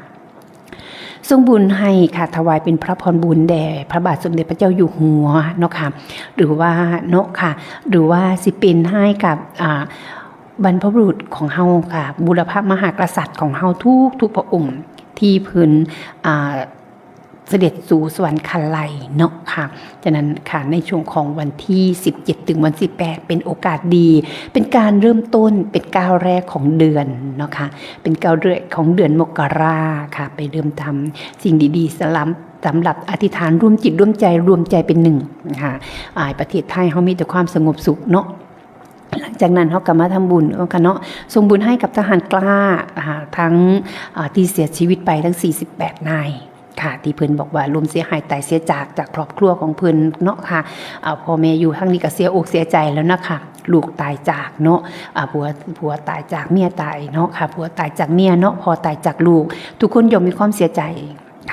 ทรงบุญให้ค่ะถวายเป็นพระพรบุญแด่พระบาทสมเด็จพระเจ้าอยู่หัวเนาะค่ะหรือว่าเนาะค่ะหรือว่าสิเป็นให้กับบรรพบุรุษของเฮาค่ะบุรพมหากษัตริย์ของเฮาทุกพระองค์ที่เพิ่นเสด็จสู่สวรรคาลัยเนาะค่ะฉะนั้นค่ะในช่วงของวันที่17ถึงวัน18เป็นโอกาสดีเป็นการเริ่มต้นเป็นก้าวแรกของเดือนเนาะค่ะเป็นก้าวแรกของเดือนมกราค่ะไปเริ่มทำสิ่งดีๆสำหรับอธิษฐานร่วมจิตร่วมใจเป็นหนึ่งค่ะประเทศไทยเขามีแต่ความสงบสุขเนาะหลังจากนั้นเขากลับมาทำบุญกันเนาะส่งบุญให้กับทหารกล้าทั้งที่เสียชีวิตไปทั้ง48นายค่ะที่เพิ่นบอกว่าลมเสียหายตายเสียจากครอบครัวของเพิ่นเนาะค่ะพ่อแม่อยู่ทั้งนี้ก็เสียอกเสียใจแล้วนะคะลูกตายจากเนาะผัวตายจากเมียตายเนาะค่ะผัวตายจากเมียเนาะพ่อตายจากลูกทุกคนย่อมมีความเสียใจ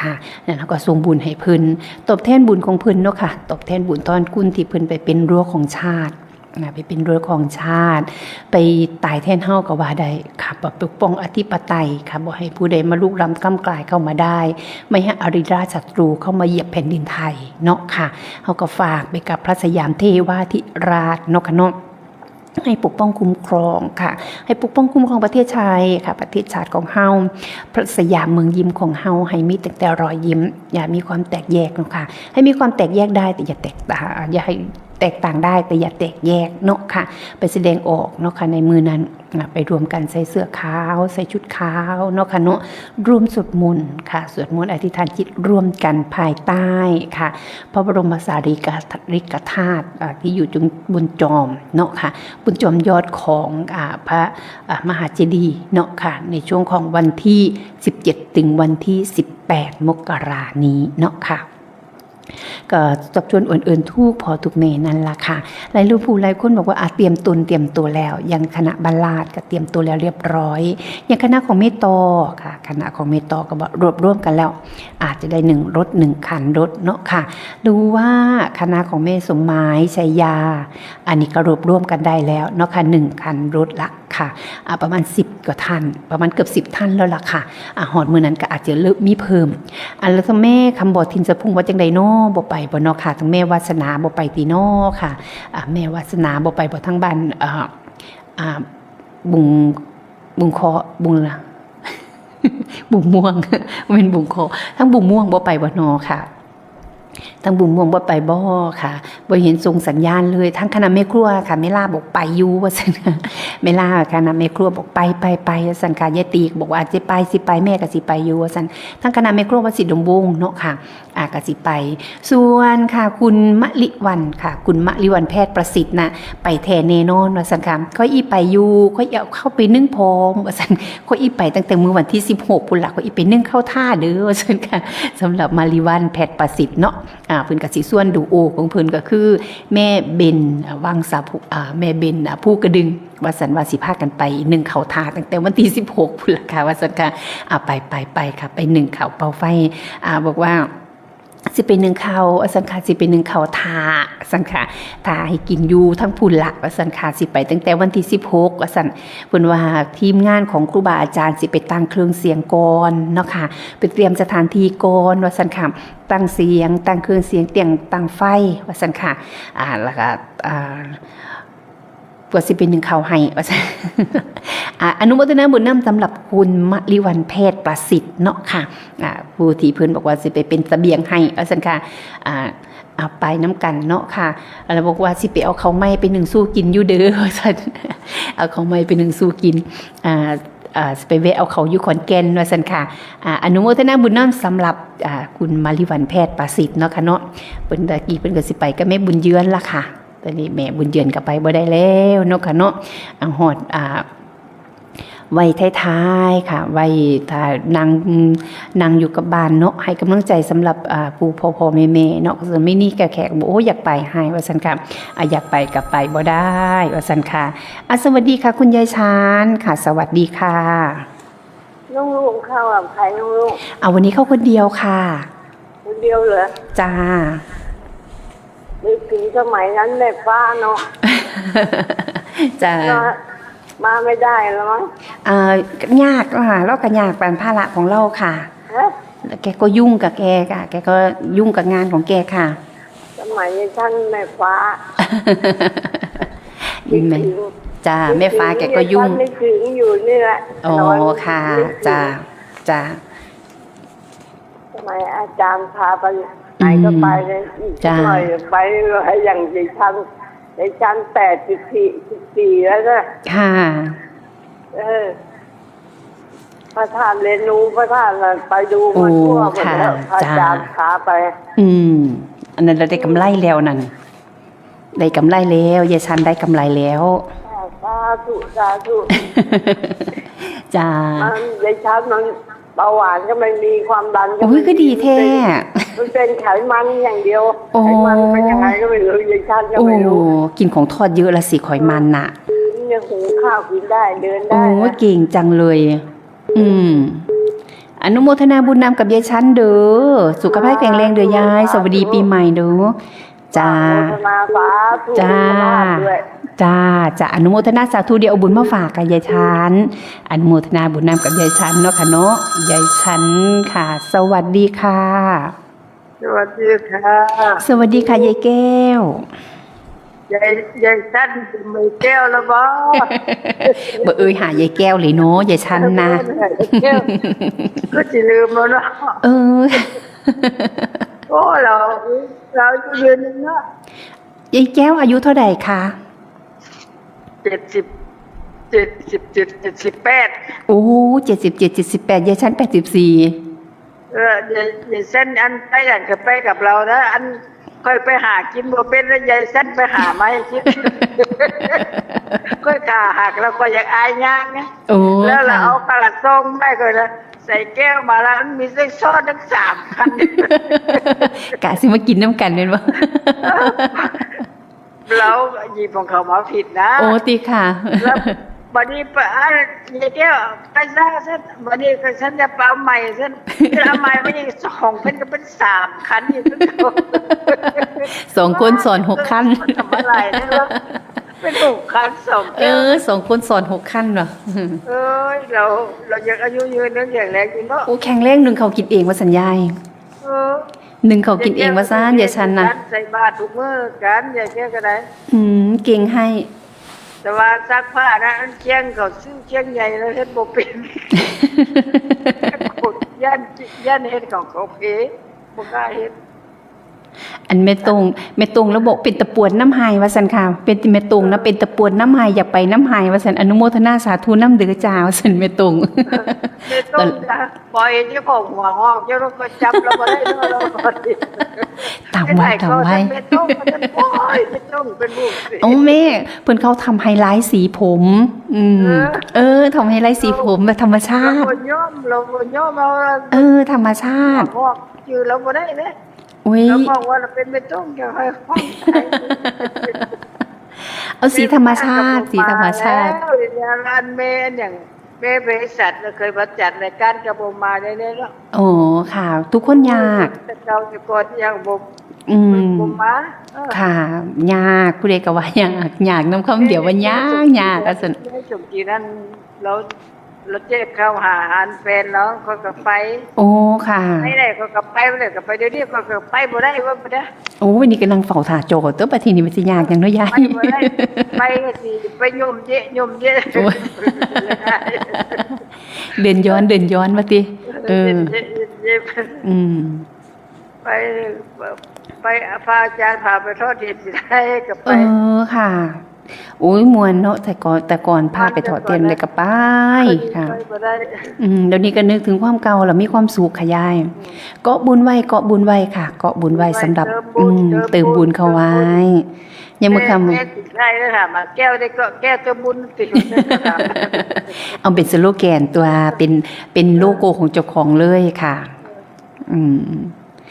ค่ะนั่นเขาก็ส่งบุญให้เพิ่นตอบแทนบุญของเพิ่นเนาะค่ะตอบแทนบุญตอนคุณที่เพิ่นไปเป็นรั้วของชาติไปเป็นรั้วของชาติไปตายแทนเฮาก็ว่าได้ค่ะปกป้องอธิปไตยค่ะบ่ให้ผู้ใดมาลุกล้ำกล้ำกลายเข้ามาได้ไม่ให้อริราชศัตรูเข้ามาเหยียบแผ่นดินไทยเนาะค่ะเฮาก็ฝากไปกับพระสยามเทวาธิราชเนาะค่ะเนาะให้ปกป้องคุ้มครองค่ะให้ปกป้องคุ้มครองประเทศไทยค่ะประเทศชาติของเฮาพระสยามเมืองยิ้มของเฮาให้มีแต่รอยยิ้มอย่ามีความแตกแยกเนาะค่ะให้มีความแตกแยกได้แต่อย่าแตกต่างอย่าให้แตกต่างได้แต่อย่าแตกแยกเนาะค่ะไปแสดงออกเนาะค่ะในมือนั้นไปรวมกันใส่เสื้อขาวใส่ชุดขาวเนาะค่ะเนาะรวมสวดมนต์ค่ะสวดมนต์อธิษฐานจิตร่วมกันภายใต้ค่ะพระบรมสารีริกธาตุที่อยู่จุบนจอมเนาะค่ะบนจอมยอดของพระมหาเจดีย์เนาะค่ะในช่วงของวันที่17ถึงวันที่18มกราคมนี้เนาะค่ะก็จับชวนอื่นๆทุกพอทุกเมนั่นล่ะค่ะหลายผู้หลายคนบอกว่าเตรียมตัวแล้วยังคณะบรรลาดก็เตรียมตัวแล้วเรียบร้อยอย่างคณะของเมตอค่ะคณะของเมตอก็รวบรวมกันแล้วอาจจะได้1 รถ 1 คันรถเนาะค่ะดูว่าคณะของเมสมหมายชัยยาอันนี้ก็รวบรวมกันได้แล้วเนาะค่ะ1 คันรถละค่ะประมาณ10 กว่าท่านประมาณเกือบ10 ท่านแล้วล่ะค่ะหอดมือนั้นก็อาจจะเริ่มมีเพิ่มแล้วทั้งแม่คำบอกทินสะพุ่งว่าจังใดเนาะบ่ไปบ่เนาะค่ะทั้งแม่วาสนาบ่ไปตีเนาะค่ะแม่วาสนาบ่ไปบ่ทั้งบ้านบุงคอบุงละบุงม่วงเป็นบุงคอทั้งบุงม่วงบ่ไปบ่เนาะค่ะทั้งบุญม่วงบ่ไปบ่ค่ะบ่เห็นส่งสัญญาณเลยทั้งคณะแม่ครัวค่ะแม่ล่าบอกไปอยู่ว่าซั่นแม่ล่าคณะแม่ครัวบอกไปสังกายายตีบอกว่าสิไปแม่ก็สิไปอยู่ว่าซั่นทั้งคณะแม่ครัววัดสิดมวงเนาะค่ะก็สิไปส่วนค่ะคุณมะลิวันค่ะคุณมะลิวันแพทย์ประสิทธิ์น่ะไปแท้แน่นอนว่าซั่นค่ะค่อยอีไปอยู่ค่อยเอาเข้าไปนึ่งพร้อมว่าซั่นค่อยอีไปตั้งแต่มื้อวันที่16พุ่นล่ะค่อยอีไปนึ่งเข้าท่าเด้อว่าซั่นค่ะสำหรับมะลิวันแพทย์ประสิทธิ์เนาะเพิ่นก็สิส่วนดูโอของเพิ่นก็คือแม่เบนวังสาแม่เบนผู้กระดึงว่าสันว่าสิพากันไป1เขาทาตั้งแต่วันที่16พุ่นล่ะค่ะว่าสันค่ะไปค่ะไป1เขาเป่าไฟบอกว่าสิเป็น1เขาสังขารสิเป็น1เขาทาสังขารทาให้กินอยู่ทั้งพุ่นละว่าสังขารสิไปตั้งแต่วันที่16ว่าสันเพิ่นว่าทีมงานของครูบาอาจารย์สิไปตั้งเครื่องเสียงก่อนเนาะค่ะไปเตรียมสถานที่ก่อนว่าสันค่ะตั้งเสียงตั้งเครื่องเสียงเตียงตั้งไฟว่าสันค่ะแล้วก็ตัวสิเป็น1เขาให้ว่าซั่นอนุโมทนาบุญนำสำหรับคุณมะลิวันแพทย์ประสิทธิ์เนาะค่ะผู้ที่เพิ่นบอกว่าสิไปเป็นเสบียงให้ว่าซั่นค่ะ เอาไปน้ำกันเนาะค่ะแล้วบอกว่าสิไปเอาเขาวไหม้ไปหนึ่งสู้กินอยู่เด้อ ว่าซั่นเอาเขาวไหม้ไปหนึ่งสู้กินไปแวะเอาเขาอยู่ขอนแก่นว่าซั่นค่ะอนุโมทนาบุญน้ำสำหรับคุณมาริวันแพทย์ประสิทธิ์เนาะค่ะเนาะเพิ่นตะกี้เพิ่นก็สิไปก็แม่บุญเยือนล่ะค่ะตอนนี้แม่บุญเยือนก็ไปบ่ได้แล้วเนาะค่ะเนาะฮอดไว้ท้ายๆค่ะไว้ถ้านางอยู่กับบ้านเนาะให้กำลังใจสำหรับปู่พ่อแม่เนาะส่วนไม่นี่แขกบอกโอ้อยากไปให้ว่าซั่นค่ะอยากไปก็ไปบ่ได้ว่าซั่นค่ะสวัสดีค่ะคุณยายชานค่ะสวัสดีค่ะ น้องลุงเข้ากับใครน้องลุง วันนี้เข้าคนเดียวค่ะ คนเดียวเหรอ จ้า นึกถึงสมัยนั้นแม่ฟ้าเนาะ จ้า มาไม่ได้แล้วมั้ง ยากค่ะเราก็ยากเป็นภาระของเราค่ะ ฮะ แล้วแกก็ยุ่งกับแกค่ะแกก็ยุ่งกับงานของแกค่ะ สมัยนี้ท่านแม่ฟ้า ดีไหมจ้าแม่ฟ้าแกก็ยุ่ง ไม่ถึงอยู่นี่แหละ โอ้ค่ะจ้าจ้า สมัยอาจารย์พาไปไหนก็ไปเลยอีก จ้า หน่อยไปเลยอย่างในชั้น84แล้วก็ ค่ะ พระธาตุเรนูพระธาตุอะไรไปดูมาทั่วหมดแล้วพระอาจารย์พาไป อันนั้นเราได้กำไรแล้วนั่นได้กำไรแล้วยายชันได้กำไรแล้ว สาธุสาธุ จ้า มันยายชันมันเบาหวานก็ไม่มีความดัน โอ้ยก็ดีแท้ มันเป็นไขมันอย่างเดียว โอ้ ไขมันเป็นยังไงก็ไม่รู้ยายชันก็ โอ้ ไม่รู้ กินของทอดเยอะละสิขอยมันน่ะ ยังหุงข้าวกินได้เดิน โอ้ ได้นะ เก่งจังเลย อนุโมทนาบุญนำกับยายชันเด้อสุขภาพแข็งแรงเด้อยายสวัสดีปีใหม่เด้อจ้า โฆษณาสาธุ จ้า สุขภาพด้วย จ้าจะอนุโมทนาสาธุเดี๋ยวเอาบุญมาฝากกับยายชันอนุโมทนาบุญนำกับยายชันเนาะค่ะเนาะยายชันค่ะ สวัสดีค่ะ สวัสดีค่ะ สวัสดีค่ะยายแก้วยายชันไม่แก้วแล้วบ่ บ่เอ่ยหายายแก้วเลยเนาะยายชันนะ แก้วก็จะลืมแล้วเนาะ เออ โอ้เราจะยืนเนาะ ยายแก้วอายุเท่าไหร่คะ 78 โอ้77 78ยายชัน84 ยายเส้นอันไปอย่างกับไปกับเรานะอันค่อยไปหากินบ่เป็นแล้วยายเส้นไปหามาให้กิน ค่อยขาหักแล้วก็อยากอายยากไง โอ้ แล้วเรา ค่ะ เอากระซองไม่ก็นะใส่แก้วมาแล้วมีเส้นซ้อนทั้ง3 คัน กะสิมากินน้ำกันเป็นบ่ เราหยิบของเขามาผิดนะ โอ้ติค่ะ แล้วบัดนี้ยายแก้วไปซะเส้นบัดนี้ก็ฉันจะเอาใหม่เส้นเอาใหม่ไม่ยัง2เป็นก็เป็น3 คันอยู่ทุกคน 2 คนสอน6ขั้น ทำอะไรนะวะเป็น6 คัน2 เออ2 คนสอน6ขั้นเหรอ เอ้ยเรายังอายุยืนนั่นอย่างแรงอยู่เนาะ โอ้แข็งแรงหนึ่งเขากินเองว่าสัญญาณ เออ หนึ่งเขากินเองว่าซ่านอย่าชันนะ ใส่บาตรทุกมื้อกันอย่าแค่ก็ได้ เก่งให้ แต่ว่าซักผ้านะอันเชียงเขาซื้อเชียงใหญ่แล้วเฮ็ดบ่เป็น กดย่านเฮ็ดของเขาเองบ่กล้าเฮ็ด อันแม่ตรงแล้วบอกเป็นตะปวนน้ำหายว่าสันค่ะเป็นแม่ตรงนะเป็นตะปวนน้ำหายอยากไปน้ำหายว่าสันอนุโมทนาสาธุน้ำเดือจ้าว่าสันแม่ตรง ไม่ต้องนะปล่อยเจ้าของหัวงอกเจ้าก็จับแล้วบ่ได้แล้วบ่ได้ ตามไว้ตามไว้ ไม่ต้องมันโอ้ยไม่ต้องเป็นลูกสิ โอ้แม่เพิ่นเขาทำไฮไลท์สีผม ทำไฮไลท์สีผมแบบธรรมชา เรา ติ บ่ยอมเรา ธรรมชาติ งอกอยู่เราบ่ได้เด้ อุ้ย เราบอกว่าเราเป็นไม่ต้องอย่าให้ห้องใจ เอาสีธรรมชาติสีธรรมชาติ แล้วอย่างร้านเมนอย่างเมบริษัทเราเคยมาจัดรายการกับผมมาได้เนาะ โอ้ค่ะ ทุกคนยาก แต่เราจะกดอย่างผมมา ค่ะยากผู้ใดก็ว่ายากน้ำคำเดียวว่ายากอ่ะสิ ในสมกีนั้นเราเจ็บเข้าหาอาหารแฟนแล้วก็กลับไป โอ้ค่ะ ไม่ได้ก็กลับไปไม่ได้ก็ไปเดี๋ยวนี้ก็กลับไปบ่ได้ว่าบ่ได้ โอ้วันนี้กำลังเฝ้าถ่าโจทย์ตัวประทีนี้มันสิยากอย่างน้อยยาย ไปบ่ได้ไปก็สิไปโยมเยะ โอ้ย เดินย้อนว่าติ ไป ไปพาอาจารย์พาไปทอดเทียนสิได้ก็ไป ค่ะโอ้ยมวนเนาะแต่ก่อนพาไปถอดเทียนเลยกับป้ายค่ะ ไปบ่ได้ เดี๋ยวนี้ก็นึกถึงความเก่าแล้วมีความสุขค่ะยายเกาะบุญไว้ค่ะเกาะบุญไว้สำหรับเติมบุญเข้าไว้ยังมือคำ แม่ติดได้แล้วค่ะมาแก้วได้ก็แก้วตัวบุญติดค่ะ เอาเป็นสโลแกนตัวเป็นโลโก้ของเจ้าของเลยค่ะ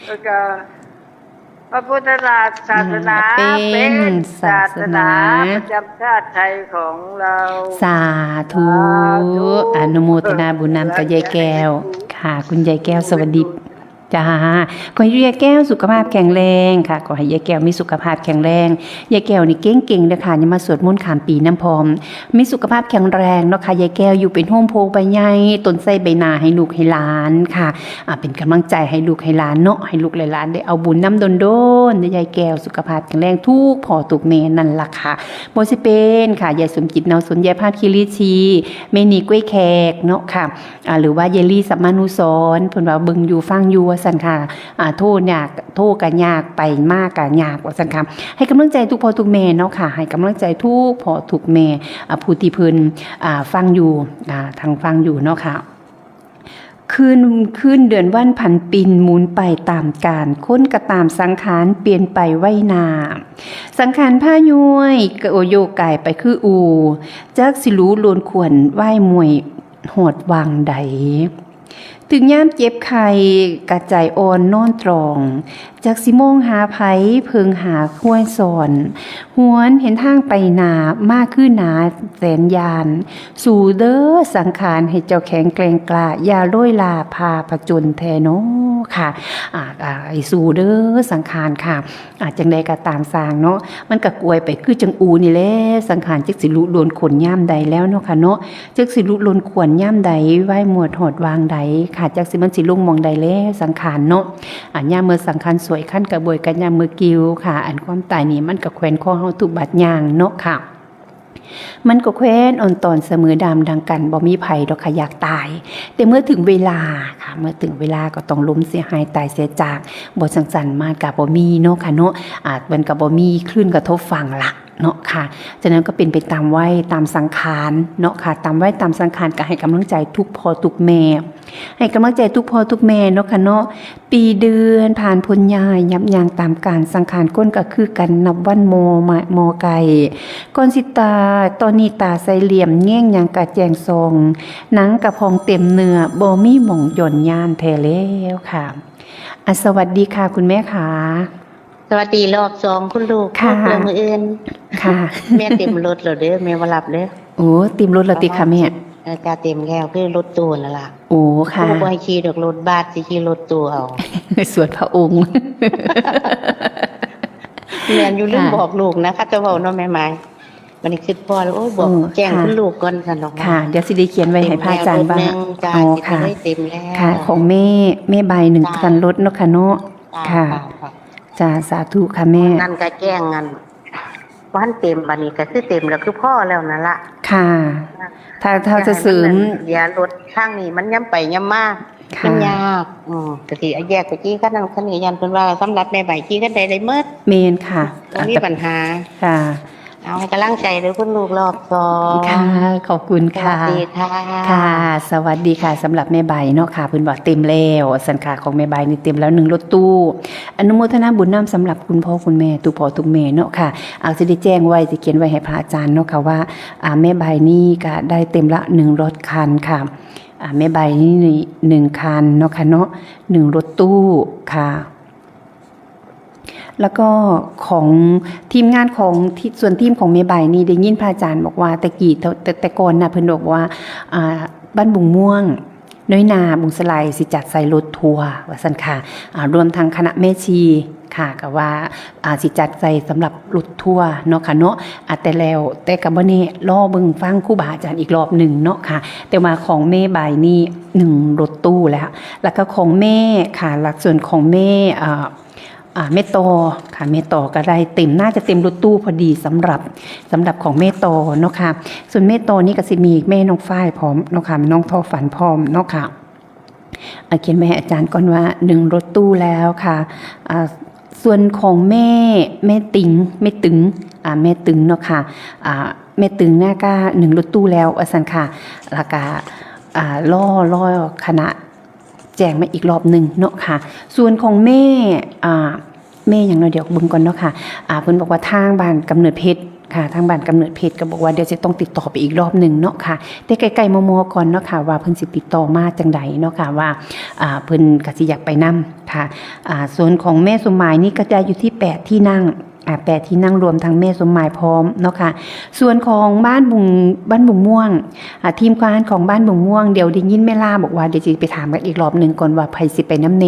แล้วก็พระพุทธศาสนา เป็นศาสนา ประจำชาติไทยของเรา สาธุอนุโมทนาบุญนำกับยายแก้วค่ะ คุณยายแก้วสวัสดีจ้าขอให้ยายแก้วสุขภาพแข็งแรงค่ะขอให้ยายแก้วมีสุขภาพแข็งแรงยายแก้วนี่เก่งๆเด้อค่ะอย่ามาสวดมนต์ข้ามปีน้ำพร้อมมีสุขภาพแข็งแรงเนาะค่ะยายแก้วอยู่เป็นโฮมโพใบใหญ่ต้นไทรใบหน้าให้ลูกให้หลานค่ะเป็นกำลังใจให้ลูกให้หลานเนาะให้ลูกหลานได้เอาบุญน้ำโดนๆยายแก้วสุขภาพแข็งแรงทุกพ่อทุกแม่นั่นล่ะค่ะบ่สิเป็นค่ะยายสมจิตเนาสนยายพาดคิริชีแม่นีกล้วยแขกเนาะค่ะหรือว่ายายลี่สัมมานุสรณ์เพิ่นว่าเบิ่งอยู่ฟังอยู่ว่าซั่นค่ะโทษยากโทษกันยากไปมากกันยากว่าสังคมให้กำลังใจทุกพ่อทุกแม่เนาะค่ะให้กำลังใจทุกพ่อทุกแม่ผู้ที่เพิ่นฟังอยู่ทางฟังอยู่เนาะค่ะคืนเดือนวันพันปีนหมุนไปตามกาลค้นกระตามสังขารเปลี่ยนไปไว้นาสังขารผ้าย้วยกโอโยกายไปคืออูจักสิรู้ลวนควรไหว้มวยโหดวางใดถึงย่ามเจ็บไข้กระจายอ่อนนอนตรองจากสิโมงหาไผเพิงหาห้วยสอนหวนเห็นทางไปหนามากขึ้นหนาแสนยานสู่เด้อสังขารให้เจ้าแข็งแกร่งกล้าอย่าโรยลาพาผจญแทโนค่ะไอ้สู่เด้อสังขารค่ะจังใดก็ตามสร้างเนาะมันก็กวยไปคือจังอูนี่แหละสังขารจักสิลุลวนขนย่ามใดแล้วเนาะค่ะเนาะจักสิลุลวนขวนย่ามใดไหว้หมวดหอดวางใดค่ะจักสิมันสิลงมองใดแล้วสังขารเนาะย่ามเมื่อสังขารสวยขั้นกระบวยกันยามมือกิ้วค่ะอันความตายนี้มันก็แขวนคอเฮาทุกบาดยางเนาะค่ะมันก็แคว้นอ่อนตอนเสมอดำดังกันบ่มีไผดอกค่ะอยากตายแต่เมื่อถึงเวลาค่ะเมื่อถึงเวลาก็ต้องล้มเสียหายตายเสียจากบ่สั่นๆมากกับบ่มีเนาะค่ะเนาะมันก็บ่มีคลื่นกระทบฝั่งละเนาะค่ะฉะนั้นก็เป็นไปตามไว้ตามสังขารเนาะค่ะตามไว้ตามสังขารก็ให้กำลังใจทุกพ่อทุกแม่ให้กำลังใจทุกพ่อทุกแม่เนาะค่ะเนาะปีเดือนผ่านพ้นยายยับยั้งตามการสังขารก้นก็คือกันนับวันโมไก่ก่อนสิตาตอนนี้ตาใส่เหลี่ยมแง่งยังกะแจงทรงหนังกระพองเต็มเนื้อบ่มีหม่องหย่อนยานแท้แล้วค่ะสวัสดีค่ะคุณแม่ค่ะสวัสดีรอบ2คุณลูก ค่ะ เพื่อนมืออื่น ค่ะ แม่เต็มรถแล้วเด้อแม่บ่รับเด้อ โอ้ติมรถละติค่ะแม่ จ้าเต็มแล้วคือรถตู้นั่นล่ะ โอ้ค่ะ บ่ให้ขี่ดอกรถบัสสิขี่รถตู้เอา สวนพระองค์ แม่นอยู่ลืม ค่ะ บอกลูกนะคะจะเว้าเนาะแม่ไม้วันนี้คิดพอแล้วโอ้ยบอก แจ้ง ค่ะ คุณลูกก่อนซั่นดอก ค่ะ เดี๋ยวสิได้เขียนไว้ให้พระอาจารย์บ้าง เต็มแล้วรถหนึ่งจ้า อ๋อ คิด ค่ะ ไว้เต็มแล้ว ค่ะ ของแม่ใบหนึ่ง จ้า คันรถเนาะค่ะเนาะ จ้า ค่ะจ้าสาธุค่ะแม่ นั่นก็แจ้งกันวันเต็มบัดนี้ก็คือเต็มแล้วคือพ่อแล้วนั่นล่ะ ค่ะ ถ้าจะเสริม อย่ารถทางนี้มันย่ำไปย่ำมา ค่ะ มันยากก็สิแยกไปกี้คันนั้นคันนี้ยันเพิ่นว่าสำหรับแม่ใบกี้กันได้หมด เมนค่ะ บ่มีปัญหา ค่ะ เอาให้กำลังใจเด้อคุณลูกรอบ2 ค่ะ ขอบคุณ ส ค่ะ วัสดีค่ะ ค่ะ สวัสดีค่ะสำหรับแม่ใบเนาะค่ะเพิ่นบอกเต็มแล้วสันขาของแม่ใบนี่เต็มแล้ว1รถตู้อนุโมทนาบุญนำสำหรับคุณพ่อคุณแม่ทุกพ่อทุกแม่เนาะค่ะสิได้แจ้งไว้สิเขียนไว้ให้พระอาจารย์เนาะค่ะว่าแม่ใบนี่ก็ได้เต็มละ1รถคันค่ะแม่ใบนี่1คันเนาะค่ะเนาะ1รถตู้ค่ะ แล้วก็ของทีมงานของส่วนทีมของเมย์ใบนี่ได้ยินพระอาจารย์บอกว่าแต่ก่อนนะเพิ่นบอกว่าบ้านบุงม่วงน้อยนาบุงสไลสิจัดใส่รถทัวร์ว่าซั่นค่ะรวมทั้งคณะแม่ชีค่ะก็ว่าสิจัดใส่สำหรับรถทัวร์เนาะค่ะเนาะแต่ก็บ่แน่รอเบิ่งฟังครูบาอาจารย์อีกรอบหนึ่งเนาะค่ะแต่ว่าของแม่ใบนี่1รถตู้แล้วก็ของแม่ค่ะหลักส่วนของแม่เมตโตค่ะเมตโตก็ได้เต็มน่าจะเต็มรถตู้พอดีสำหรับของเมตโตเนาะค่ะส่วนเมตโตนี่ก็สิมีแม่น้องฝ้ายพร้อมเนาะค่ะน้องทอฝันพร้อมเนาะค่ะเขียนไว้ให้อาจารย์ก่อนว่า1รถตู้แล้วค่ะ ส่วนของแม่ติงแม่ตึงแม่ตึงเนาะค่ะแม่ตึงเนี่ยก็1รถตู้แล้วสันค่ะแล้วก็ล่อคณะแจ้งมาอีกรอบหนึ่งเนาะค่ะส่วนของแม่อย่างน้อยเดี๋ยวเบิ่งก่อนเนาะค่ะเพิ่นบอกว่าทางบ้านกำเนิดเพชรค่ะทางบ้านกำเนิดเพชรก็บอกว่าเดี๋ยวจะต้องติดต่อไปอีกรอบหนึ่งเนาะค่ะแต่ไกลๆมอก่อนเนาะค่ะว่าเพิ่นสิติดต่อมาจังใดเนาะค่ะว่าเพิ่นก็สิอยากไปนำค่ะส่วนของแม่สมหมายนี่ก็จะอยู่ที่8ที่นั่ง8ที่นั่งรวมทั้งแม่สมหมายพร้อมเนาะค่ะส่วนของบ้านบุงม่วงทีมงานของบ้านบุงม่วงเดี๋ยวได้ยินแม่ล่าบอกว่าเดี๋ยวจะไปถามกันอีกรอบหนึ่งก่อนว่าไผสิไปน้ำเน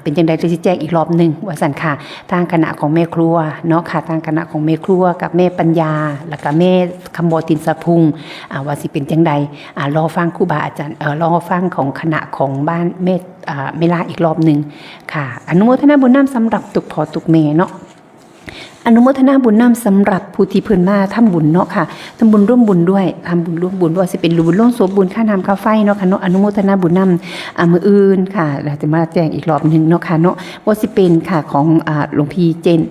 เป็นจังไดจะแจ้งอีกรอบหนึ่งว่าสั่นค่ะทางคณะของแม่ครัวเนาะค่ะทางคณะของแม่ครัวกับแม่ปัญญาแล้วก็แม่คำบอตินสะพุงว่าสิเป็นจังไดรอฟังครูบาอาจารย์รอฟังของคณะของบ้านแม่ล่าอีกรอบหนึ่งค่ะอนุโมทนาบุญนำสำหรับตุกพ่อตุกแม่เนาะอนุโมทนาบุญนำสำหรับผู้ที่เพิ่นมาทำบุญเนาะค่ะทำบุญร่วมบุญด้วยทำบุญร่วมบุญว่าสิเป็นบุญร่วมโสบุญค่าน้ำค่าไฟเนาะค่ะเนาะอนุโมทนาบุญนำมื้ออื่นค่ะเราจะมาแจ้งอีกรอบนึงเนาะค่ะเนาะว่าสิเป็นค่ะของหลวงพี่เจน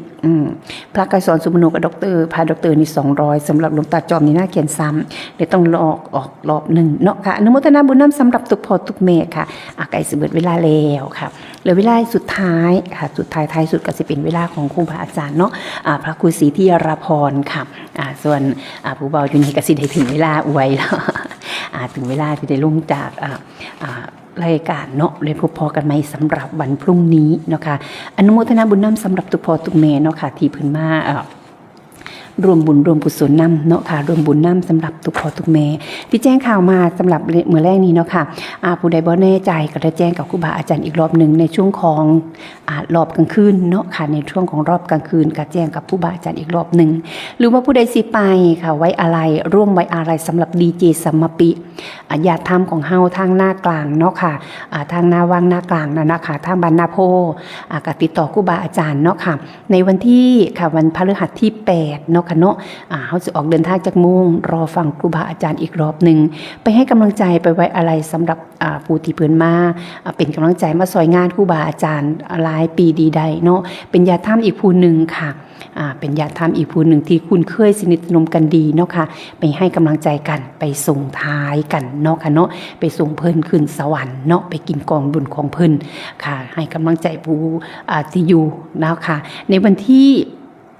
พระไกรสอนสุมโนกับดรพาดรนี่200สำหรับหลวงตาจอมนี่น่าเขียนซ้ำเดี๋ยวต้องออกรอบหนึ่งเนาะค่ะอนุโมทนาบุญนำสำหรับทุกพ่อทุกแม่ค่ะไก่สิเบิดเวลาแล้วค่ะเหลือเวลาสุดท้ายค่ะสุดท้ายสุดก็จะเป็นเวลาของครูบาอาจารย์เนาะพระครูศรีธีรพรค่ะส่วนผู้เบาอยู่นี่ก็สิได้ถึงเวลาอวยแล้วถึงเวลาที่ได้ลงจากรายการเนาะเลยพบพอกันไหมสำหรับวันพรุ่งนี้เนาะค่ะอนุโมทนาบุญนำสำหรับทุกพ่อทุกแม่เนาะค่ะที่เพิ่นมารวมบุญรวมกุศลนำเนาะค่ะรวมบุญนำสำหรับทุกพ่อทุกแม่ที่แจ้งข่าวมาสำหรับเมื่อแรกนี้เนาะค่ะผู้ใดบ่แน่ใจก็ได้แจ้งกับครูบาอาจารย์อีกรอบหนึ่งในช่วงของรอบกลางคืนเนาะค่ะในช่วงของรอบกลางคืนก็แจ้งกับครูบาอาจารย์อีกรอบหนึ่งหรือว่าผู้ใดสิไปค่ะไว้อะไรร่วมไว้อะไรสำหรับดีเจสัมมปิญาติธรรมของเฮาทางหน้ากลางเนาะค่ะทางหน้าวังหน้ากลางนั่นนะคะทางบ้านนาโพก็ติดต่อครูบาอาจารย์เนาะค่ะในวันที่ค่ะวันพฤหัสที่8เนาะค่ะเนาะเขาจะออกเดินทางจากมุ่งรอฟังครูบาอาจารย์อีกรอบหนึ่งไปให้กำลังใจไปไว้อะไรสำหรับผู้ที่เพิ่นมาเป็นกำลังใจมาซอยงานครูบาอาจารย์หลายปีดีใดเนาะเป็นญาติธรรมอีกผู้หนึ่งค่ะเป็นญาติธรรมอีกผู้หนึ่งที่คุ้นเคยสนิทสนมกันดีเนาะค่ะไปให้กำลังใจกันไปส่งท้ายกันเนาะค่ะเนาะไปส่งเพิ่นขึ้นสวรรค์เนาะไปกินกองบุญของเพิ่นค่ะให้กำลังใจผู้ที่อยู่แล้วค่ะในวันที่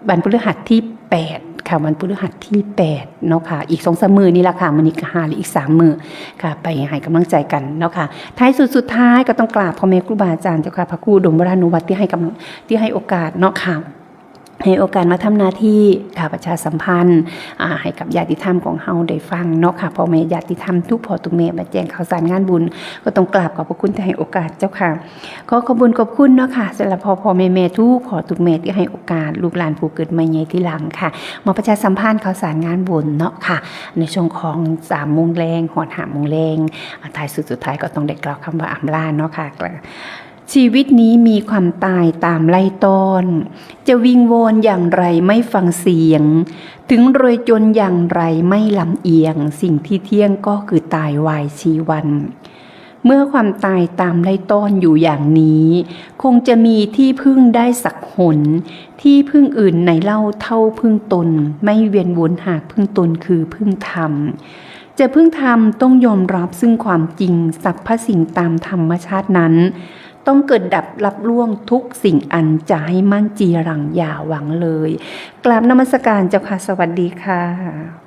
วันพฤหัสที่8ค่ะวันพฤหัสที่8เนาะค่ะอีก 2-3 มื้อนี่ล่ะค่ะมื้อนี้ก็5หรืออีก3มื้อค่ะไปให้กำลังใจกันเนาะค่ะท้ายสุดท้ายก็ต้องกราบพ่อแม่ครูบาอาจารย์เจ้าค่ะพระครูดมวรานุวัตรที่ให้โอกาสเนาะค่ะให้โอกาสมาทำหน้าที่ค่ะประชาสัมพันธ์ให้กับญาติธรรมของเฮาได้ฟังเนาะค่ะพ่อแม่ญาติธรรมทุกพ่อทุกแม่มาแจ้งข่าวสารงานบุญก็ต้องกราบขอบพระคุณที่ให้โอกาสเจ้าค่ะขอขอบคุณเนาะค่ะสำหรับพ่อแม่ทุกพ่อทุกแม่ที่ให้โอกาสลูกหลานผู้เกิดใหม่ใหญ่ที่หลังค่ะมาประชาสัมพันธ์ข่าวสารงานบุญเนาะค่ะในช่วงของ3 โมงแรงหอด5 โมงแรงท้ายสุดท้ายก็ต้องได้กล่าวคำว่าอำลาเนาะค่ะชีวิตนี้มีความตายตามไล่ต้อนจะวิงวอนอย่างไรไม่ฟังเสียงถึงรวยจนอย่างไรไม่ลำเอียงสิ่งที่เที่ยงก็คือตายวายชีวัน เมื่อความตายตามไล่ต้อนอยู่อย่างนี้คงจะมีที่พึ่งได้สักหนที่พึ่งอื่นในเล่าเท่าพึ่งตนไม่เวียนวนหากพึ่งตนคือพึ่งธรรมจะพึ่งธรรมต้องยอมรับซึ่งความจริงสรรพสิ่งตามธรรมชาตินั้นต้องเกิดดับรับล่วงทุกสิ่งอันจะให้มั่นจีรังอย่าหวังเลยกราบนมัสการเจ้าค่ะสวัสดีค่ะ